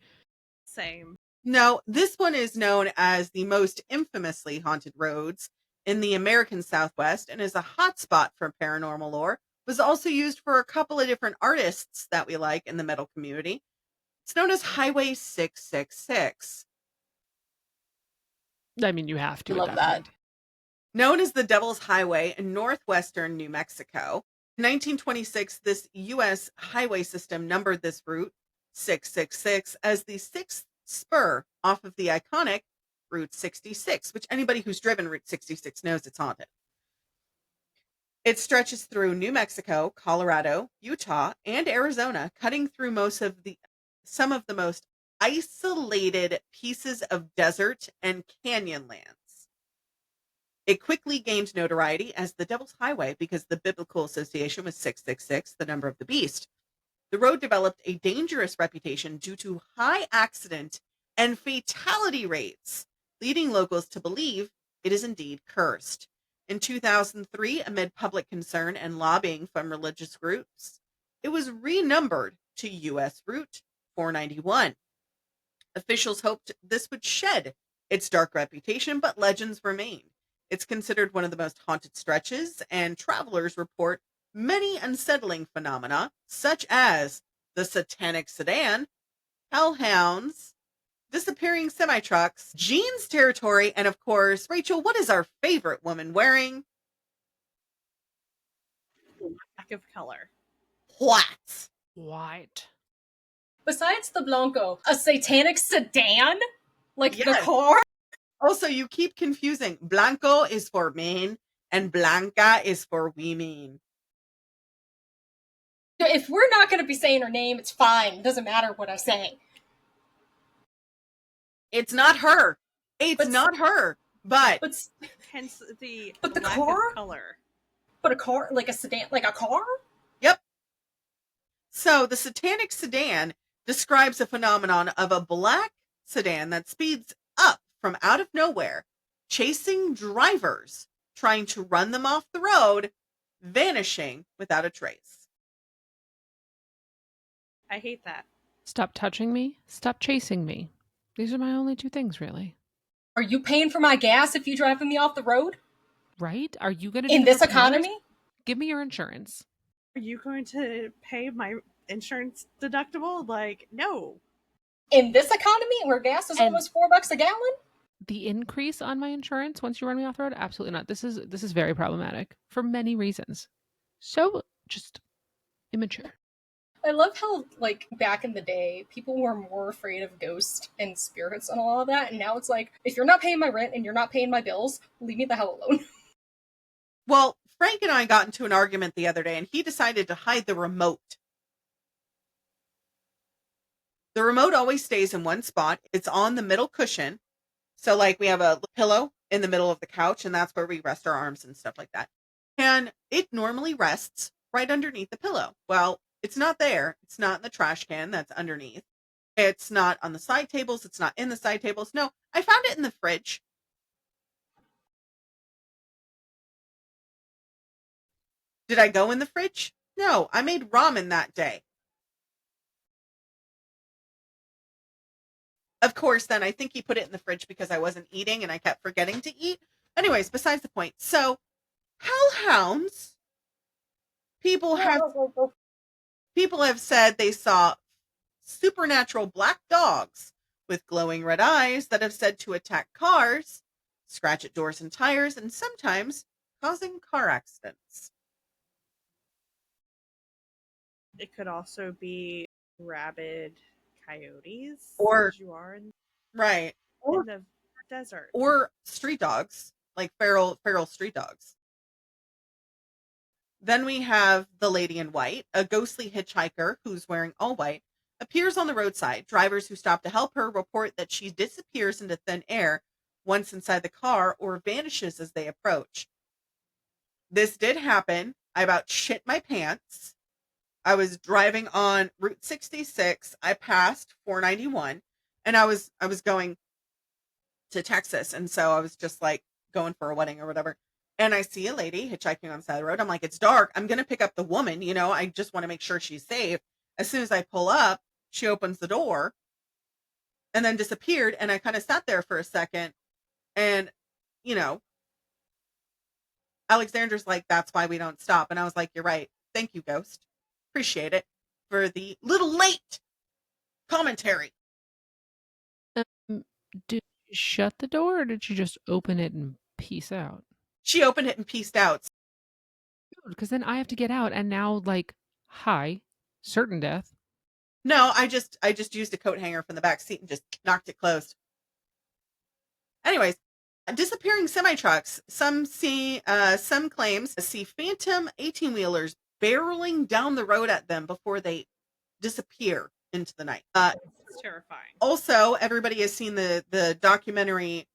Same. No, this one is known as the most infamously haunted roads in the American Southwest and is a hotspot for paranormal lore. Was also used for a couple of different artists that we like in the metal community. It's known as Highway 666. I mean, you have to. Love at that. point. Known as the Devil's Highway in northwestern New Mexico. In 1926, this U.S. highway system numbered this route 666 as the sixth spur off of the iconic Route 66, which anybody who's driven Route 66 knows it's haunted. It stretches through New Mexico, Colorado, Utah, and Arizona, cutting through some of the most isolated pieces of desert and canyon lands. It quickly gained notoriety as the Devil's Highway because the biblical association was 666, the number of the beast. The road developed a dangerous reputation due to high accident and fatality rates, leading locals to believe it is indeed cursed. In 2003, amid public concern and lobbying from religious groups, it was renumbered to U.S. Route 491. Officials hoped this would shed its dark reputation, but legends remain. It's considered one of the most haunted stretches, and travelers report many unsettling phenomena, such as the satanic sedan, hellhounds, disappearing semi-trucks, Jean's territory, and of course, Rachel, what is our favorite woman wearing? Lack of color. What? White. Besides the Blanco, a satanic sedan? Like the Yes. car? Also, you keep confusing. Blanco is for men and Blanca is for women. If we're not going to be saying her name, it's fine. It doesn't matter what I say. It's not her. It's But- not her. But Hence the But the lack car? of color. But a car, like a sedan, like a car? yep. So the satanic sedan describes a phenomenon of a black sedan that speeds up from out of nowhere, chasing drivers, trying to run them off the road, vanishing without a trace. I hate that. Stop touching me. Stop chasing me. These are my only two things, really. Are you paying for my gas if you driving me off the road? Right? Are you going to do In the this repairs? economy? Give me your insurance. Are you going to pay my insurance deductible? Like, no. In this economy where gas is And- almost $4 a gallon? The increase on my insurance once you run me off the road? Absolutely not. This is very problematic for many reasons. So just immature. I love how, like, back in the day, people were more afraid of ghosts and spirits and all of that, and now it's like, if you're not paying my rent and you're not paying my bills, leave me the hell alone. Well, Frank and I got into an argument the other day and he decided to hide the remote. The remote always stays in one spot. It's on the middle cushion. So like we have a pillow in the middle of the couch and that's where we rest our arms and stuff like that. And it normally rests right underneath the pillow. Well, it's not there. It's not in the trash can that's underneath. It's not on the side tables. It's not in the side tables. No, I found it in the fridge. Did I go in the fridge? No, I made ramen that day. Of course, then I think he put it in the fridge because I wasn't eating and I kept forgetting to eat. Anyways, besides the point. So, hellhounds, people have said they saw supernatural black dogs with glowing red eyes that have said to attack cars, scratch at doors and tires, and sometimes causing car accidents. It could also be rabid coyotes. Or- as you are in Right. the desert. Or street dogs, like feral street dogs. Then we have the lady in white, a ghostly hitchhiker who's wearing all white, appears on the roadside. Drivers who stop to help her report that she disappears into thin air once inside the car or vanishes as they approach. This did happen. I about shit my pants. I was driving on Route 66. I passed 491 and I was going to Texas. And so I was just like going for a wedding or whatever. And I see a lady hitchhiking on the side of the road. I'm like, it's dark. I'm going to pick up the woman. You know, I just want to make sure she's safe. As soon as I pull up, she opens the door and then disappeared. And I kind of sat there for a second. And, you know, Alexander's like, that's why we don't stop. And I was like, you're right. Thank you, Ghost. Appreciate it for the little late commentary. Did you shut the door or did you just open it and peace out? She opened it and pieced out. Because then I have to get out and now like, hi, certain death. No, I just used a coat hanger from the back seat and just knocked it closed. Anyways, disappearing semi-trucks. Some claims to see phantom 18-wheelers barreling down the road at them before they disappear into the night. It's terrifying. Also, everybody has seen the documentary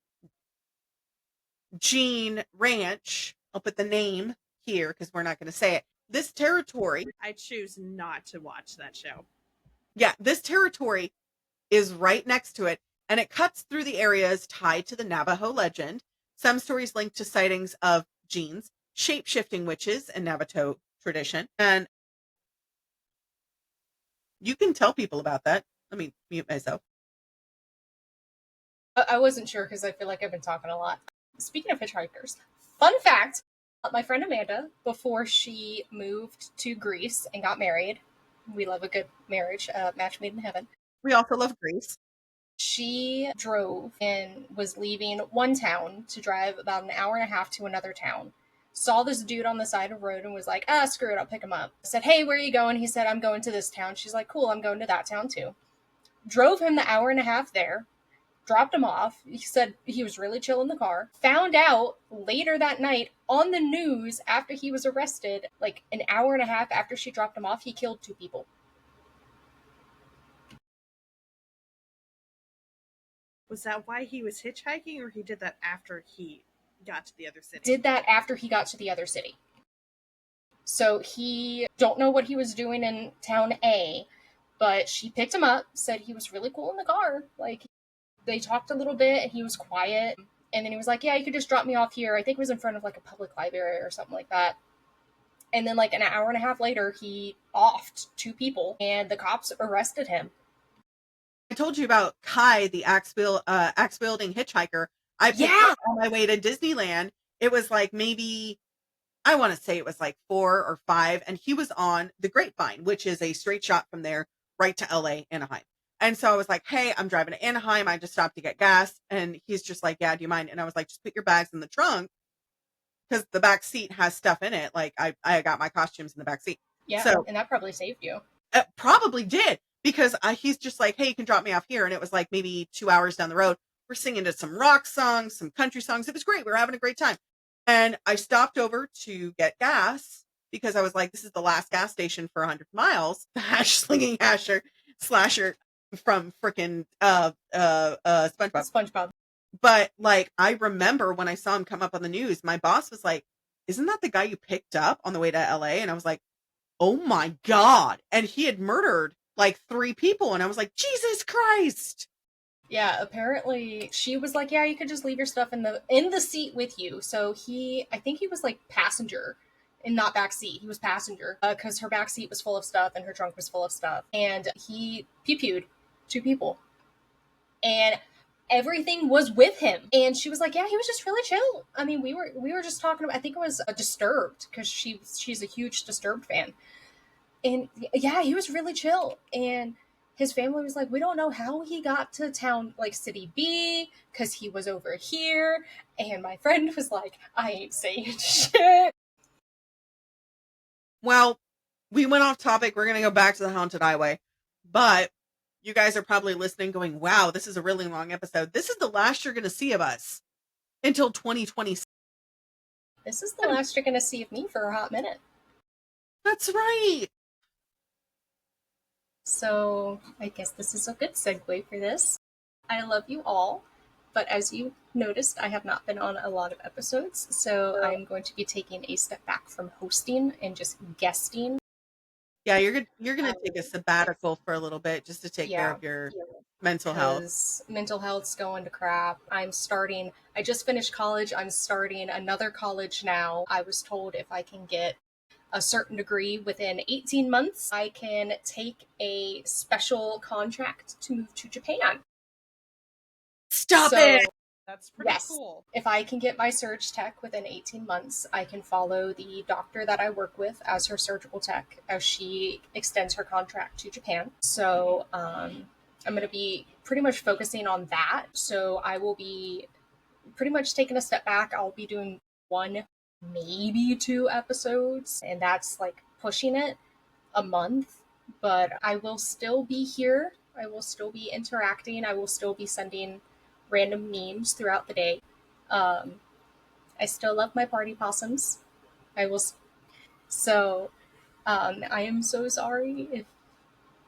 Gene Ranch. I'll put the name here because we're not going to say it. This territory. I choose not to watch that show. Yeah, this territory is right next to it, and it cuts through the areas tied to the Navajo legend. Some stories link to sightings of Gene's, shape-shifting witches and Navajo tradition. And you can tell people about that. Let me mute myself. I wasn't sure because I feel like I've been talking a lot. Speaking of hitchhikers, fun fact, My friend Amanda, before she moved to Greece and got married, we love a good marriage, match made in heaven. We also love Greece. She drove and was leaving one town to drive about an hour and a half to another town. Saw this dude on the side of the road and was like, screw it, I'll pick him up. I said, hey, where are you going? He said, I'm going to this town. She's like, cool, I'm going to that town too. Drove him the hour and a half there, dropped him off. He said he was really chill in the car. Found out later that night on the news after he was arrested, like an hour and a half after she dropped him off, he killed 2 people. Was that why he was hitchhiking, or he did that after he got to the other city? Did that after he got to the other city. So he don't know what he was doing in town A, but she picked him up, said he was really cool in the car. Like, they talked a little bit and he was quiet. And then he was like, yeah, you could just drop me off here. I think it was in front of like a public library or something like that. And then like an hour and a half later, he offed 2 people and the cops arrested him. I told you about Kai, the axe wielding hitchhiker. I picked up on my way to Disneyland. It was like maybe, I want to say it was like 4 or 5, and he was on the Grapevine, which is a straight shot from there right to LA, Anaheim. And so I was like, hey, I'm driving to Anaheim. I just stopped to get gas. And he's just like, yeah, do you mind? And I was like, just put your bags in the trunk because the back seat has stuff in it. Like I got my costumes in the back seat. Yeah, so, and that probably saved you. It probably did, because he's just like, hey, you can drop me off here. And it was like maybe 2 hours down the road. We're singing to some rock songs, some country songs. It was great. We were having a great time. And I stopped over to get gas because I was like, this is the last gas station for 100 miles. The slinging slasher from freaking SpongeBob. But like, I remember when I saw him come up on the news, my boss was like, isn't that the guy you picked up on the way to LA? And I was like, oh my God. And he had murdered like 3 people. And I was like, Jesus Christ. Yeah, apparently she was like, yeah, you could just leave your stuff in the seat with you. So I think he was like passenger and not back seat. He was passenger because her back seat was full of stuff and her trunk was full of stuff. And he pew-pewed 2 people. And everything was with him. And she was like, yeah, he was just really chill. I mean, we were just talking about, I think it was Disturbed, because she's a huge Disturbed fan. And yeah, he was really chill. And his family was like, we don't know how he got to town, like city B, because he was over here. And my friend was like, I ain't saying shit. Well, we went off topic. We're going to go back to the Haunted Highway. But you guys are probably listening going, wow, this is a really long episode. This is the last you're going to see of us until 2026. This is the last you're going to see of me for a hot minute. That's right. So I guess this is a good segue for this. I love you all, but as you noticed, I have not been on a lot of episodes, so I'm going to be taking a step back from hosting and just guesting. Yeah, you're going to take a sabbatical for a little bit just to take care of your mental health. Mental health's going to crap. I just finished college. I'm starting another college now. I was told if I can get a certain degree within 18 months, I can take a special contract to move to Japan. Stop it! That's pretty cool. If I can get my surge tech within 18 months, I can follow the doctor that I work with as her surgical tech as she extends her contract to Japan. So I'm going to be pretty much focusing on that. So I will be pretty much taking a step back. I'll be doing 1, maybe 2 episodes, and that's like pushing it a month. But I will still be here. I will still be interacting. I will still be sending random memes throughout the day. I still love my party possums. I am so sorry if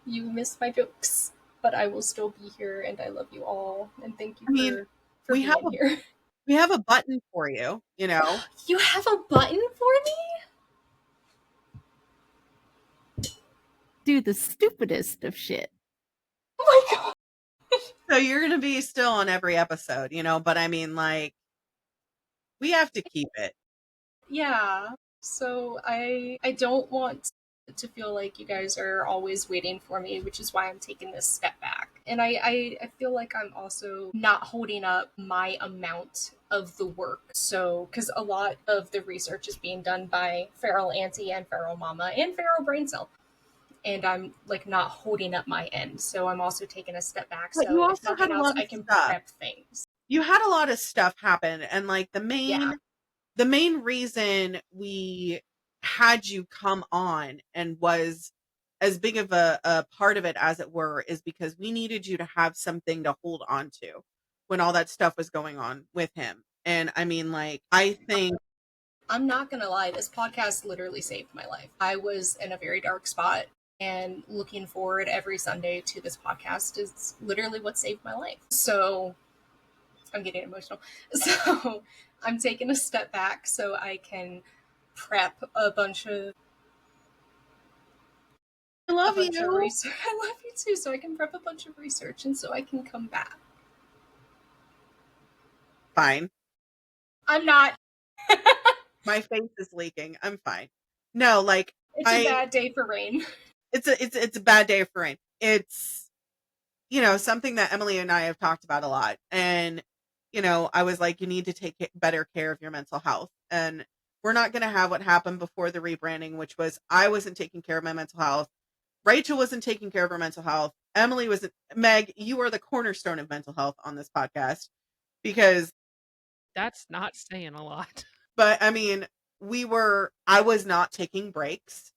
you missed my jokes, but I will still be here, and I love you all, and thank you for being here. We have a button for you, you know. You have a button for me? Do the stupidest of shit. Oh my God. So you're going to be still on every episode, you know, but I mean, like, we have to keep it. Yeah. So I don't want to feel like you guys are always waiting for me, which is why I'm taking this step back. And I feel like I'm also not holding up my amount of the work. So, because a lot of the research is being done by Feral Auntie and Feral Mama and Feral Brain Cell. And I'm like not holding up my end. So I'm also taking a step back. But you So if also had nothing a else, lot I of can stuff. prep things. You had a lot of stuff happen, and like the main reason we had you come on and was as big of a part of it as it were is because we needed you to have something to hold on to when all that stuff was going on with him. And I mean, like, I think I'm not gonna lie, this podcast literally saved my life. I was in a very dark spot, and looking forward every Sunday to this podcast is literally what saved my life. So I'm getting emotional. So I'm taking a step back so I can prep a bunch of I love you. research. I love you too. So I can prep a bunch of research, and so I can come back. Fine. I'm not. My face is leaking. I'm fine. No, like It's a bad day for rain. it's a bad day for rain. It's, you know, something that Emily and I have talked about a lot. And, you know, I was like, you need to take better care of your mental health. And we're not going to have what happened before the rebranding, which was I wasn't taking care of my mental health. Rachel wasn't taking care of her mental health. Emily wasn't. Meg, you are the cornerstone of mental health on this podcast because, That's not saying a lot. but I mean, I was not taking breaks.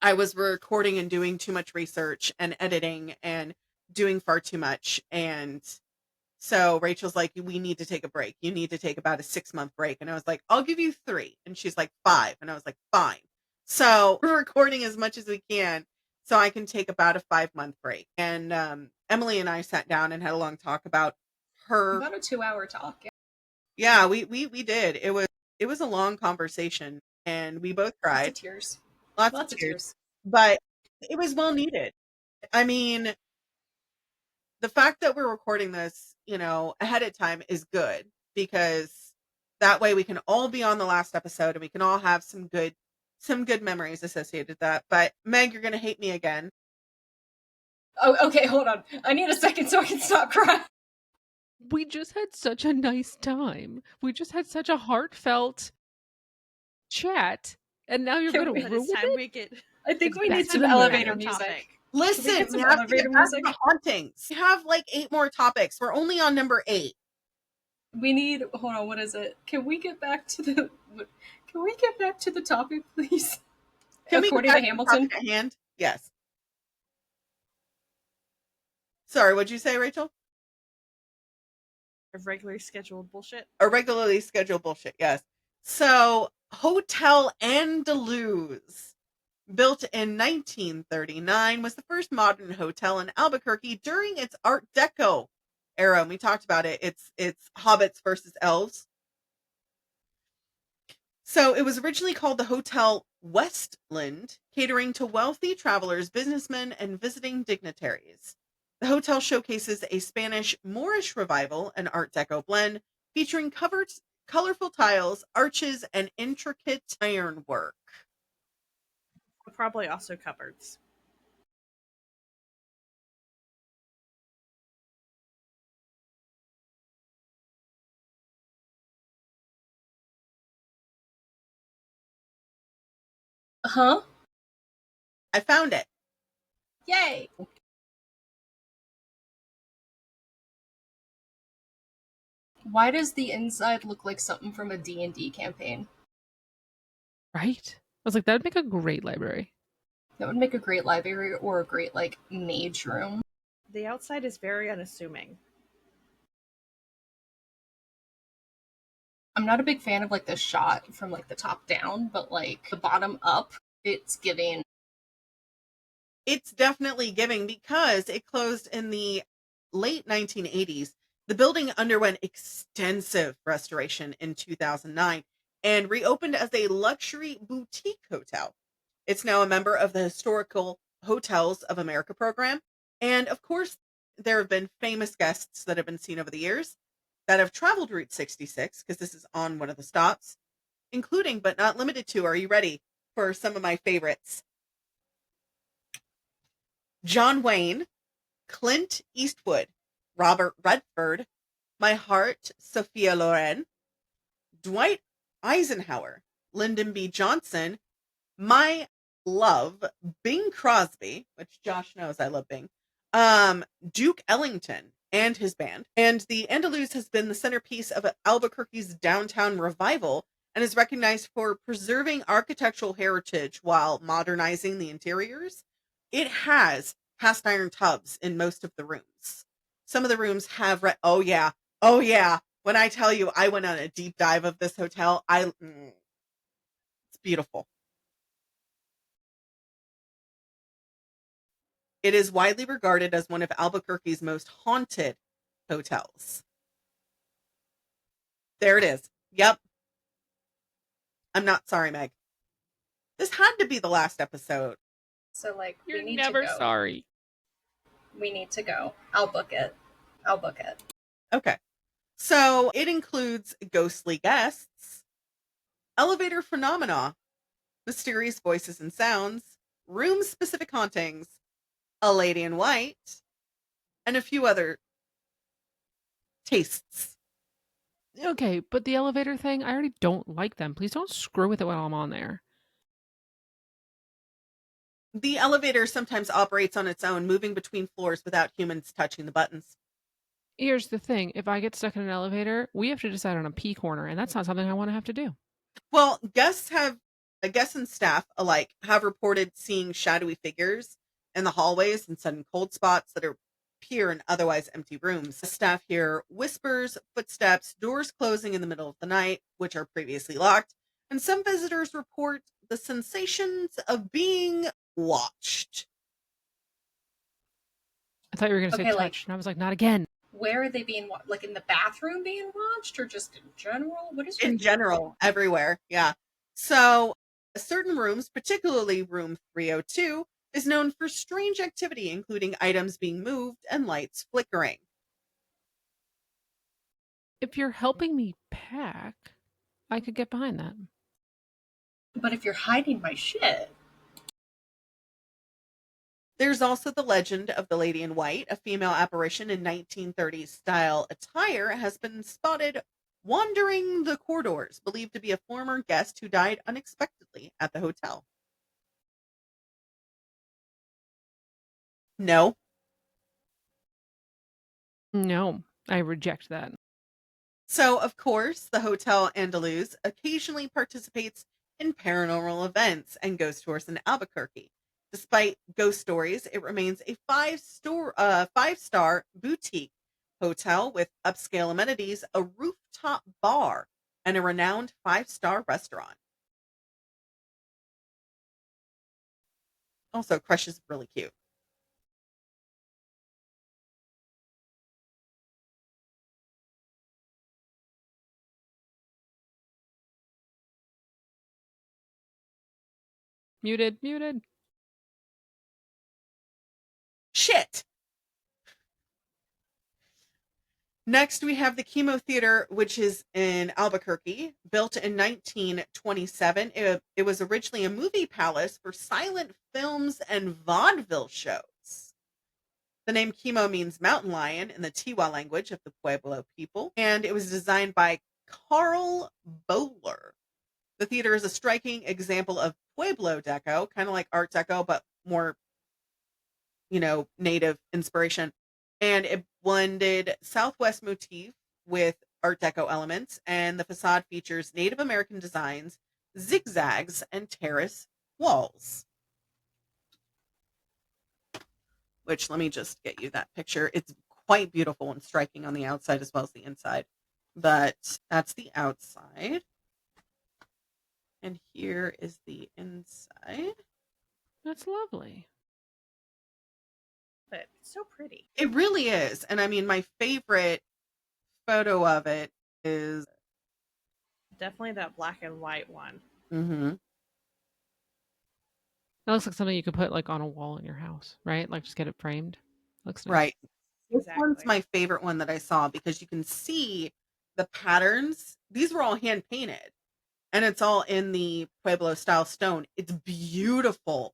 I was recording and doing too much research and editing and doing far too much. And so Rachel's like, we need to take a break. You need to take about a 6-month break. And I was like, I'll give you 3. And she's like, 5. And I was like, fine. So we're recording as much as we can so I can take about a 5-month break. And Emily and I sat down and had a long talk about her. About a 2-hour talk. Yeah, we did. It was a long conversation and we both Lots cried. of tears. Lots of tears. But it was well needed. I mean, the fact that we're recording this, you know, ahead of time is good because that way we can all be on the last episode and we can all have some good memories associated with that. But Meg, you're going to hate me again. Oh, okay, hold on. I need a second so I can stop crying. We just had such a nice time. We just had such a heartfelt chat, and now you're going to But ruin it's time it? we get. I think It's we back need to some the elevator main music. topic. Listen, get some we have to elevator get back to music? the hauntings. We have like 8 more topics. We're only on number 8. We need. Hold on. What is it? Can we get back to the? Can we get back to the topic, please? Can we According get to back Hamilton. the topic at hand? Yes. Sorry, what'd you say, Rachel? Of regularly scheduled bullshit. A regularly scheduled bullshit, yes. So, Hotel Andaluz, built in 1939, was the first modern hotel in Albuquerque during its Art Deco era. And we talked about it. It's hobbits versus elves. So it was originally called the Hotel Westland, catering to wealthy travelers, businessmen, and visiting dignitaries. The hotel showcases a Spanish Moorish revival, an Art Deco blend, featuring colorful tiles, arches, and intricate ironwork. Probably also cupboards. Huh? I found it. Yay! Why does the inside look like something from a D&D campaign? Right? I was like, that would make a great library. That would make a great library or a great, like, mage room. The outside is very unassuming. I'm not a big fan of, like, the shot from, like, the top down, but, like, the bottom up, it's giving. It's definitely giving because it closed in the late 1980s. The building underwent extensive restoration in 2009 and reopened as a luxury boutique hotel. It's now a member of the Historical Hotels of America program. And of course, there have been famous guests that have been seen over the years that have traveled Route 66, because this is on one of the stops, including but not limited to, are you ready for some of my favorites? John Wayne, Clint Eastwood, Robert Redford, My Heart, Sophia Loren, Dwight Eisenhower, Lyndon B. Johnson, my love, Bing Crosby, which Josh knows I love Bing, Duke Ellington and his band. And the Andalus has been the centerpiece of Albuquerque's downtown revival and is recognized for preserving architectural heritage while modernizing the interiors. It has cast iron tubs in most of the rooms. Some of the rooms have oh yeah. Oh yeah. When I tell you I went on a deep dive of this hotel, it's beautiful. It is widely regarded as one of Albuquerque's most haunted hotels. There it is. Yep. I'm not sorry, Meg. This had to be the last episode. So, like, You're we need never to go. sorry. We need to go. I'll book it. I'll book it. Okay. So it includes ghostly guests, elevator phenomena, mysterious voices and sounds, room-specific hauntings, a lady in white, and a few other tastes. Okay, but the elevator thing, I already don't like them. Please don't screw with it while I'm on there. The elevator sometimes operates on its own, moving between floors without humans touching the buttons. Here's the thing, if I get stuck in an elevator, we have to decide on a pee corner, and that's not something I want to have to do. Well, guests and staff alike have reported seeing shadowy figures in the hallways and sudden cold spots that appear in otherwise empty rooms. The staff hear whispers, footsteps, doors closing in the middle of the night, which are previously locked, and some visitors report the sensations of being watched. I thought you were going to say Okay, touch, like- and I was like, not again. Where are they being like in the bathroom being watched, or just in general? What is your In general, everywhere. Yeah. So certain rooms, particularly room 302, is known for strange activity, including items being moved and lights flickering. If you're helping me pack, I could get behind that. But if you're hiding my shit, There's also the legend of the Lady in White, a female apparition in 1930s style attire has been spotted wandering the corridors, believed to be a former guest who died unexpectedly at the hotel. No. No, I reject that. So, of course, the Hotel Andalus occasionally participates in paranormal events and ghost tours in Albuquerque. Despite ghost stories, it remains a five-star boutique hotel with upscale amenities, a rooftop bar, and a renowned five-star restaurant. Also, Crush is really cute. Muted. Shit! Next, we have the Chemo Theater, which is in Albuquerque, built in 1927. It was originally a movie palace for silent films and vaudeville shows. The name Chemo means mountain lion in the Tiwa language of the Pueblo people, and it was designed by Carl Bowler. The theater is a striking example of Pueblo Deco, kind of like Art Deco, but more, native inspiration. And it blended Southwest motif with Art Deco elements, and the facade features Native American designs, zigzags, and terrace walls. Which, let me just get you that picture. It's quite beautiful and striking on the outside as well as the inside. But that's the outside. And here is the inside. That's lovely. But it's so pretty. It really is. And I mean, my favorite photo of it is Definitely that black and white one. That looks like something you could put like on a wall in your house, right? Like just get it framed. Looks nice. right. This one's Exactly. my favorite one that I saw because you can see the patterns. These were all hand painted, and it's all in the Pueblo style stone. It's beautiful.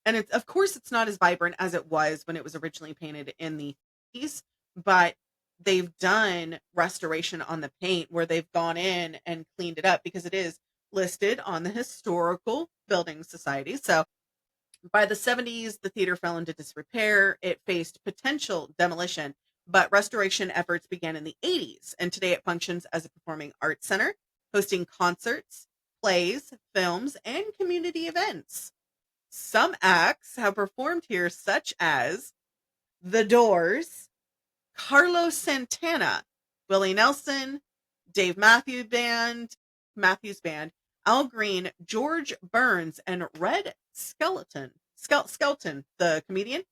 And it's, of course, it's not as vibrant as it was when it was originally painted in the 80s, but they've done restoration on the paint where they've gone in and cleaned it up because it is listed on the Historical Building Society. So by the 70s, the theater fell into disrepair. It faced potential demolition, but restoration efforts began in the 80s. And today it functions as a performing arts center, hosting concerts, plays, films, and community events. Some acts have performed here, such as The Doors, Carlos Santana, Willie Nelson, Dave Matthews Band, Al Green, George Burns, and Red Skelton, the comedian,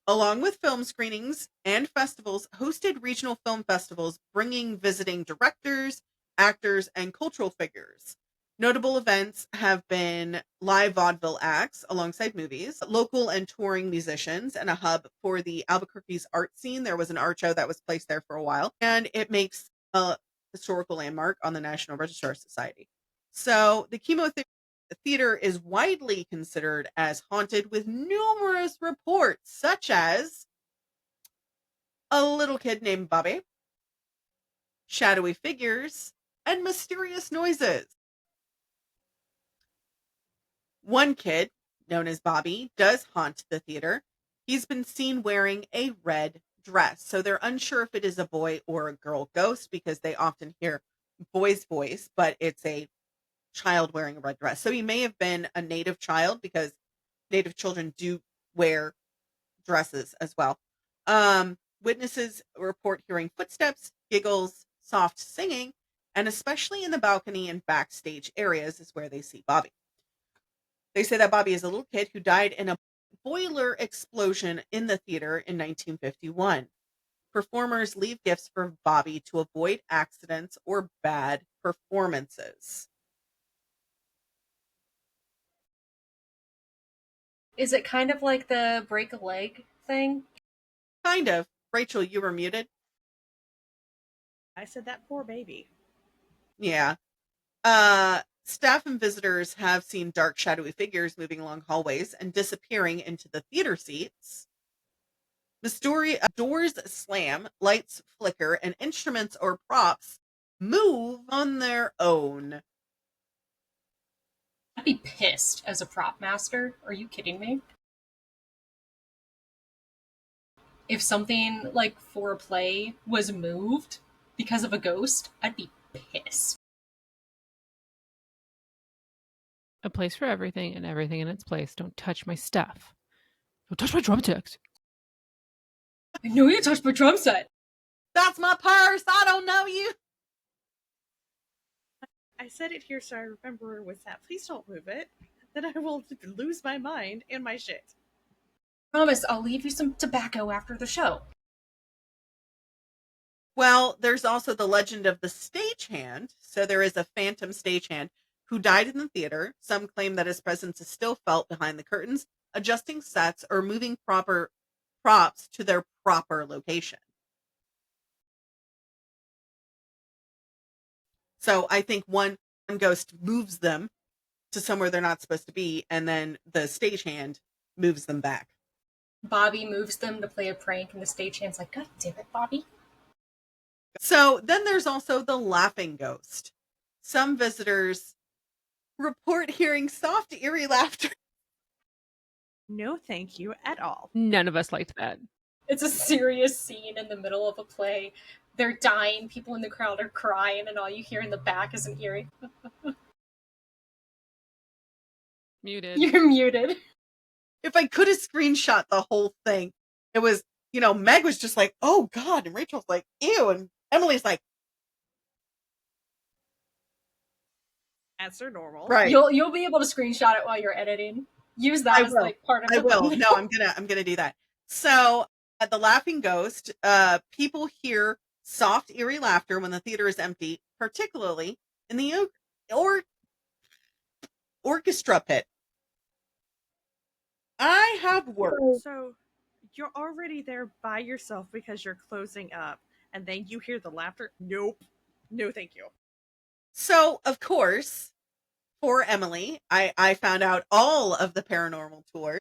along with film screenings and festivals, hosted regional film festivals, bringing visiting directors, actors, and cultural figures. Notable events have been live vaudeville acts alongside movies, local and touring musicians, and a hub for the Albuquerque's art scene. There was an art show that was placed there for a while, and it makes a historical landmark on the National Register Society. So the Chemo Theater is widely considered as haunted, with numerous reports, such as a little kid named Bobby, shadowy figures, and mysterious noises. One kid, known as Bobby, does haunt the theater. He's been seen wearing a red dress, so they're unsure if it is a boy or a girl ghost because they often hear boy's voice, but it's a child wearing a red dress. So he may have been a native child because native children do wear dresses as well. Witnesses report hearing footsteps, giggles, soft singing, and especially in the balcony and backstage areas is where they see Bobby. They say that Bobby is a little kid who died in a boiler explosion in the theater in 1951. Performers leave gifts for Bobby to avoid accidents or bad performances. Is it kind of like the break a leg thing? Kind of. Rachel, you were muted. I said that poor baby. Yeah. Staff and visitors have seen dark, shadowy figures moving along hallways and disappearing into the theater seats. The story of doors slam, lights flicker, and instruments or props move on their own. I'd be pissed as a prop master. Are you kidding me? If something like for a play was moved because of a ghost, I'd be pissed. A place for everything and everything in its place. Don't touch my stuff. Don't touch my drumsticks. I know you touched my drum set. That's my purse. I don't know you. I said it here so I remember where it was at. Please don't move it. Then I will lose my mind and my shit. Promise, I'll leave you some tobacco after the show. Well, there's also the legend of the stagehand. So there is a phantom stagehand who died in the theater. Some claim that his presence is still felt behind the curtains, adjusting sets or moving proper props to their proper location. So I think one ghost moves them to somewhere they're not supposed to be, and then the stagehand moves them back. Bobby moves them to play a prank, and the stagehand's like, God damn it, Bobby. So then there's also the laughing ghost. Some visitors report hearing soft, eerie laughter. No, thank you at all. None of us liked that. It's a serious scene in the middle of a play. They're dying, people in the crowd are crying, and all you hear in the back is an eerie. Muted. You're muted. If I could have screenshot the whole thing, it was, Meg was just like, oh God. And Rachel's like, ew. And Emily's like, Answer normal. right. You'll be able to screenshot it while you're editing. Use that as like part of I the will. thumbnail. No, I'm gonna do that. So at the laughing ghost, people hear soft, eerie laughter when the theater is empty, particularly in the orchestra pit. I have worked. So you're already there by yourself because you're closing up, and then you hear the laughter. Nope. No, thank you. So of course, for Emily, I found out all of the paranormal tours.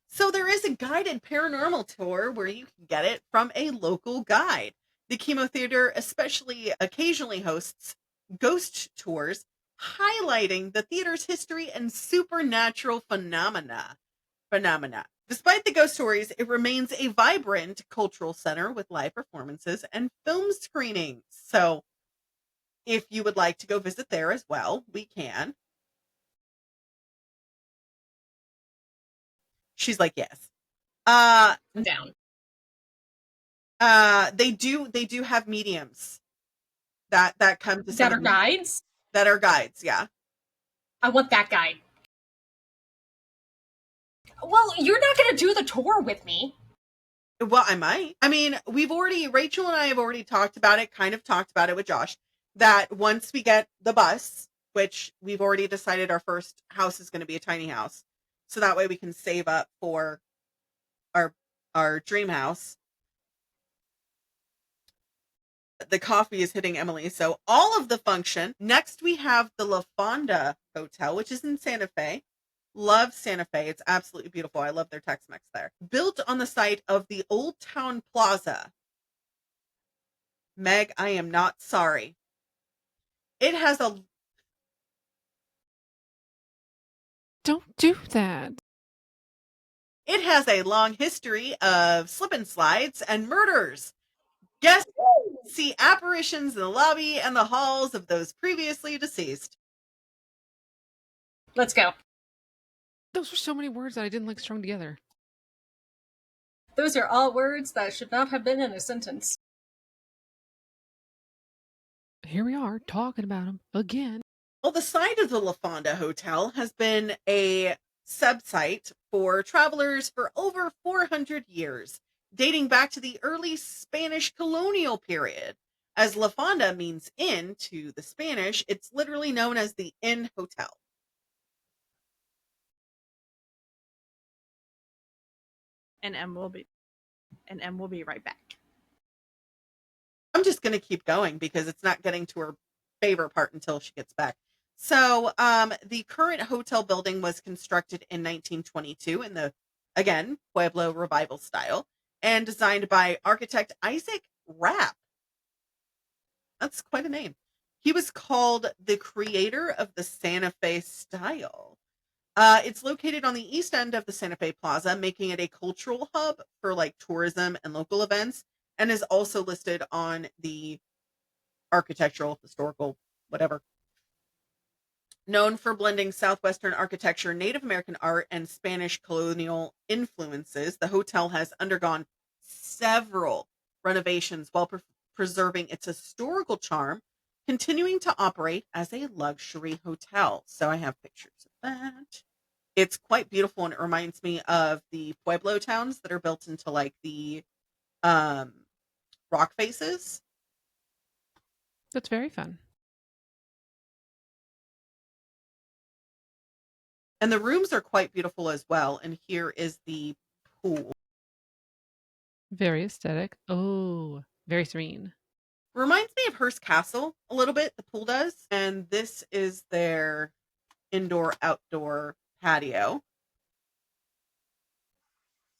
So there is a guided paranormal tour where you can get it from a local guide. The Chemo Theater especially occasionally hosts ghost tours highlighting the theater's history and supernatural phenomena. Despite the ghost stories, it remains a vibrant cultural center with live performances and film screenings. So if you would like to go visit there as well, we can. She's like, yes. I'm down. They do have mediums that come to some That of are the- guides? that are guides, yeah. I want that guide. Well, you're not gonna do the tour with me. Well, I might. I mean, Rachel and I have already talked about it, kind of talked about it with Josh, that once we get the bus, which we've already decided our first house is going to be a tiny house. So that way we can save up for our dream house. The coffee is hitting Emily. So all of the function. Next we have the La Fonda Hotel, which is in Santa Fe. Love Santa Fe. It's absolutely beautiful. I love their Tex-Mex there. Built on the site of the Old Town Plaza. Meg, I am not sorry. It has a Don't do that. It has a long history of slip and slides and murders. Guests see apparitions in the lobby and the halls of those previously deceased. Let's go. Those were so many words that I didn't like strung together. Those are all words that should not have been in a sentence. Here we are talking about them again. Well, the site of the La Fonda Hotel has been a subsite for travelers for over 400 years, dating back to the early Spanish colonial period. As La Fonda means inn to the Spanish, it's literally known as the Inn Hotel. And M will be right back. I'm just going to keep going because it's not getting to her favorite part until she gets back. So, the current hotel building was constructed in 1922 in the, again, Pueblo Revival style and designed by architect Isaac Rapp. That's quite a name. He was called the creator of the Santa Fe style. It's located on the east end of the Santa Fe Plaza, making it a cultural hub for like tourism and local events, and is also listed on the architectural, historical, whatever. Known for blending Southwestern architecture, Native American art, and Spanish colonial influences, the hotel has undergone several renovations while preserving its historical charm, continuing to operate as a luxury hotel. So I have pictures of that. It's quite beautiful, and it reminds me of the Pueblo towns that are built into like the rock faces. That's very fun. And the rooms are quite beautiful as well. And here is the pool. Very aesthetic. Oh, very serene. Reminds me of Hearst Castle a little bit. The pool does. And this is their indoor-outdoor patio.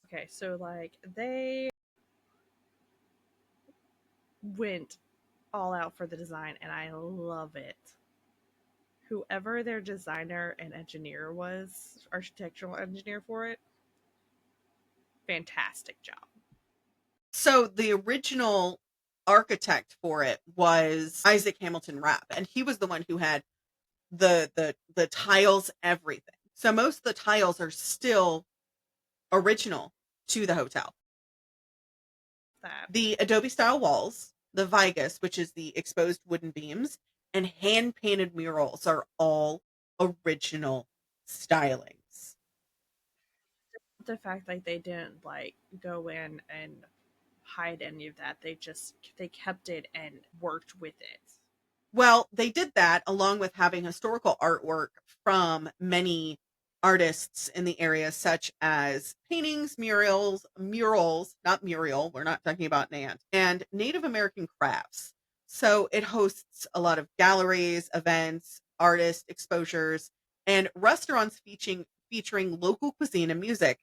Okay, so like they went all out for the design and I love it. Whoever their designer and engineer was, architectural engineer for it, fantastic job. So the original architect for it was Isaac Hamilton Rapp, and he was the one who had the tiles, everything. So most of the tiles are still original to the hotel. That The adobe style walls, the vigas, which is the exposed wooden beams, and hand painted murals are all original stylings. the fact like they didn't like go in and hide any of that. They kept it and worked with it. Well, they did that along with having historical artwork from many artists in the area, such as paintings, murals, not mural, we're not talking about Nant, and Native American crafts. So it hosts a lot of galleries, events, artist exposures, and restaurants featuring local cuisine and music.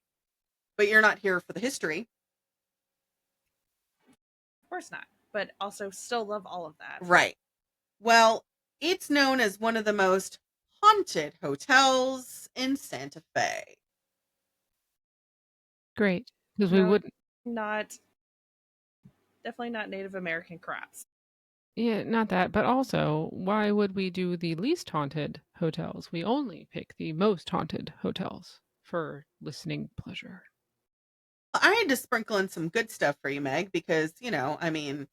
But you're not here for the history. Of course not. But also still love all of that. Right. Well, it's known as one of the most haunted hotels in Santa Fe. Great. Because we No, wouldn't. not definitely not Native American craps. Yeah, not that. But also, why would we do the least haunted hotels? We only pick the most haunted hotels for listening pleasure. I had to sprinkle in some good stuff for you, Meg, because, I mean,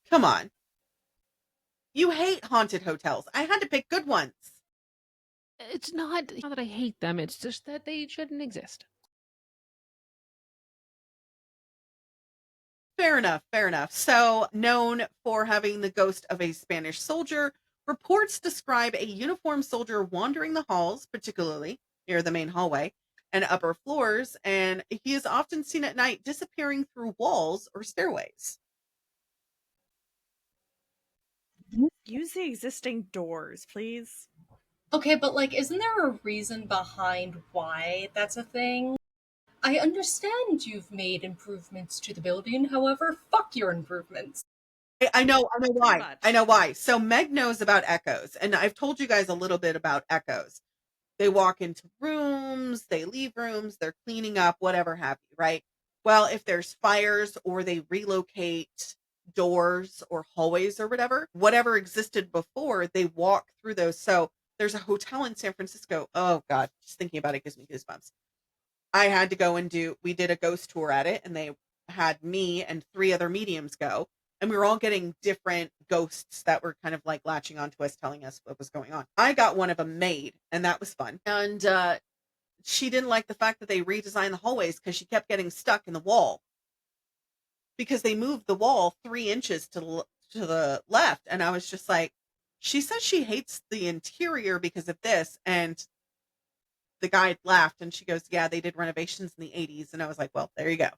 come on. You hate haunted hotels. I had to pick good ones. It's not that I hate them, it's just that they shouldn't exist. Fair enough, fair enough. So, known for having the ghost of a Spanish soldier, reports describe a uniformed soldier wandering the halls, particularly near the main hallway and upper floors, and he is often seen at night disappearing through walls or stairways. Use the existing doors, please. Okay, but like, isn't there a reason behind why that's a thing? I understand you've made improvements to the building, however, fuck your improvements. I know why. much. I know why. So Meg knows about echoes, and I've told you guys a little bit about echoes. They walk into rooms, they leave rooms, they're cleaning up, whatever have you, right? Well, if there's fires or they relocate doors or hallways or whatever existed before, they walk through those. So there's a hotel in San Francisco. Oh God, just thinking about it gives me goosebumps. I had to go and we did a ghost tour at it, and they had me and three other mediums go. And we were all getting different ghosts that were kind of like latching onto us, telling us what was going on. I got one of them made, and that was fun. And she didn't like the fact that they redesigned the hallways because she kept getting stuck in the wall because they moved the wall 3 inches to the left. And I was just like, she says she hates the interior because of this. And the guy laughed and she goes, yeah, they did renovations in the 80s. And I was like, well, there you go.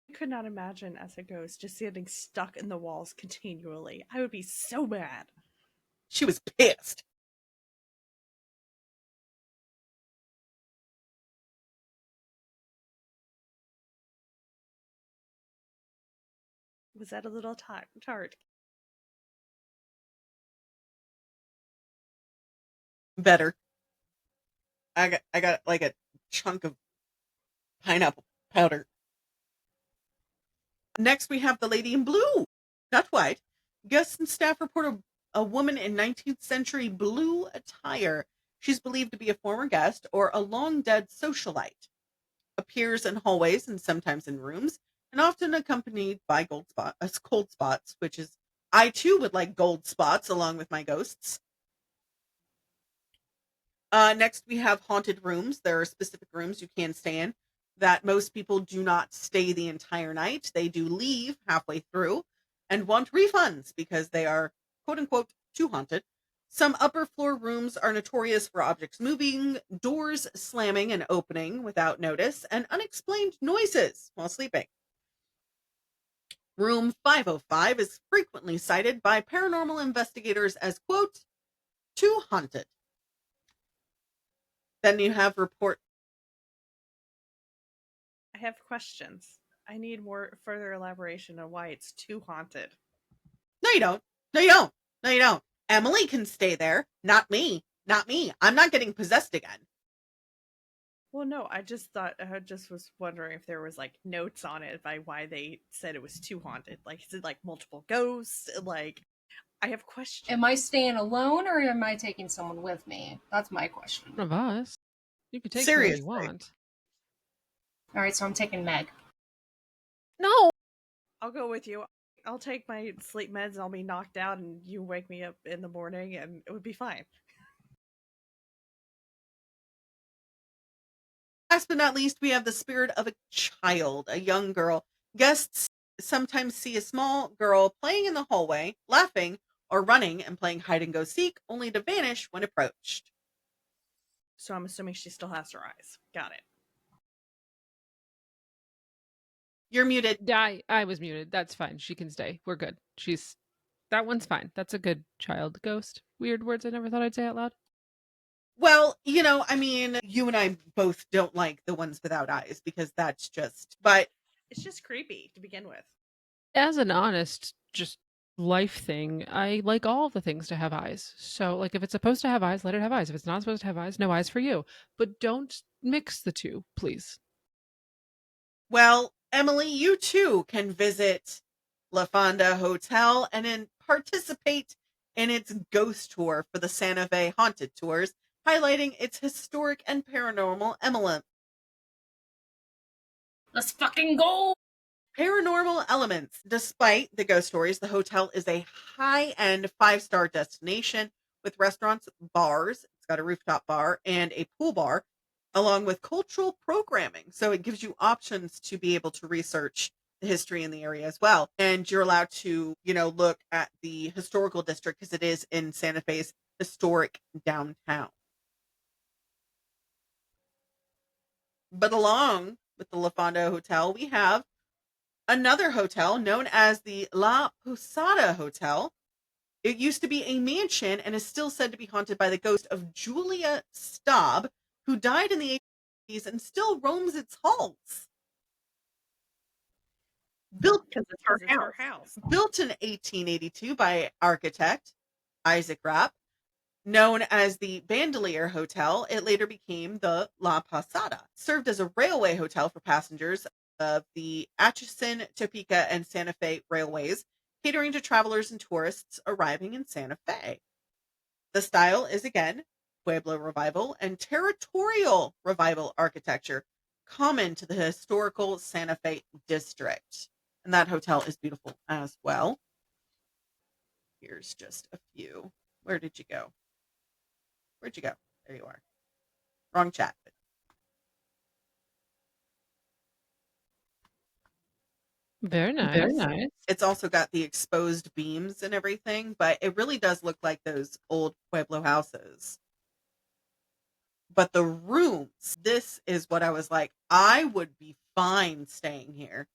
I could not imagine as a ghost just getting stuck in the walls continually. I would be so mad. She was pissed. Was that a little tart? Better. I got like a chunk of pineapple powder. Next, we have the lady in blue, not white. Guests and staff report a woman in 19th century blue attire. She's believed to be a former guest or a long dead socialite. Appears in hallways and sometimes in rooms, and often accompanied by cold spots, which is I too would like gold spots along with my ghosts. Next, we have haunted rooms. There are specific rooms you can stay in that most people do not stay the entire night. They do leave halfway through and want refunds because they are, quote unquote, too haunted. Some upper floor rooms are notorious for objects moving, doors slamming and opening without notice, and unexplained noises while sleeping. Room 505 is frequently cited by paranormal investigators as, quote, too haunted. Then you have I have questions. I need more further elaboration on why it's too haunted. No, you don't. No, you don't. No, you don't. Emily can stay there. Not me. Not me. I'm not getting possessed again. Well, no, I just was wondering if there was like notes on it by why they said it was too haunted. Like, is it like multiple ghosts? Like, I have questions. Am I staying alone or am I taking someone with me? That's my question. One of us. You can take whoever Seriously. you want. Alright, so I'm taking Meg. No! I'll go with you. I'll take my sleep meds and I'll be knocked out and you wake me up in the morning and it would be fine. Last but not least, we have the spirit of a child, a young girl. Guests sometimes see a small girl playing in the hallway, laughing, or running and playing hide and go seek, only to vanish when approached. So I'm assuming she still has her eyes. Got it. You're muted. I was muted. That's fine. She can stay. We're good. That one's fine. That's a good child ghost. Weird words I never thought I'd say out loud. Well, I mean, you and I both don't like the ones without eyes because that's just, but It's just creepy to begin with. As an honest, just life thing, I like all of the things to have eyes. So, like, if it's supposed to have eyes, let it have eyes. If it's not supposed to have eyes, no eyes for you. But don't mix the two, please. well, Emily, you too can visit La Fonda Hotel and then participate in its ghost tour for the Santa Fe Haunted Tours, highlighting its historic and paranormal Let's fucking go! elements. Despite the ghost stories, the hotel is a high-end 5-star destination with restaurants, bars. It's got a rooftop bar and a pool bar, along with cultural programming. So it gives you options to be able to research the history in the area as well. And you're allowed to, look at the historical district because it is in Santa Fe's historic downtown. But along with the La Fonda Hotel, we have another hotel known as the La Posada Hotel. It used to be a mansion and is still said to be haunted by the ghost of Julia Staub, who died in the 80s and still roams its halls. Built Because it's her house. Built in 1882 by architect Isaac Rapp, known as the Bandelier Hotel, it later became the La Posada. Served as a railway hotel for passengers of the Atchison, Topeka, and Santa Fe railways, catering to travelers and tourists arriving in Santa Fe. The style is, again, Pueblo Revival and Territorial Revival architecture, common to the historical Santa Fe district. And that hotel is beautiful as well. Here's just a few. Where did you go? Where'd you go? There you are. Wrong chat. Very nice. Very nice. It's also got the exposed beams and everything, but it really does look like those old Pueblo houses. But the rooms, this is what I was like, I would be fine staying here.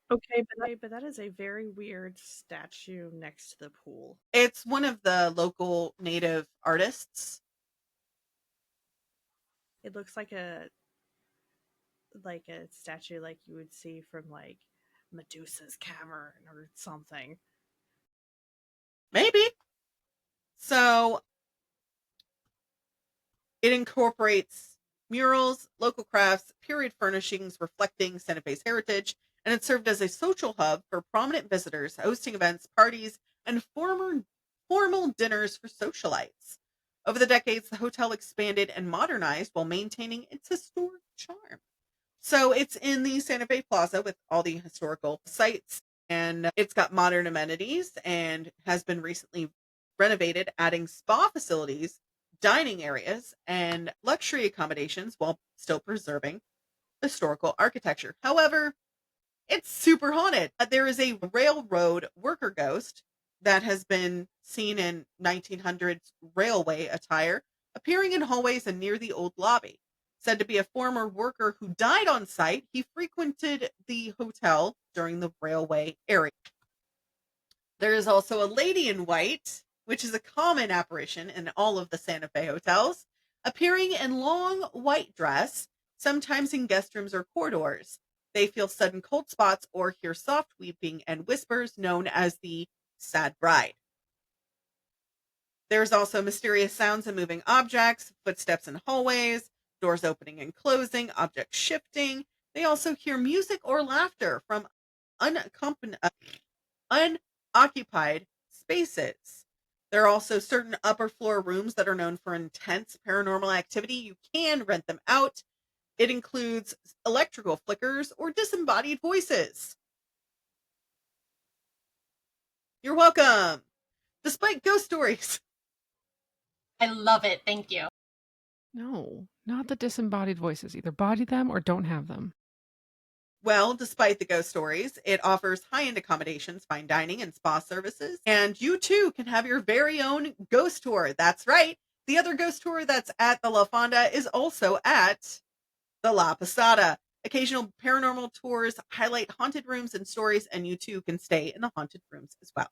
Okay, but that is a very weird statue next to the pool. It's one of the local native artists. It looks like a statue like you would see from like Medusa's cavern or something. Maybe. So it incorporates murals, local crafts, period furnishings reflecting Santa Fe's heritage, and it served as a social hub for prominent visitors, hosting events, parties, and formal dinners for socialites. Over the decades, the hotel expanded and modernized while maintaining its historic charm. So it's in the Santa Fe Plaza with all the historical sites, and it's got modern amenities and has been recently renovated, adding spa facilities, dining areas, and luxury accommodations while still preserving historical architecture. However, it's super haunted. There is a railroad worker ghost that has been seen in 1900s railway attire, appearing in hallways and near the old lobby. Said to be a former worker who died on site, he frequented the hotel during the railway era. There is also a lady in white, which is a common apparition in all of the Santa Fe hotels, appearing in long white dress, sometimes in guest rooms or corridors. They feel sudden cold spots or hear soft weeping and whispers known as the sad bride. There's also mysterious sounds and moving objects, footsteps in hallways, doors opening and closing, objects shifting. They also hear music or laughter from unoccupied spaces. There are also certain upper floor rooms that are known for intense paranormal activity. You can rent them out. It includes electrical flickers or disembodied voices. You're welcome. Despite ghost stories. I love it. Thank you. No, not the disembodied voices. Either body them or don't have them. Well, despite the ghost stories, it offers high-end accommodations, fine dining, and spa services. And you too can have your very own ghost tour. That's right. The other ghost tour that's at the La Fonda is also at the La Posada. Occasional paranormal tours highlight haunted rooms and stories, and you too can stay in the haunted rooms as well.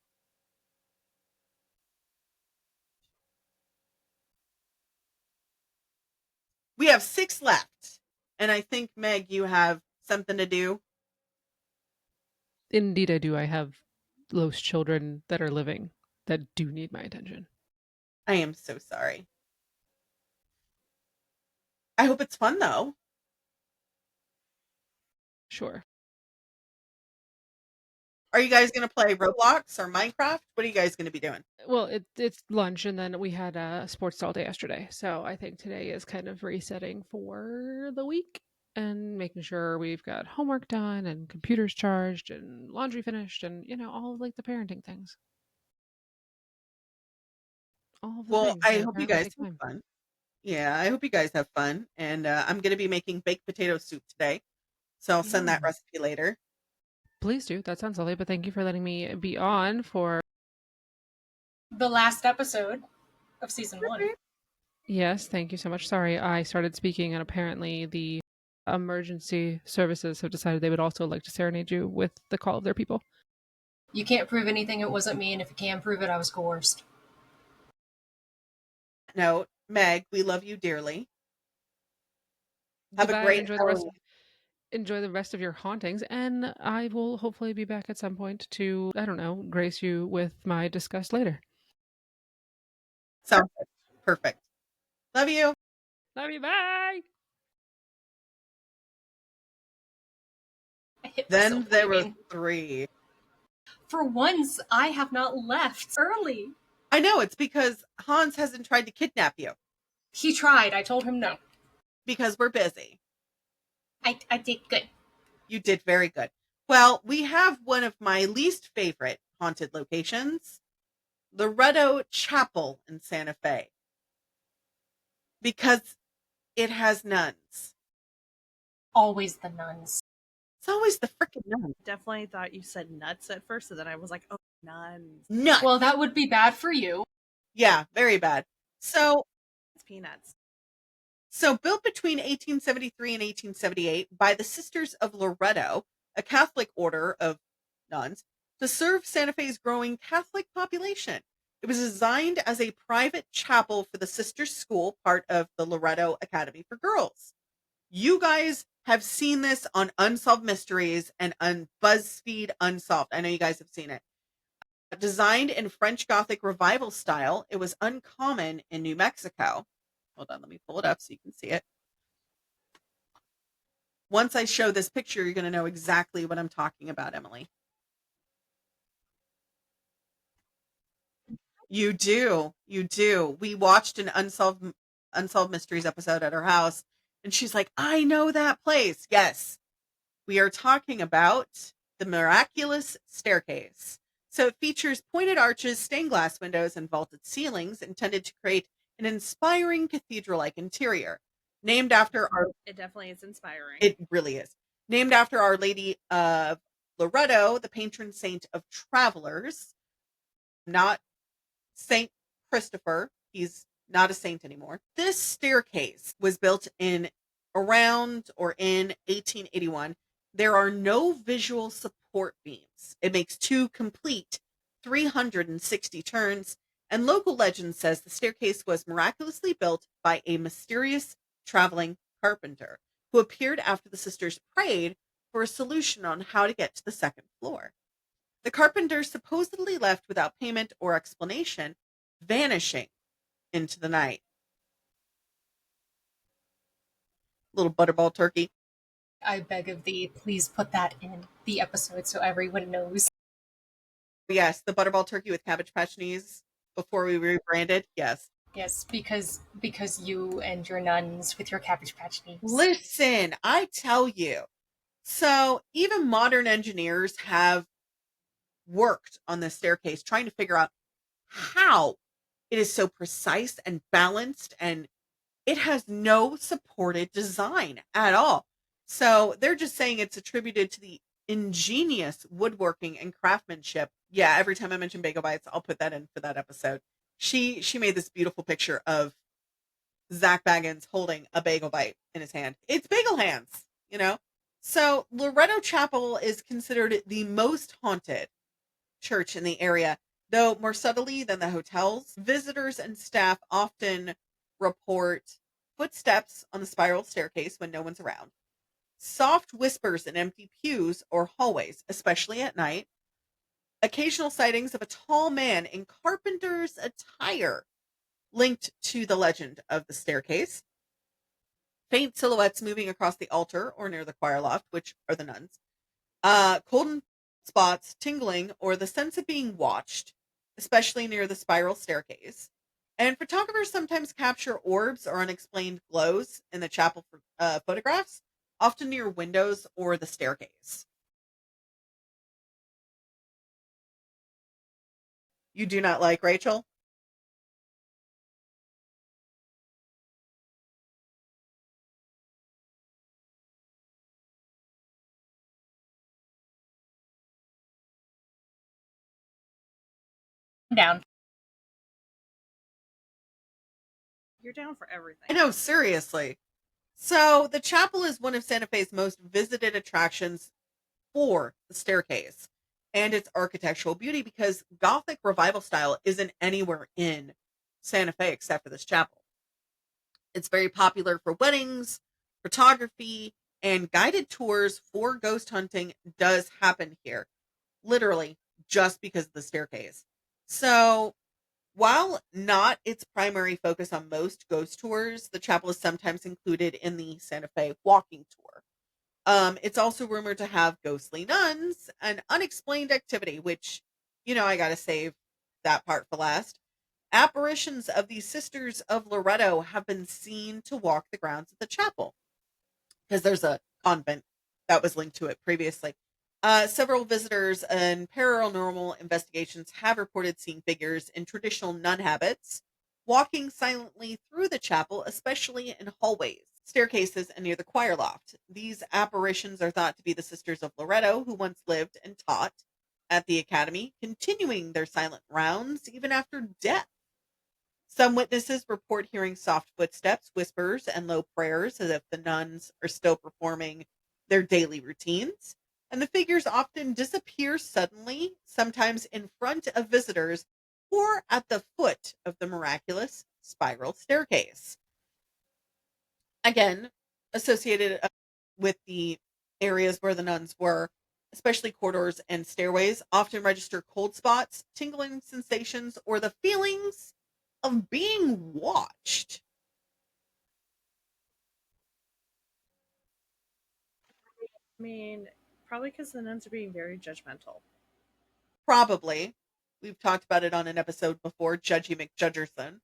We have 6 left, and I think, Meg, you have something to do. Indeed, I do. I have those children that are living that do need my attention. I am so sorry. I hope it's fun, though. Sure. Are you guys going to play Roblox or Minecraft? What are you guys going to be doing? Well, it's lunch, and then we had a sports all day yesterday. So I think today is kind of resetting for the week and making sure we've got homework done and computers charged and laundry finished and, all of like the parenting things. All of the Well, things I that hope you apparently guys take have time. fun. Yeah, I hope you guys have fun. And I'm going to be making baked potato soup today. So I'll send that Yum. recipe later. Please do. That sounds lovely, but thank you for letting me be on for. The last episode of season 1. Yes, thank you so much. Sorry, I started speaking, and apparently the emergency services have decided they would also like to serenade you with the call of their people. You can't prove anything, it wasn't me, and if you can prove it, I was coerced. Note, Meg, we love you dearly. Have a Goodbye. great Enjoy Halloween. enjoy the rest of your hauntings, and I will hopefully be back at some point to, I don't know, grace you with my disgust later. Sounds good. Perfect. Love you. Love you. Bye. I hit Then myself there were leaving. 3. For once, I have not left early. I know, it's because Hans hasn't tried to kidnap you. He tried. I told him no. Because we're busy. I did good. You did very good. Well, we have one of my least favorite haunted locations, Loretto Chapel in Santa Fe. Because it has nuns. Always the nuns. It's always the freaking nuns. Definitely thought you said nuts at first, and then I was like, oh, nuns. Nuts. Well, that would be bad for you. Yeah, very bad. So It's peanuts. built between 1873 and 1878 by the Sisters of Loretto, a Catholic order of nuns, to serve Santa Fe's growing Catholic population. It was designed as a private chapel for the Sisters School, part of the Loretto Academy for Girls. You guys have seen this on Unsolved Mysteries and on BuzzFeed Unsolved. I know you guys have seen it. Designed in French Gothic revival style, it was uncommon in New Mexico. Hold on, let me pull it up so you can see it. Once I show this picture, you're going to know exactly what I'm talking about, Emily. You do. You do. We watched an Unsolved Mysteries episode at her house, and she's like, I know that place. Yes. We are talking about the Miraculous Staircase. So it features pointed arches, stained glass windows, and vaulted ceilings intended to create an inspiring cathedral-like interior. Named after our It definitely is inspiring. It really is. Named after Our Lady of Loretto, the patron saint of travelers, not Saint Christopher. He's not a saint anymore. This staircase was built in 1881. There are no visual support beams. It makes 2 complete 360 turns, and local legend says the staircase was miraculously built by a mysterious traveling carpenter who appeared after the sisters prayed for a solution on how to get to the second floor. The carpenter supposedly left without payment or explanation, vanishing into the night. Little butterball turkey. I beg of thee, please put that in the episode so everyone knows. Yes, the butterball turkey with Cabbage Patch knees before we rebranded. Yes. Yes, because you and your nuns with your Cabbage Patch knees. Listen, I tell you. So even modern engineers have worked on this staircase trying to figure out how it is so precise and balanced, and it has no supported design at all. So they're just saying it's attributed to the ingenious woodworking and craftsmanship. Yeah, every time I mention Bagel Bites, I'll put that in for that episode. She made this beautiful picture of Zach Baggins holding a bagel bite in his hand. It's bagel hands, you know? So, Loretto Chapel is considered the most haunted church in the area, though more subtly than the hotels. Visitors and staff often report footsteps on the spiral staircase when no one's around, soft whispers in empty pews or hallways, especially at night, occasional sightings of a tall man in carpenter's attire linked to the legend of the staircase, faint silhouettes moving across the altar or near the choir loft, which are the nuns, cold spots, tingling, or the sense of being watched, especially near the spiral staircase. And photographers sometimes capture orbs or unexplained glows in the chapel photographs, often near windows or the staircase. You do not like Rachel? I'm down. You're down for everything. I know, seriously. So, the chapel is one of Santa Fe's most visited attractions for the staircase and its architectural beauty because Gothic revival style isn't anywhere in Santa Fe except for this chapel. It's very popular for weddings, photography, and guided tours for ghost hunting does happen here, literally just because of the staircase. So, while not its primary focus on most ghost tours, the chapel is sometimes included in the Santa Fe walking tour. It's also rumored to have ghostly nuns and unexplained activity, which, I gotta save that part for last. Apparitions of these sisters of Loretto have been seen to walk the grounds of the chapel because there's a convent that was linked to it previously. Several visitors and paranormal investigations have reported seeing figures in traditional nun habits walking silently through the chapel, especially in hallways, staircases, and near the choir loft. These apparitions are thought to be the sisters of Loretto, who once lived and taught at the academy, continuing their silent rounds even after death. Some witnesses report hearing soft footsteps, whispers, and low prayers as if the nuns are still performing their daily routines. And the figures often disappear suddenly, sometimes in front of visitors or at the foot of the miraculous spiral staircase. Again, associated with the areas where the nuns were, especially corridors and stairways, often register cold spots, tingling sensations, or the feelings of being watched. I mean, probably because the nuns are being very judgmental. Probably. We've talked about it on an episode before, Judgy McJudgerson.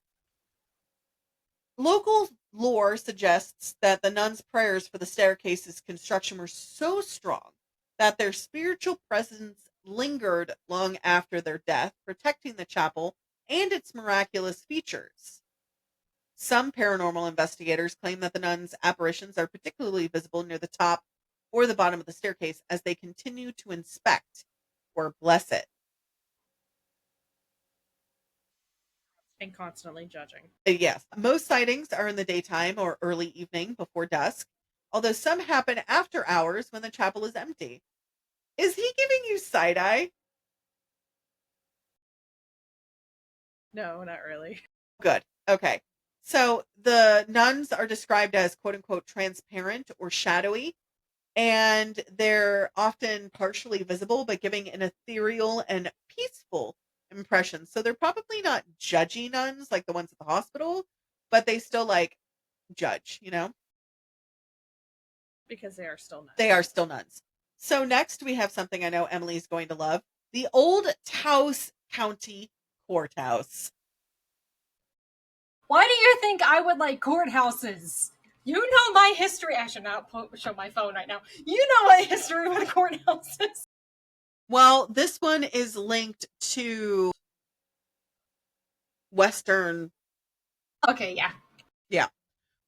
Local lore suggests that the nuns' prayers for the staircase's construction were so strong that their spiritual presence lingered long after their death, protecting the chapel and its miraculous features. Some paranormal investigators claim that the nuns' apparitions are particularly visible near the top or the bottom of the staircase as they continue to inspect or bless it. And constantly judging. Yes, most sightings are in the daytime or early evening before dusk, although some happen after hours when the chapel is empty. Is he giving you side eye? No, not really. Good. Okay. So the nuns are described as quote unquote transparent or shadowy, and they're often partially visible, but giving an ethereal and peaceful impression. So they're probably not judgy nuns like the ones at the hospital, but they still like judge. Because they are still nuns. They are still nuns. So next we have something I know Emily's going to love. The Old Taos County Courthouse. Why do you think I would like courthouses? You know my history. I should not show my phone right now. You know my history with courthouses. Well, this one is linked to Western. Okay, yeah. Yeah.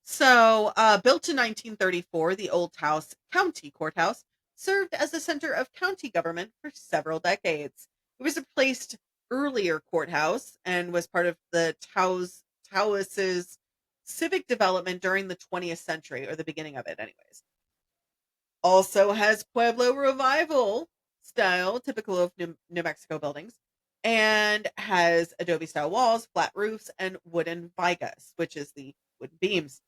So, built in 1934, the Old Taos County Courthouse served as the center of county government for several decades. It was a replaced earlier courthouse and was part of the Taos's civic development during the 20th century, or the beginning of it, anyways. Also has Pueblo revival style, typical of New Mexico buildings, and has adobe style walls, flat roofs, and wooden vigas, which is the wooden beams.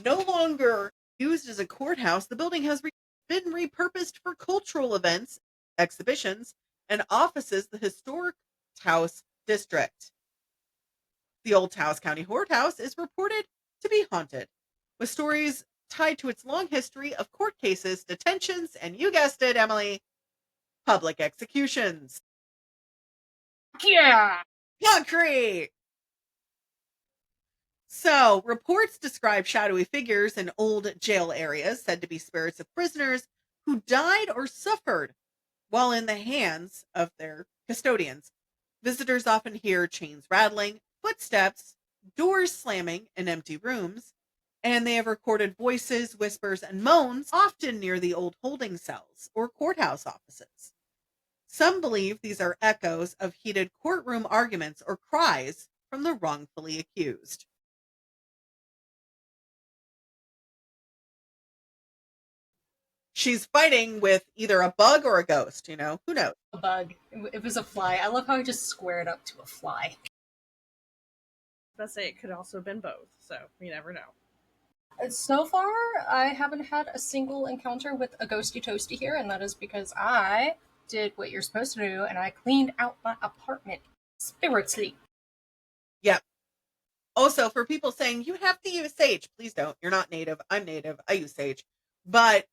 No longer used as a courthouse, the building has been repurposed for cultural events, exhibitions, and offices. The historic Taos district. The old Taos County Courthouse is reported to be haunted, with stories tied to its long history of court cases, detentions, and you guessed it, Emily, public executions. Yeah. Concrete! So, reports describe shadowy figures in old jail areas said to be spirits of prisoners who died or suffered while in the hands of their custodians. Visitors often hear chains rattling, footsteps, doors slamming in empty rooms, and they have recorded voices, whispers, and moans, often near the old holding cells or courthouse offices. Some believe these are echoes of heated courtroom arguments or cries from the wrongfully accused. She's fighting with either a bug or a ghost, who knows? A bug. It was a fly. I love how I just squared up to a fly. Let's say it could also have been both, so you never know. So far, I haven't had a single encounter with a ghosty toasty here, and that is because I did what you're supposed to do, and I cleaned out my apartment spiritually. Yep. Also, for people saying you have to use sage, please don't. You're not native. I'm native. I use sage. But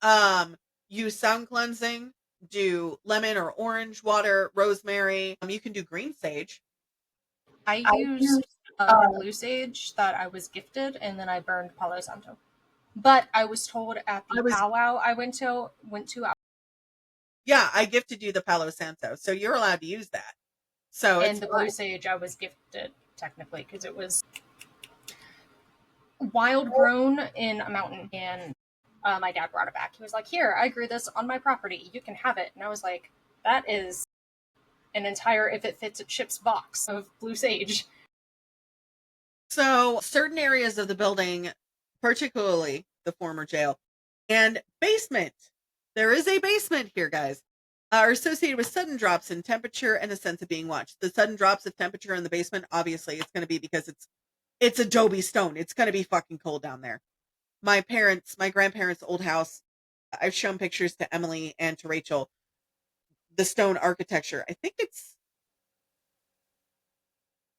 use sound cleansing, do lemon or orange water, rosemary. You can do green sage. I used blue sage that I was gifted, and then I burned Palo Santo. But I was told at the powwow I went to. Yeah, I gifted you the Palo Santo, so you're allowed to use that. So and the blue sage I was gifted technically because it was wild grown in a mountain, and my dad brought it back. He was like, "Here, I grew this on my property. You can have it." And I was like, "That is an entire if it fits a chip's box of blue sage." So certain areas of the building, particularly the former jail and basement, there is a basement here, guys, are associated with sudden drops in temperature and a sense of being watched. The sudden drops of temperature in the basement, obviously, it's going to be because it's adobe stone. It's going to be fucking cold down there. My grandparents' old house, I've shown pictures to Emily and to Rachel. The stone architecture, I think it's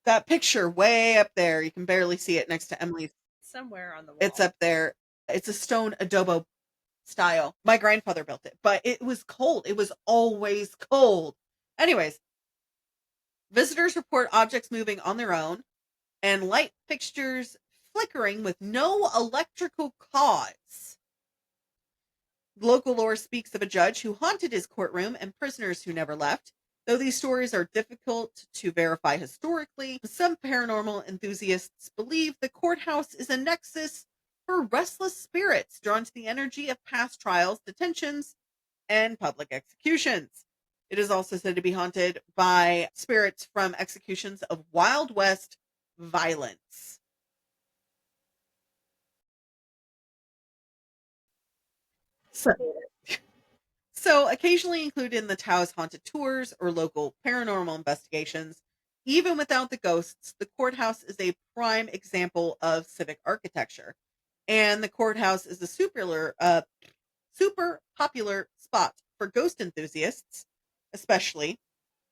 that picture way up there. You can barely see it next to Emily's. Somewhere on the wall. It's up there. It's a stone adobe style. My grandfather built it, but it was cold. It was always cold. Anyways, visitors report objects moving on their own and light fixtures flickering with no electrical cause. Local lore speaks of a judge who haunted his courtroom and prisoners who never left. Though these stories are difficult to verify historically, some paranormal enthusiasts believe the courthouse is a nexus for restless spirits drawn to the energy of past trials, detentions, and public executions. It is also said to be haunted by spirits from executions of Wild West violence. So occasionally included in the Tao's haunted tours or local paranormal investigations, even without the ghosts, the courthouse is a prime example of civic architecture. And the courthouse is a super popular spot for ghost enthusiasts, especially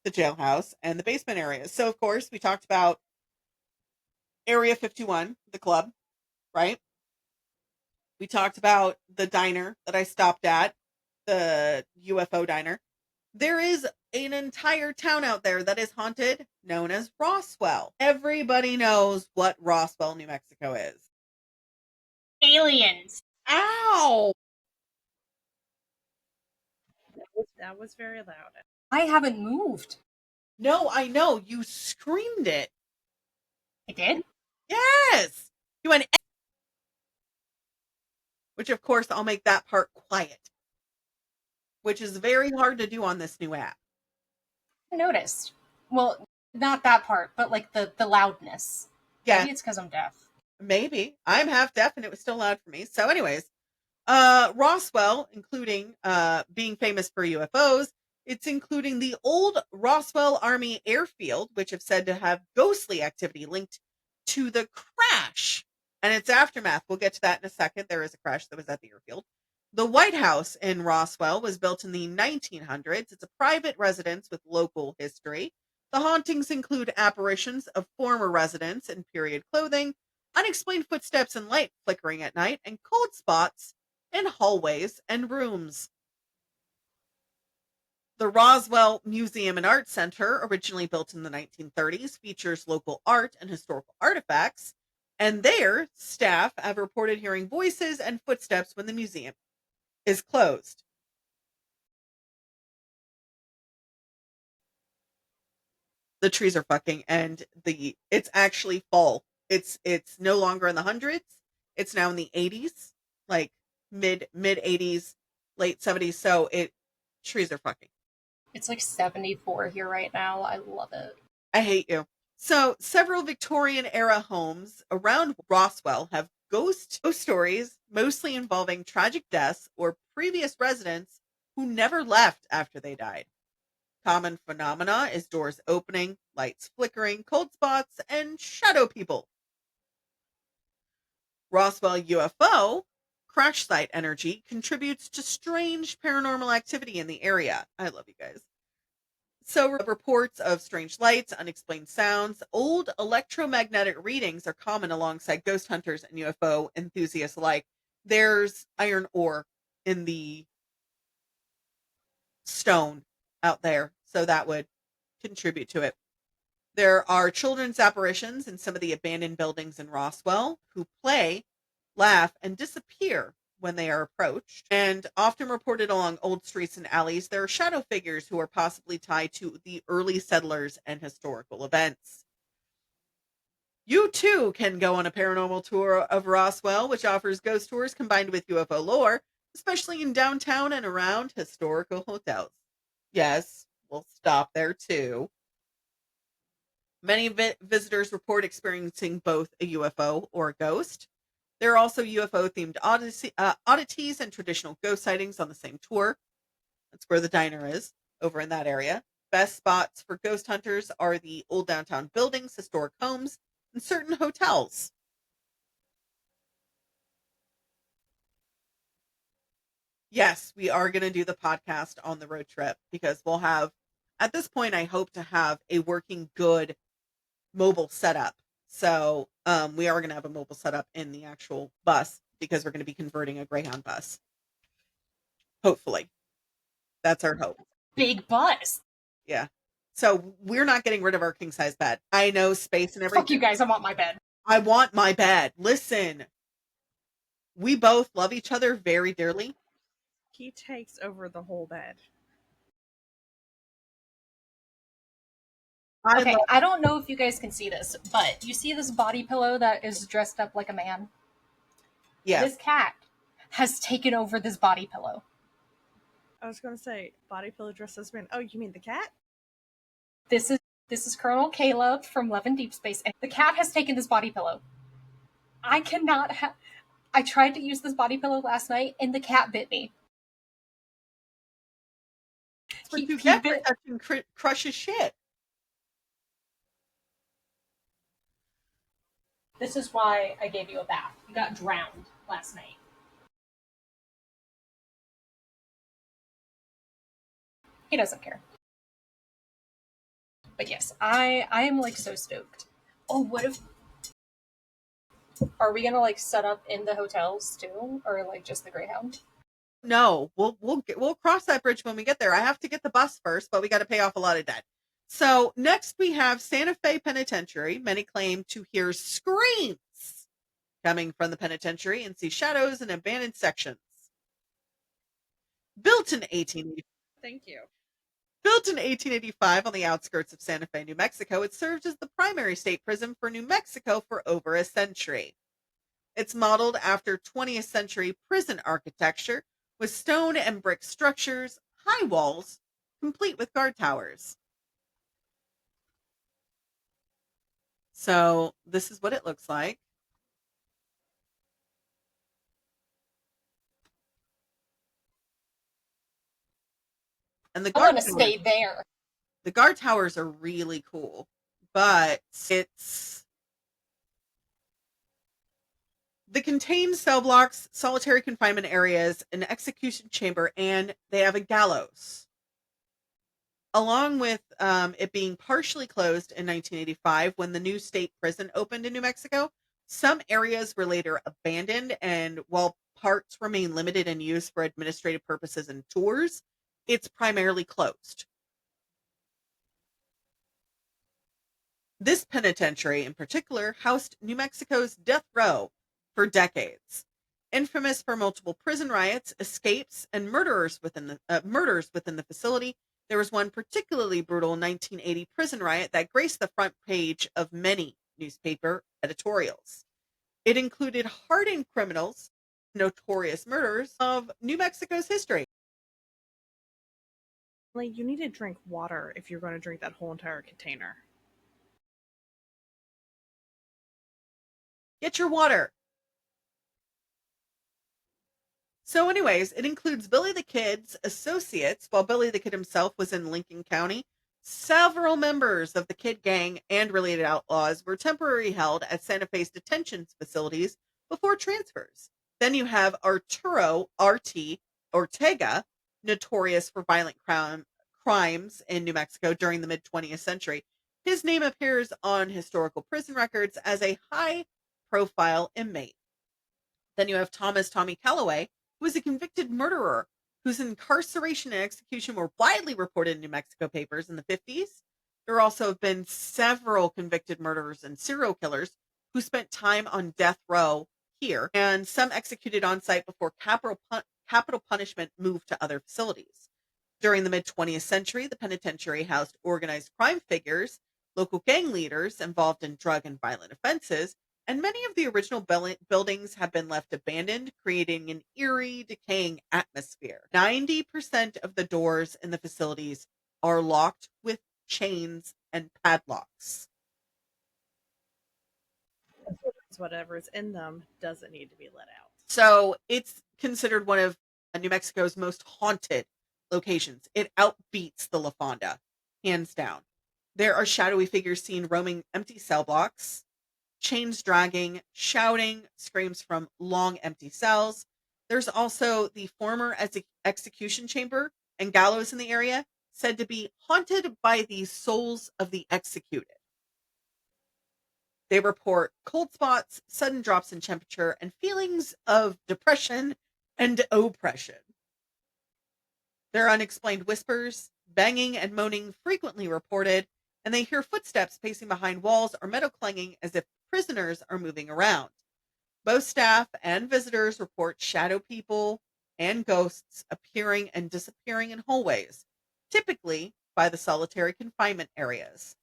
the jailhouse and the basement areas. So, of course, we talked about Area 51, the club, right? We talked about the diner that I stopped at, the UFO diner. There is an entire town out there that is haunted, known as Roswell. Everybody knows what Roswell, New Mexico is. Aliens. Ow! That was very loud. I haven't moved. No, I know. You screamed it. I did? Yes! You went, which of course I'll make that part quiet, which is very hard to do on this new app. I noticed. Well, not that part, but like the loudness. Yeah. Maybe it's because I'm deaf. Maybe. I'm half deaf and it was still loud for me. So anyways, Roswell, including being famous for UFOs, it's including the old Roswell Army Airfield, which have said to have ghostly activity linked to the crash and its aftermath. We'll get to that in a second. There is a crash that was at the airfield. The White House in Roswell was built in the 1900s. It's a private residence with local history. The hauntings include apparitions of former residents in period clothing, unexplained footsteps and light flickering at night, and cold spots in hallways and rooms. The Roswell Museum and Art Center, originally built in the 1930s, features local art and historical artifacts, and their staff have reported hearing voices and footsteps when the museum is closed. The trees are fucking, and it's actually fall. It's no longer in the hundreds. It's now in the 80s, like mid 80s, late 70s. So trees are fucking. It's like 74 here right now. I love it. I hate you. So, several Victorian era homes around Roswell have ghost stories, mostly involving tragic deaths or previous residents who never left after they died. Common phenomena is doors opening, lights flickering, cold spots, and shadow people. Roswell UFO crash site energy contributes to strange paranormal activity in the area. I love you guys. So, reports of strange lights, unexplained sounds, old electromagnetic readings are common alongside ghost hunters and UFO enthusiasts alike. There's iron ore in the stone out there, so that would contribute to it. There are children's apparitions in some of the abandoned buildings in Roswell who play, laugh, and disappear when they are approached. And often reported along old streets and alleys, there are shadow figures who are possibly tied to the early settlers and historical events. You too can go on a paranormal tour of Roswell, which offers ghost tours combined with UFO lore, especially in downtown and around historical hotels. Yes, we'll stop there too. Many visitors report experiencing both a UFO or a ghost. There are also UFO-themed oddities and traditional ghost sightings on the same tour. That's where the diner is, over in that area. Best spots for ghost hunters are the old downtown buildings, historic homes, and certain hotels. Yes, we are going to do the podcast on the road trip because we'll have, at this point, I hope to have a working good mobile setup. So we are going to have a mobile setup in the actual bus because we're going to be converting a Greyhound bus. Hopefully. That's our hope. Big bus. Yeah. So we're not getting rid of our king size bed. I know space and everything. Fuck you guys, I want my bed. I want my bed. Listen, we both love each other very dearly. He takes over the whole bed. I don't know if you guys can see this, but you see this body pillow that is dressed up like a man? Yeah. This cat has taken over this body pillow. I was going to say, body pillow dressed as man. Oh, you mean the cat? This is Colonel Caleb from Love and Deep Space, and the cat has taken this body pillow. I cannot have. I tried to use this body pillow last night, and the cat bit me. But you get for touching crushes shit. This is why I gave you a bath. You got drowned last night. He doesn't care. But yes, I am like so stoked. Oh, what if? Are we gonna like set up in the hotels too, or like just the Greyhound? No, we'll cross that bridge when we get there. I have to get the bus first, but we got to pay off a lot of debt. So next we have Santa Fe Penitentiary. Many claim to hear screams coming from the penitentiary and see shadows in abandoned sections. Built in 1880. Thank you. Built in 1885 on the outskirts of Santa Fe, New Mexico, it served as the primary state prison for New Mexico for over a century. It's modeled after 20th century prison architecture with stone and brick structures, high walls, complete with guard towers. So this is what it looks like. And the I guard want to towers, stay there. the guard towers are really cool, but they contain cell blocks, solitary confinement areas, an execution chamber, and they have a gallows. Along with it being partially closed in 1985 when the new state prison opened in New Mexico, some areas were later abandoned, and while parts remain limited in use for administrative purposes and tours, it's primarily closed. This penitentiary, in particular, housed New Mexico's death row for decades. Infamous for multiple prison riots, escapes, and murders within the facility, there was one particularly brutal 1980 prison riot that graced the front page of many newspaper editorials. It included hardened criminals, notorious murderers of New Mexico's history. Like, you need to drink water if you're going to drink that whole entire container. Get your water. So anyways, it includes Billy the Kid's associates, while Billy the Kid himself was in Lincoln County. Several members of the Kid gang and related outlaws were temporarily held at Santa Fe's detention facilities before transfers. Then you have Arturo R.T. Ortega, notorious for violent crimes in New Mexico during the mid-20th century. His name appears on historical prison records as a high-profile inmate. Then you have Thomas Tommy Calloway, who was a convicted murderer whose incarceration and execution were widely reported in New Mexico papers in the 50s. There also have been several convicted murderers and serial killers who spent time on death row here, and some executed on site before capital punishment moved to other facilities. During the mid-20th century, the penitentiary housed organized crime figures, local gang leaders involved in drug and violent offenses, and many of the original buildings have been left abandoned, creating an eerie, decaying atmosphere. 90% of the doors in the facilities are locked with chains and padlocks. Whatever's in them doesn't need to be let out. So it's considered one of New Mexico's most haunted locations. It outbeats the La Fonda, hands down. There are shadowy figures seen roaming empty cell blocks, chains dragging, shouting, screams from long empty cells. There's also the former execution chamber and gallows in the area, said to be haunted by the souls of the executed. They report cold spots, sudden drops in temperature, and feelings of depression and oppression. There are unexplained whispers, banging and moaning frequently reported, and they hear footsteps pacing behind walls or metal clanging as if prisoners are moving around. Both staff and visitors report shadow people and ghosts appearing and disappearing in hallways, typically by the solitary confinement areas.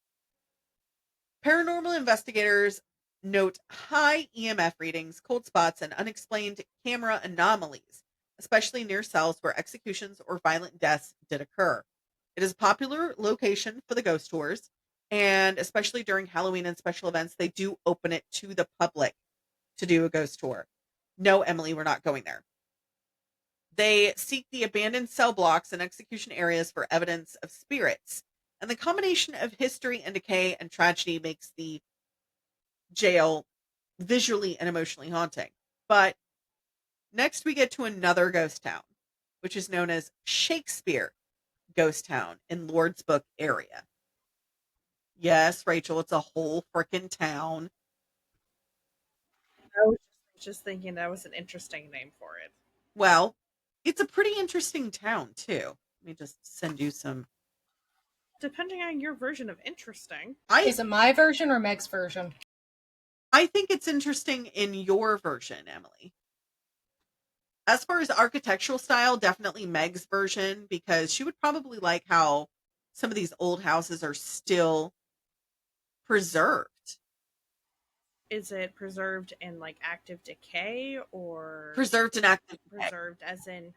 Paranormal investigators note high EMF readings, cold spots, and unexplained camera anomalies, especially near cells where executions or violent deaths did occur. It is a popular location for the ghost tours, and especially during Halloween and special events, they do open it to the public to do a ghost tour. No, Emily, we're not going there. They seek the abandoned cell blocks and execution areas for evidence of spirits. And the combination of history and decay and tragedy makes the jail visually and emotionally haunting. But next we get to another ghost town, which is known as Shakespeare Ghost Town in Lordsburg area. Yes, Rachel, it's a whole frickin' town. I was just thinking that was an interesting name for it. Well, it's a pretty interesting town, too. Let me just send you some. Depending on your version of interesting. Is it my version or Meg's version? I think it's interesting in your version, Emily. As far as architectural style, definitely Meg's version, because she would probably like how some of these old houses are still preserved. Is it preserved in like active decay or Preserved and active decay. preserved as in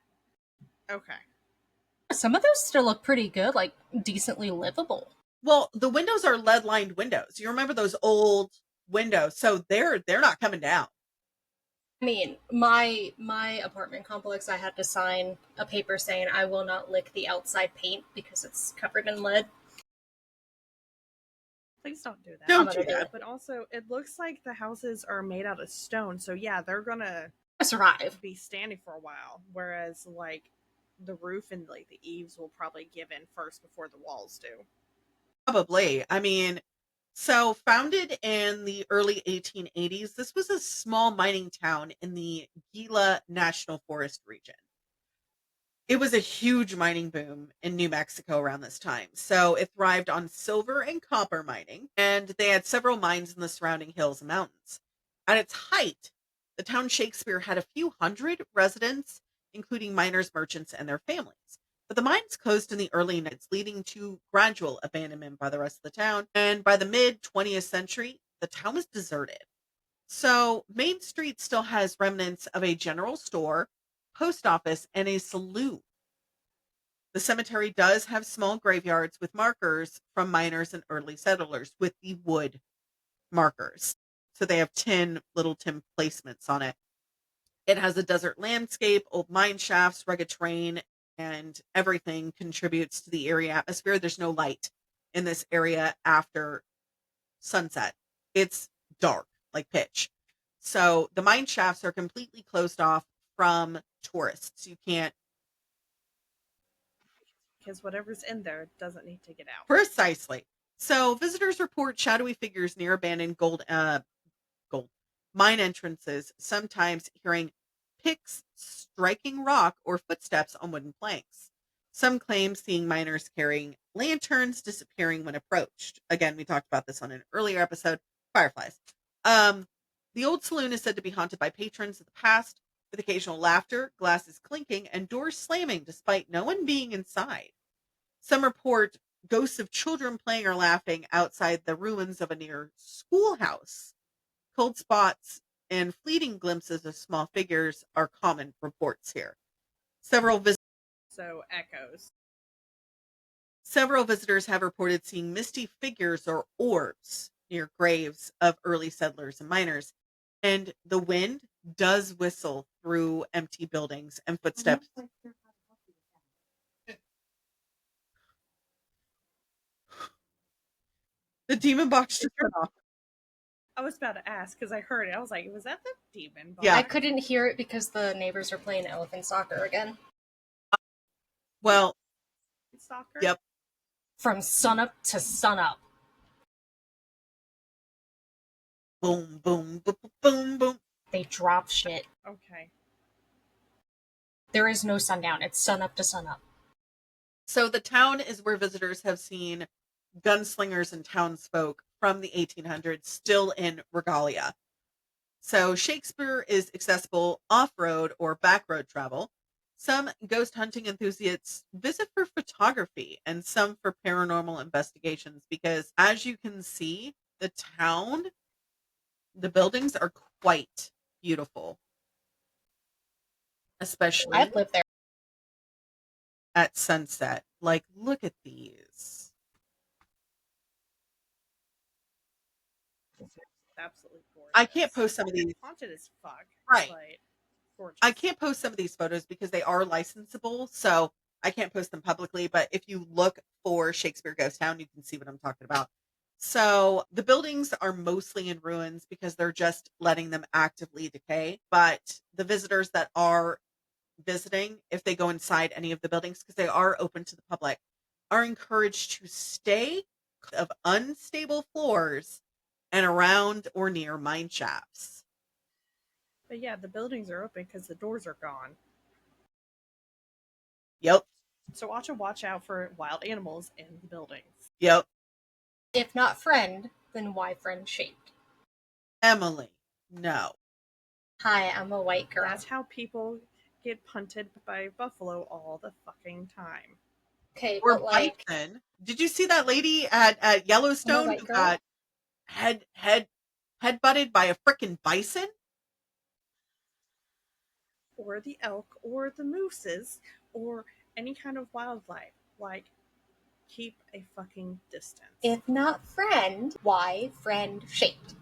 okay. Some of those still look pretty good, like decently livable. Well, the windows are lead-lined windows. You remember those old windows, so they're not coming down. I mean, my apartment complex, I had to sign a paper saying I will not lick the outside paint because it's covered in lead. Please don't do that. Don't I'm do gonna do that. But also, it looks like the houses are made out of stone, so yeah, they're gonna Survive. be standing for a while. Whereas, like, the roof and like the eaves will probably give in first before the walls do. Probably. I mean, so founded in the early 1880s, this was a small mining town in the Gila National Forest region. It was a huge mining boom in New Mexico around this time. So it thrived on silver and copper mining, and they had several mines in the surrounding hills and mountains. At its height, the town Shakespeare had a few hundred residents, including miners, merchants, and their families. But the mines closed in the early 90s, leading to gradual abandonment by the rest of the town. And by the mid 20th century, the town was deserted. So Main Street still has remnants of a general store, post office, and a saloon. The cemetery does have small graveyards with markers from miners and early settlers with the wood markers. So they have little tin placements on it. It has a desert landscape, old mine shafts, rugged terrain, and everything contributes to the eerie atmosphere. There's no light in this area after sunset. It's dark, like pitch. So the mine shafts are completely closed off from tourists. You can't. Because whatever's in there doesn't need to get out. Precisely. So visitors report shadowy figures near abandoned gold mine entrances, sometimes hearing picks striking rock or footsteps on wooden planks. Some claim seeing miners carrying lanterns disappearing when approached. Again, we talked about this on an earlier episode. Fireflies. Um, the old saloon is said to be haunted by patrons of the past, with occasional laughter, glasses clinking, and doors slamming despite no one being inside. Some report ghosts of children playing or laughing outside the ruins of a near schoolhouse. Cold spots and fleeting glimpses of small figures are common reports here. Several vis- So echoes. Several visitors have reported seeing misty figures or orbs near graves of early settlers and miners, and the wind does whistle through empty buildings and footsteps. The demon box just went off. I was about to ask because I heard it. I was like, was that the demon box? Yeah. I couldn't hear it because the neighbors are playing elephant soccer again. Well, Stalker? yep. From sunup to sunup. Boom, boom, boom, boom, boom. They drop shit. Okay. There is no sundown. It's sunup to sunup. So the town is where visitors have seen gunslingers and townsfolk from the 1800s still in regalia. So Shakespeare is accessible off-road or back-road travel. Some ghost hunting enthusiasts visit for photography and some for paranormal investigations because as you can see, the town, the buildings are quite beautiful. Especially I'd live there. at sunset. Like, look at these. Absolutely gorgeous. I can't post some of these. Haunted as fuck. Right. But gorgeous. I can't post some of these photos because they are licensable, so I can't post them publicly. But if you look for Shakespeare Ghost Town, you can see what I'm talking about. So the buildings are mostly in ruins because they're just letting them actively decay. But the visitors that are visiting, if they go inside any of the buildings, because they are open to the public, are encouraged to stay of unstable floors and around or near mine shafts. But yeah, the buildings are open because the doors are gone. Yep. So watch out for wild animals in the buildings. Yep. If not friend, then why friend shaped? Emily, no. Hi, I'm a white girl. That's how people get punted by buffalo all the fucking time. Okay, Or but like, bison. Did you see that lady at Yellowstone white who girl? got head butted by a frickin' bison? Or the elk, or the mooses, or any kind of wildlife. Like, keep a fucking distance. if not friend, why friend shaped?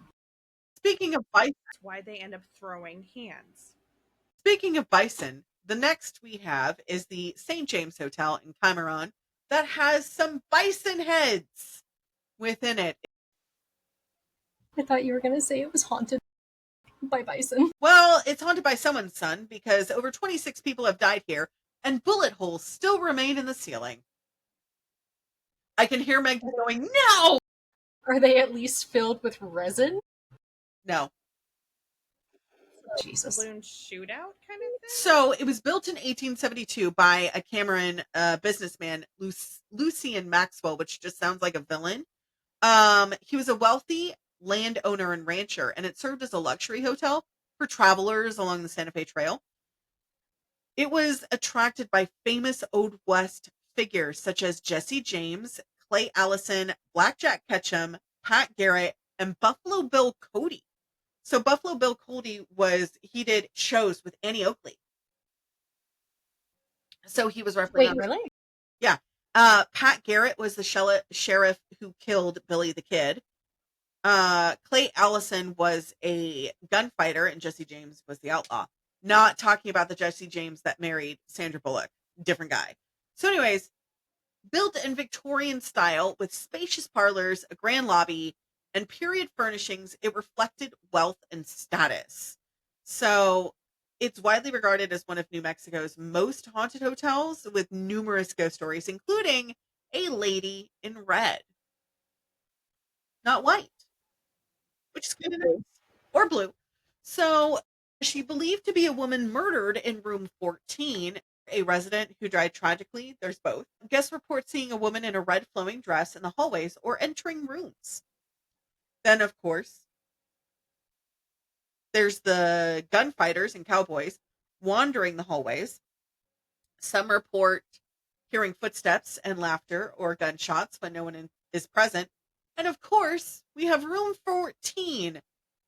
Speaking of bison, That's why they end up throwing hands. the next we have is the St. James Hotel in Cameron that has some bison heads within it. I thought you were going to say it was haunted by bison. Well, it's haunted by someone's son because over 26 people have died here and bullet holes still remain in the ceiling. I can hear Meg going, no! Are they at least filled with resin? No. Jesus. Saloon shootout kind of thing? So it was built in 1872 by a Cameron businessman, Lucian Maxwell, which just sounds like a villain. He was a wealthy landowner and rancher, and it served as a luxury hotel for travelers along the Santa Fe Trail. It was attracted by famous Old West figures such as Jesse James, Clay Allison, Blackjack Ketchum, Pat Garrett, and Buffalo Bill Cody. So Buffalo Bill Cody he did shows with Annie Oakley. So he was roughly Wait, on. really? Yeah. Pat Garrett was the sheriff who killed Billy the Kid. Clay Allison was a gunfighter and Jesse James was the outlaw. Not talking about the Jesse James that married Sandra Bullock. Different guy. So anyways, built in Victorian style with spacious parlors, a grand lobby, and period furnishings, it reflected wealth and status. So it's widely regarded as one of New Mexico's most haunted hotels with numerous ghost stories, including a lady in red. Not white, which is kind of nice. Or blue. So she believed to be a woman murdered in room 14, a resident who died tragically. There's both. Guests report seeing a woman in a red flowing dress in the hallways or entering rooms. Then, of course, there's the gunfighters and cowboys wandering the hallways. Some report hearing footsteps and laughter or gunshots when no one is present. And of course, we have room 14,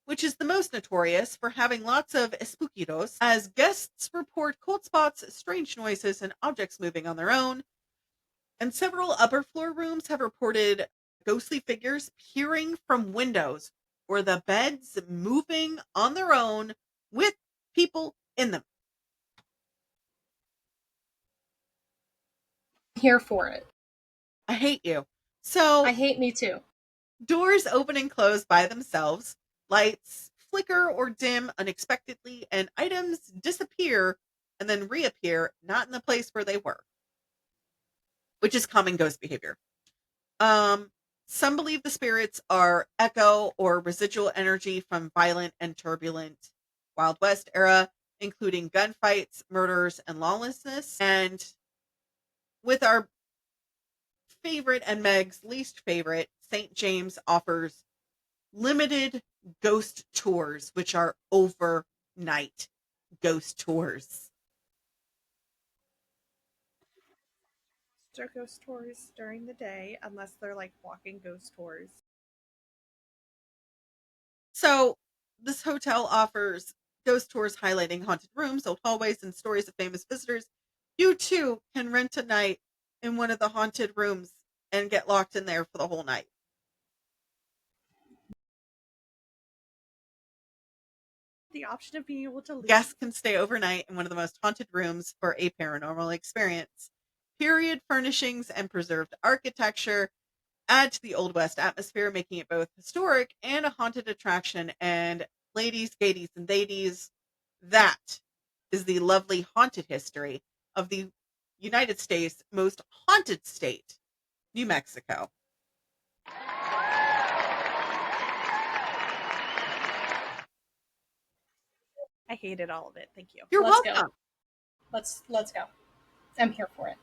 which is the most notorious for having lots of espookitos, as guests report cold spots, strange noises, and objects moving on their own. And several upper floor rooms have reported ghostly figures peering from windows or the beds moving on their own with people in them. Here for it. I hate you. So I hate me too. doors open and close by themselves, lights flicker or dim unexpectedly, and items disappear and then reappear not in the place where they were, which is common ghost behavior. Some believe the spirits are echo or residual energy from violent and turbulent Wild West era, including gunfights, murders, and lawlessness. And with our favorite and Meg's least favorite, St. James offers limited ghost tours, which are overnight ghost tours. They're ghost tours during the day, unless they're like walking ghost tours. So this hotel offers ghost tours highlighting haunted rooms, old hallways, and stories of famous visitors. You too can rent a night in one of the haunted rooms and get locked in there for the whole night. The option of being able to leave. Guests can stay overnight in one of the most haunted rooms for a paranormal experience. Period furnishings and preserved architecture add to the Old West atmosphere, making it both historic and a haunted attraction. And ladies, gadies, and ladies, that is the lovely haunted history of the United States' most haunted state, New Mexico. I hated all of it. Thank you. You're Let's welcome. go. Let's go. I'm here for it.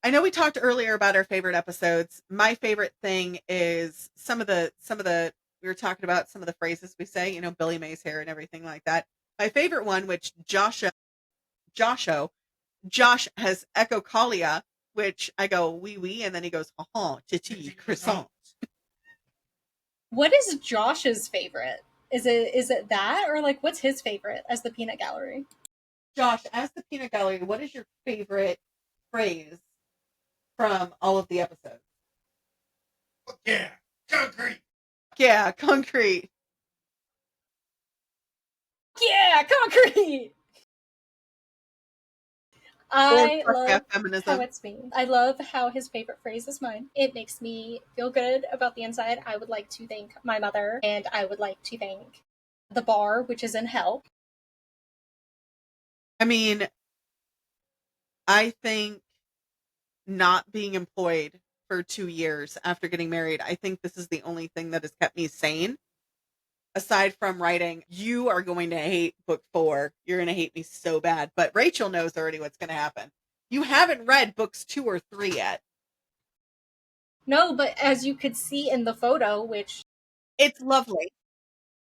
I know we talked earlier about our favorite episodes. My favorite thing is some of the we were talking about some of the phrases we say, Billy Mays hair and everything like that. My favorite one, which Josh has echocaulia, which I go wee, and then he goes titi croissant. What is Josh's favorite? Is it that, or like what's his favorite as the peanut gallery? Josh, as the peanut gallery, what is your favorite phrase from all of the episodes? Yeah, concrete. Yeah, concrete. Yeah, concrete! I Fuck yeah, love how feminism. it's me. I love how his favorite phrase is mine. It makes me feel good about the inside. I would like to thank my mother, and I would like to thank the bar, which is in hell. I mean, I think not being employed for 2 years after getting married, I think this is the only thing that has kept me sane. Aside from writing, you are going to hate book 4. You're going to hate me so bad. But Rachel knows already what's going to happen. You haven't read books 2 or 3 yet. No, but as you could see in the photo, which It's lovely.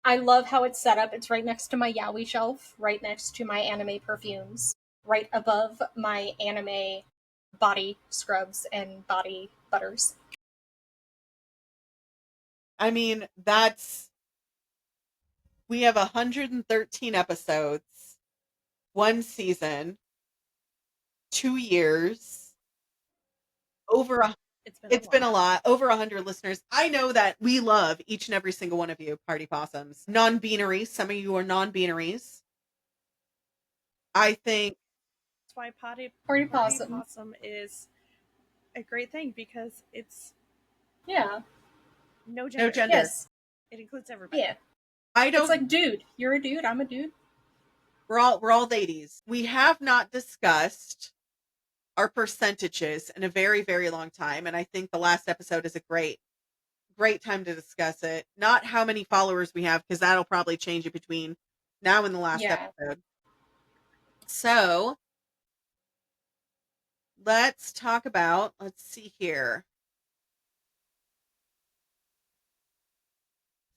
I love how it's set up. It's right next to my yaoi shelf, right next to my anime perfumes, right above my anime body scrubs and body butters. I mean, we have 113 episodes, 1 season, 2 years, over a It's been a lot. Over 100 listeners. I know that we love each and every single one of you, party possums. Non-binaries. Some of you are non-binaries. I think That's why Party possum. possum is a great thing because it's Yeah. no gender. no gender. Yes. It includes everybody. Yeah. I don't. It's like, dude, you're a dude. I'm a dude. We're all ladies. We have not discussed our percentages in a very, very long time, and I think the last episode is a great time to discuss it. Not how many followers we have, because that'll probably change it between now and the last Yeah. episode. So let's talk about, let's see here.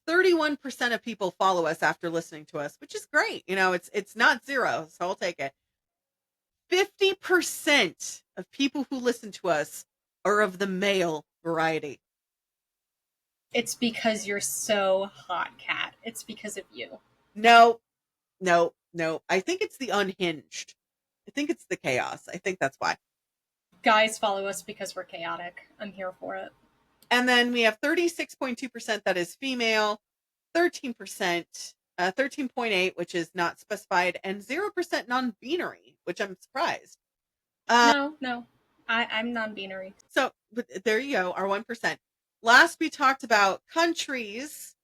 31% of people follow us after listening to us, which is great. You know, it's not 0, so I'll take it. 50% of people who listen to us are of the male variety. It's because you're so hot, Cat. It's because of you. No. I think it's the unhinged. I think it's the chaos. I think that's why. Guys follow us because we're chaotic. I'm here for it. And then we have 36.2% that is female, 13%, 13.8, which is not specified, and 0% non-binary, which I'm surprised. No. I'm non-binary. So but there you go, our 1%. Last we talked about countries.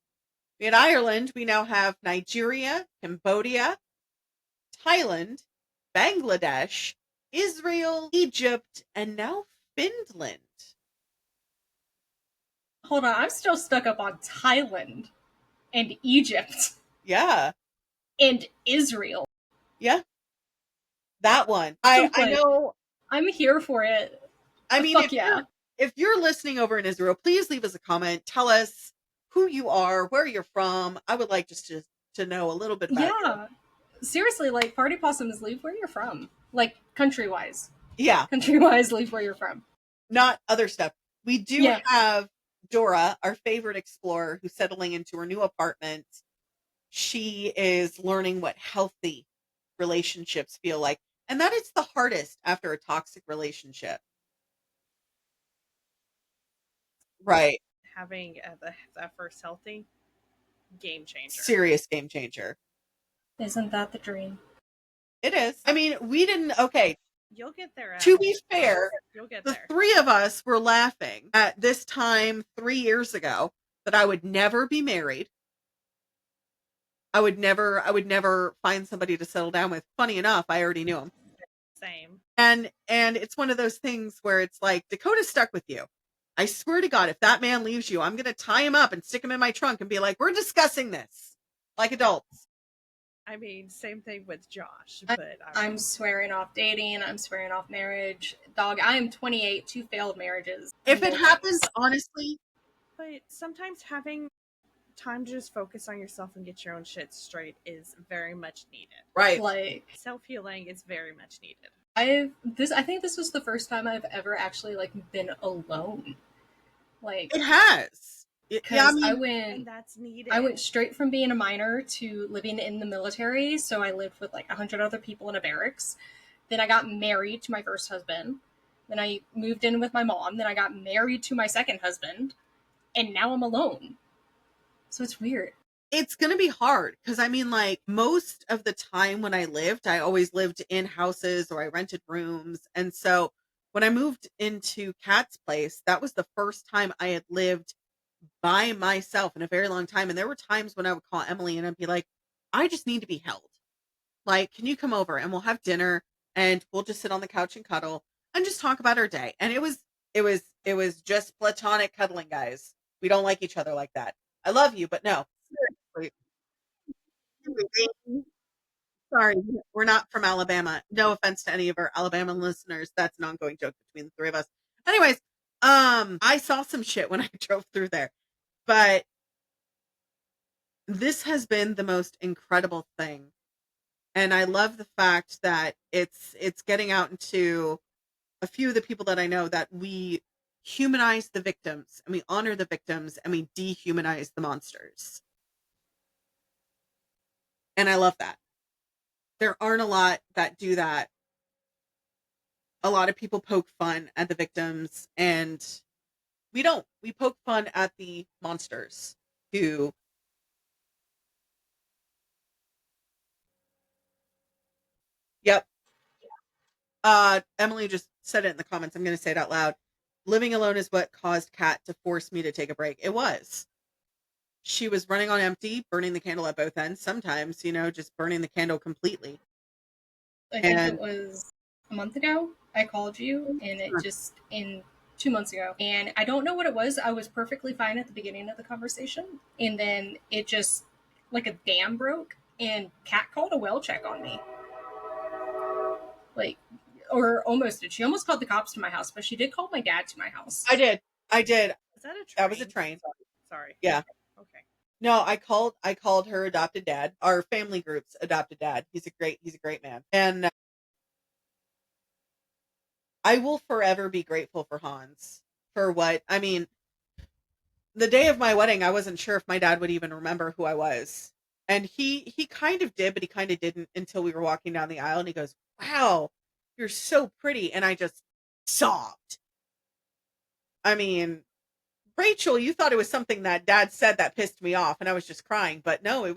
We had Ireland. We now have Nigeria, Cambodia, Thailand, Bangladesh, Israel, Egypt, and now Finland. Hold on, I'm still stuck up on Thailand and Egypt Yeah. and Israel. Yeah. That one. I know. I'm here for it. I mean, Fuck yeah. If you're listening over in Israel, please leave us a comment. Tell us who you are, where you're from. I would like just to know a little bit about Yeah. Seriously, like, party possums, leave where you're from. Like, country-wise. you. Yeah. Country-wise, leave where you're from. Not other stuff. We do Yeah. have Dora, our favorite explorer, who's settling into her new apartment. She is learning what healthy relationships feel like. And that is the hardest after a toxic relationship. Right. Having that first healthy game changer. Serious game changer. Isn't that the dream? It is. I mean, we didn't. Okay. You'll get there. To be fair, you'll get the there. 3 of us were laughing at this time 3 years ago that I would never be married. I would never find somebody to settle down with. Funny enough, I already knew him. Same. And it's one of those things where it's like, Dakota's stuck with you. I swear to God, if that man leaves you, I'm going to tie him up and stick him in my trunk and be like, we're discussing this like adults. I mean, same thing with Josh, but I'm swearing off dating. I'm swearing off marriage. Dog, I am 28, 2 failed marriages. If it happens, honestly. But sometimes having time to just focus on yourself and get your own shit straight is very much needed. Right. Like, self-healing is very much needed. I think this was the first time I've ever actually, like, been alone. Like, it has. Yeah, I mean, and that's needed. I went straight from being a minor to living in the military, so I lived with like 100 other people in a barracks. Then I got married to my first husband. Then I moved in with my mom. Then I got married to my second husband. And now I'm alone. So it's weird. it's going to be hard because I mean, like, most of the time when I lived, I always lived in houses or I rented rooms. And so when I moved into Kat's place, that was the first time I had lived by myself in a very long time. And there were times when I would call Emily and I'd be like, I just need to be held. Like, can you come over and we'll have dinner and we'll just sit on the couch and cuddle and just talk about our day. And it was just platonic cuddling, guys. We don't like each other like that. I love you, but no. Seriously. Sorry, we're not from Alabama. No offense to any of our Alabama listeners. That's an ongoing joke between the three of us. Anyways, I saw some shit when I drove through there, but this has been the most incredible thing. And I love the fact that it's getting out into a few of the people that I know that we humanize the victims and we honor the victims and we dehumanize the monsters. And I love that. There aren't a lot that do that. A lot of people poke fun at the victims and we don't. We poke fun at the monsters who yep. Emily just said it in the comments. I'm going to say it out loud. Living alone is what caused Kat to force me to take a break. It was. She was running on empty, burning the candle at both ends. Sometimes, just burning the candle completely. I think it was a month ago. I called you, and it just in 2 months ago, and I don't know what it was. I was perfectly fine at the beginning of the conversation, and then it just like a dam broke, and Kat called a well check on me, like, or almost did. She almost called the cops to my house, but she did call my dad to my house. I did. Is that a train? That was a train. Sorry. Yeah. Okay. No, I called her adopted dad, our family group's adopted dad. He's a great man. And I will forever be grateful for Hans for what, I mean, the day of my wedding, I wasn't sure if my dad would even remember who I was. And he kind of did, but he kind of didn't until we were walking down the aisle and he goes, "Wow, you're so pretty." And I just sobbed. I mean, Rachel, you thought it was something that dad said that pissed me off and I was just crying, but no,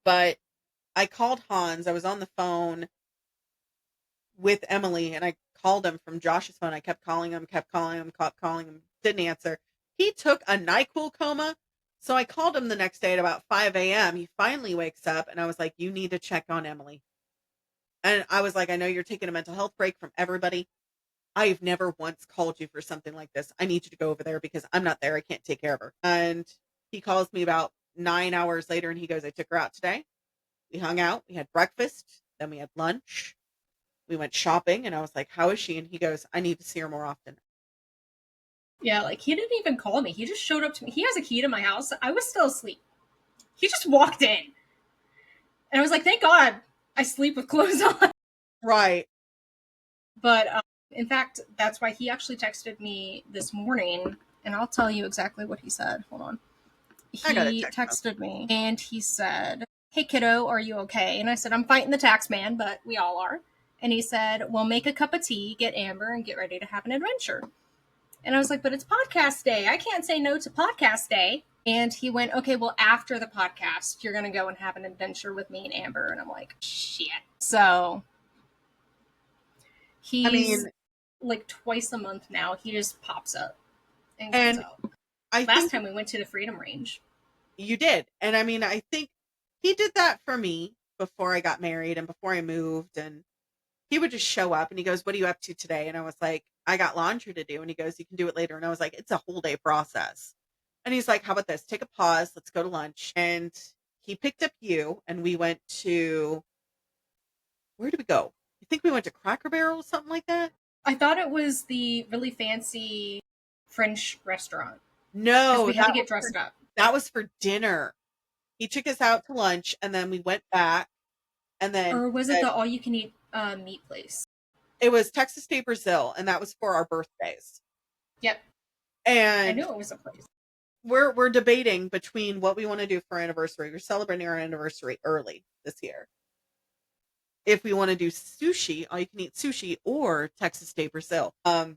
but I called Hans. I was on the phone with Emily and I called him from Josh's phone. I kept calling him, didn't answer. He took a NyQuil coma. So I called him the next day at about 5 a.m. He finally wakes up and I was like, "You need to check on Emily." And I was like, "I know you're taking a mental health break from everybody. I've never once called you for something like this. I need you to go over there because I'm not there. I can't take care of her." And he calls me about 9 hours later and he goes, "I took her out today. We hung out. We had breakfast. Then we had lunch. We went shopping." And I was like, "How is she?" And he goes, "I need to see her more often." Yeah, like he didn't even call me. He just showed up to me. He has a key to my house. I was still asleep. He just walked in. And I was like, thank God I sleep with clothes on. Right. But in fact, that's why he actually texted me this morning. And I'll tell you exactly what he said. Hold on. He texted me and he said, "Hey, kiddo, are you okay?" And I said, "I'm fighting the tax man, but we all are." And he said, "Well, make a cup of tea, get Amber, and get ready to have an adventure." And I was like, "But it's podcast day. I can't say no to podcast day." And he went, "Okay, well, after the podcast, you're going to go and have an adventure with me and Amber." And I'm like, shit. So he's like twice a month now. He just pops up and goes out. Last time we went to the Freedom Range. You did. And I mean, I think he did that for me before I got married and before I moved. And he would just show up and he goes, "What are you up to today?" And I was like, "I got laundry to do." And he goes, "You can do it later." And I was like, "It's a whole day process." And he's like, "How about this? Take a pause. Let's go to lunch." And he picked up you and we went to, where did we go? I think we went to Cracker Barrel, something like that. I thought it was the really fancy French restaurant. No, we had to get dressed up. That was for dinner. He took us out to lunch and then we went back and then. Or was it the all-you-can-eat meat place? It was Texas Day Brazil, and that was for our birthdays. Yep. And I knew it was a place. We're debating between what we want to do for our anniversary. We're celebrating our anniversary early this year. If we want to do sushi, all you can eat sushi, or Texas Day Brazil. If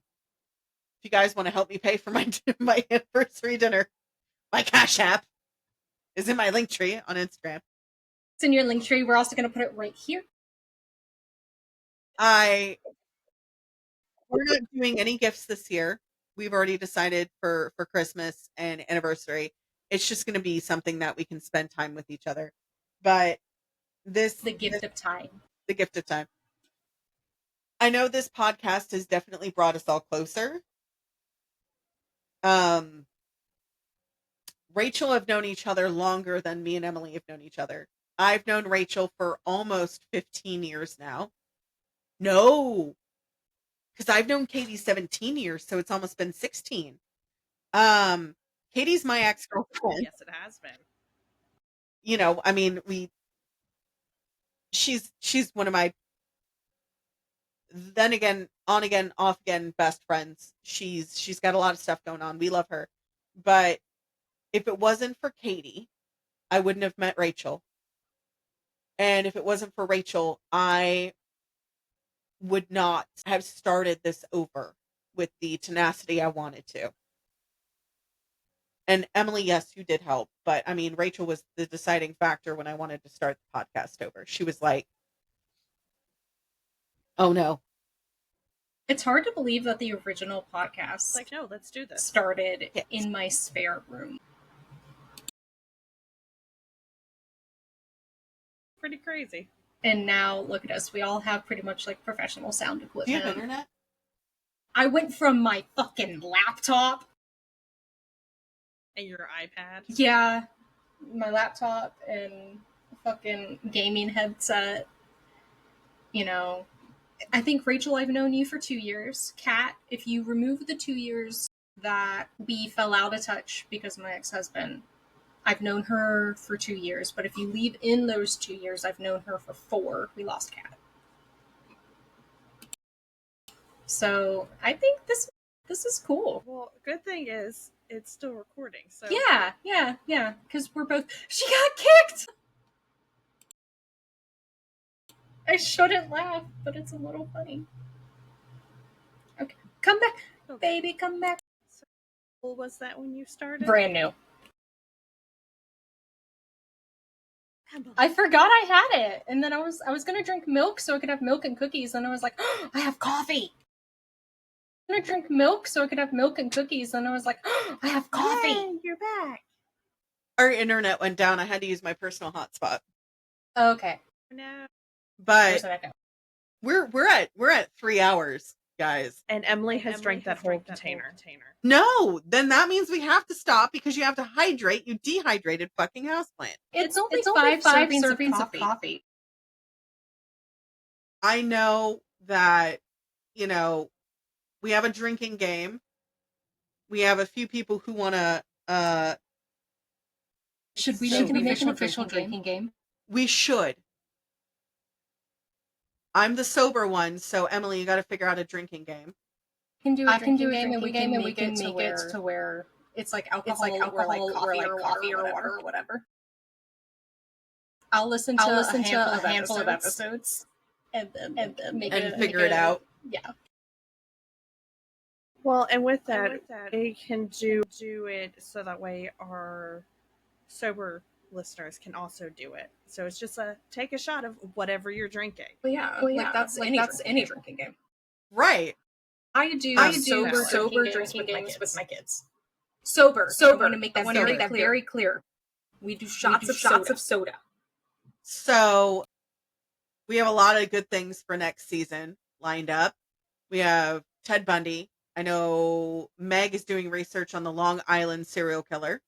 you guys want to help me pay for my my anniversary dinner, My Cash App is in my link tree on Instagram. It's in your link tree. We're also going to put it right here. We're not doing any gifts this year. We've already decided for Christmas and anniversary. It's just going to be something that we can spend time with each other. But The gift of time. The gift of time. I know this podcast has definitely brought us all closer. Rachel have known each other longer than me and Emily have known each other. I've known Rachel for almost 15 years now. No, because I've known Katie 17 years, so it's almost been 16. Katie's my ex-girlfriend. Yes, it has been. You know, I mean, she's one of my, then again, on again, off again, best friends. She's got a lot of stuff going on. We love her. But if it wasn't for Katie, I wouldn't have met Rachel. And if it wasn't for Rachel, I would not have started this over with the tenacity I wanted to. And Emily, yes, you did help. But I mean, Rachel was the deciding factor when I wanted to start the podcast over. She was like, oh no. It's hard to believe that the original podcast It's like, no, let's do this. started Yes. in my spare room. Pretty crazy. And now look at us. We all have pretty much like professional sound Do you equipment. have internet? I went from my fucking laptop. And your iPad. Yeah, my laptop and fucking gaming headset. You know, I think, Rachel, I've known you for 2 years. Kat, if you remove the 2 years that we fell out of touch because of my ex-husband, I've known her for 2 years. But if you leave in those 2 years, I've known her for 4. We lost Kat. So I think this is cool. Well, good thing is it's still recording. So Yeah. Because we're both. She got kicked. I shouldn't laugh, but it's a little funny. Okay, come back, Okay. baby, come back. So, what was that when you started? Brand new. I forgot I had it, and then I was gonna drink milk so I could have milk and cookies, and I was like, oh, I have coffee. I'm gonna drink milk so I could have milk and cookies, and I was like, oh, I have coffee. Yay, you're back. Our internet went down. I had to use my personal hotspot. Okay. No. But There's an echo. we're at 3 hours, guys. And Emily has drank that whole container. No, then that means we have to stop because you have to hydrate, you dehydrated fucking houseplant. It's only five servings of coffee. I know that, you know, we have a drinking game. We have a few people who want to, Should we So- make an official drinking game? we should. I'm the sober one, so Emily, you got to figure out a drinking game. I can do a game, and we can make it to where it's like alcohol, or like coffee or water or whatever. I'll listen to a handful of episodes and then make And it, figure it out. Yeah. Well, and with that, it can do it so that way our sober listeners can also do it. So it's just take a shot of whatever you're drinking. Well, yeah, like that's any drinking game. Right. I do sober drinking games with my kids. Sober. I want to make that very clear. We do shots of soda. So we have a lot of good things for next season lined up. We have Ted Bundy. I know Meg is doing research on the Long Island serial killer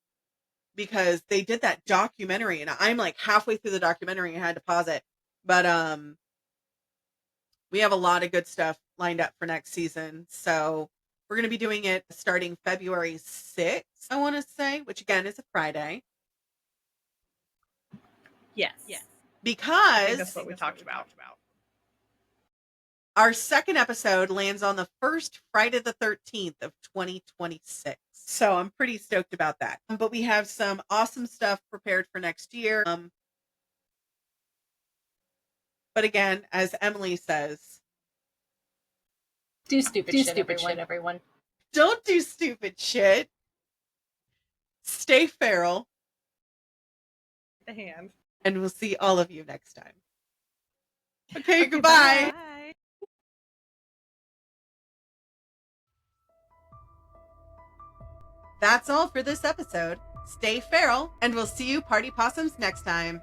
because they did that documentary, and I'm like halfway through the documentary and I had to pause it. But we have a lot of good stuff lined up for next season. So we're going to be doing it starting February 6th, I want to say, which again is a Friday. Yes. I Because think that's what we talked about. our second episode lands on the first Friday the 13th of 2026. So I'm pretty stoked about that. But we have some awesome stuff prepared for next year. But again, as Emily says, Do stupid shit, everyone. don't do stupid shit. Stay stay feral, The hand. and we'll see all of you next time. Okay, Okay, goodbye. Bye. That's all for this episode. Stay feral, and we'll see you party possums next time.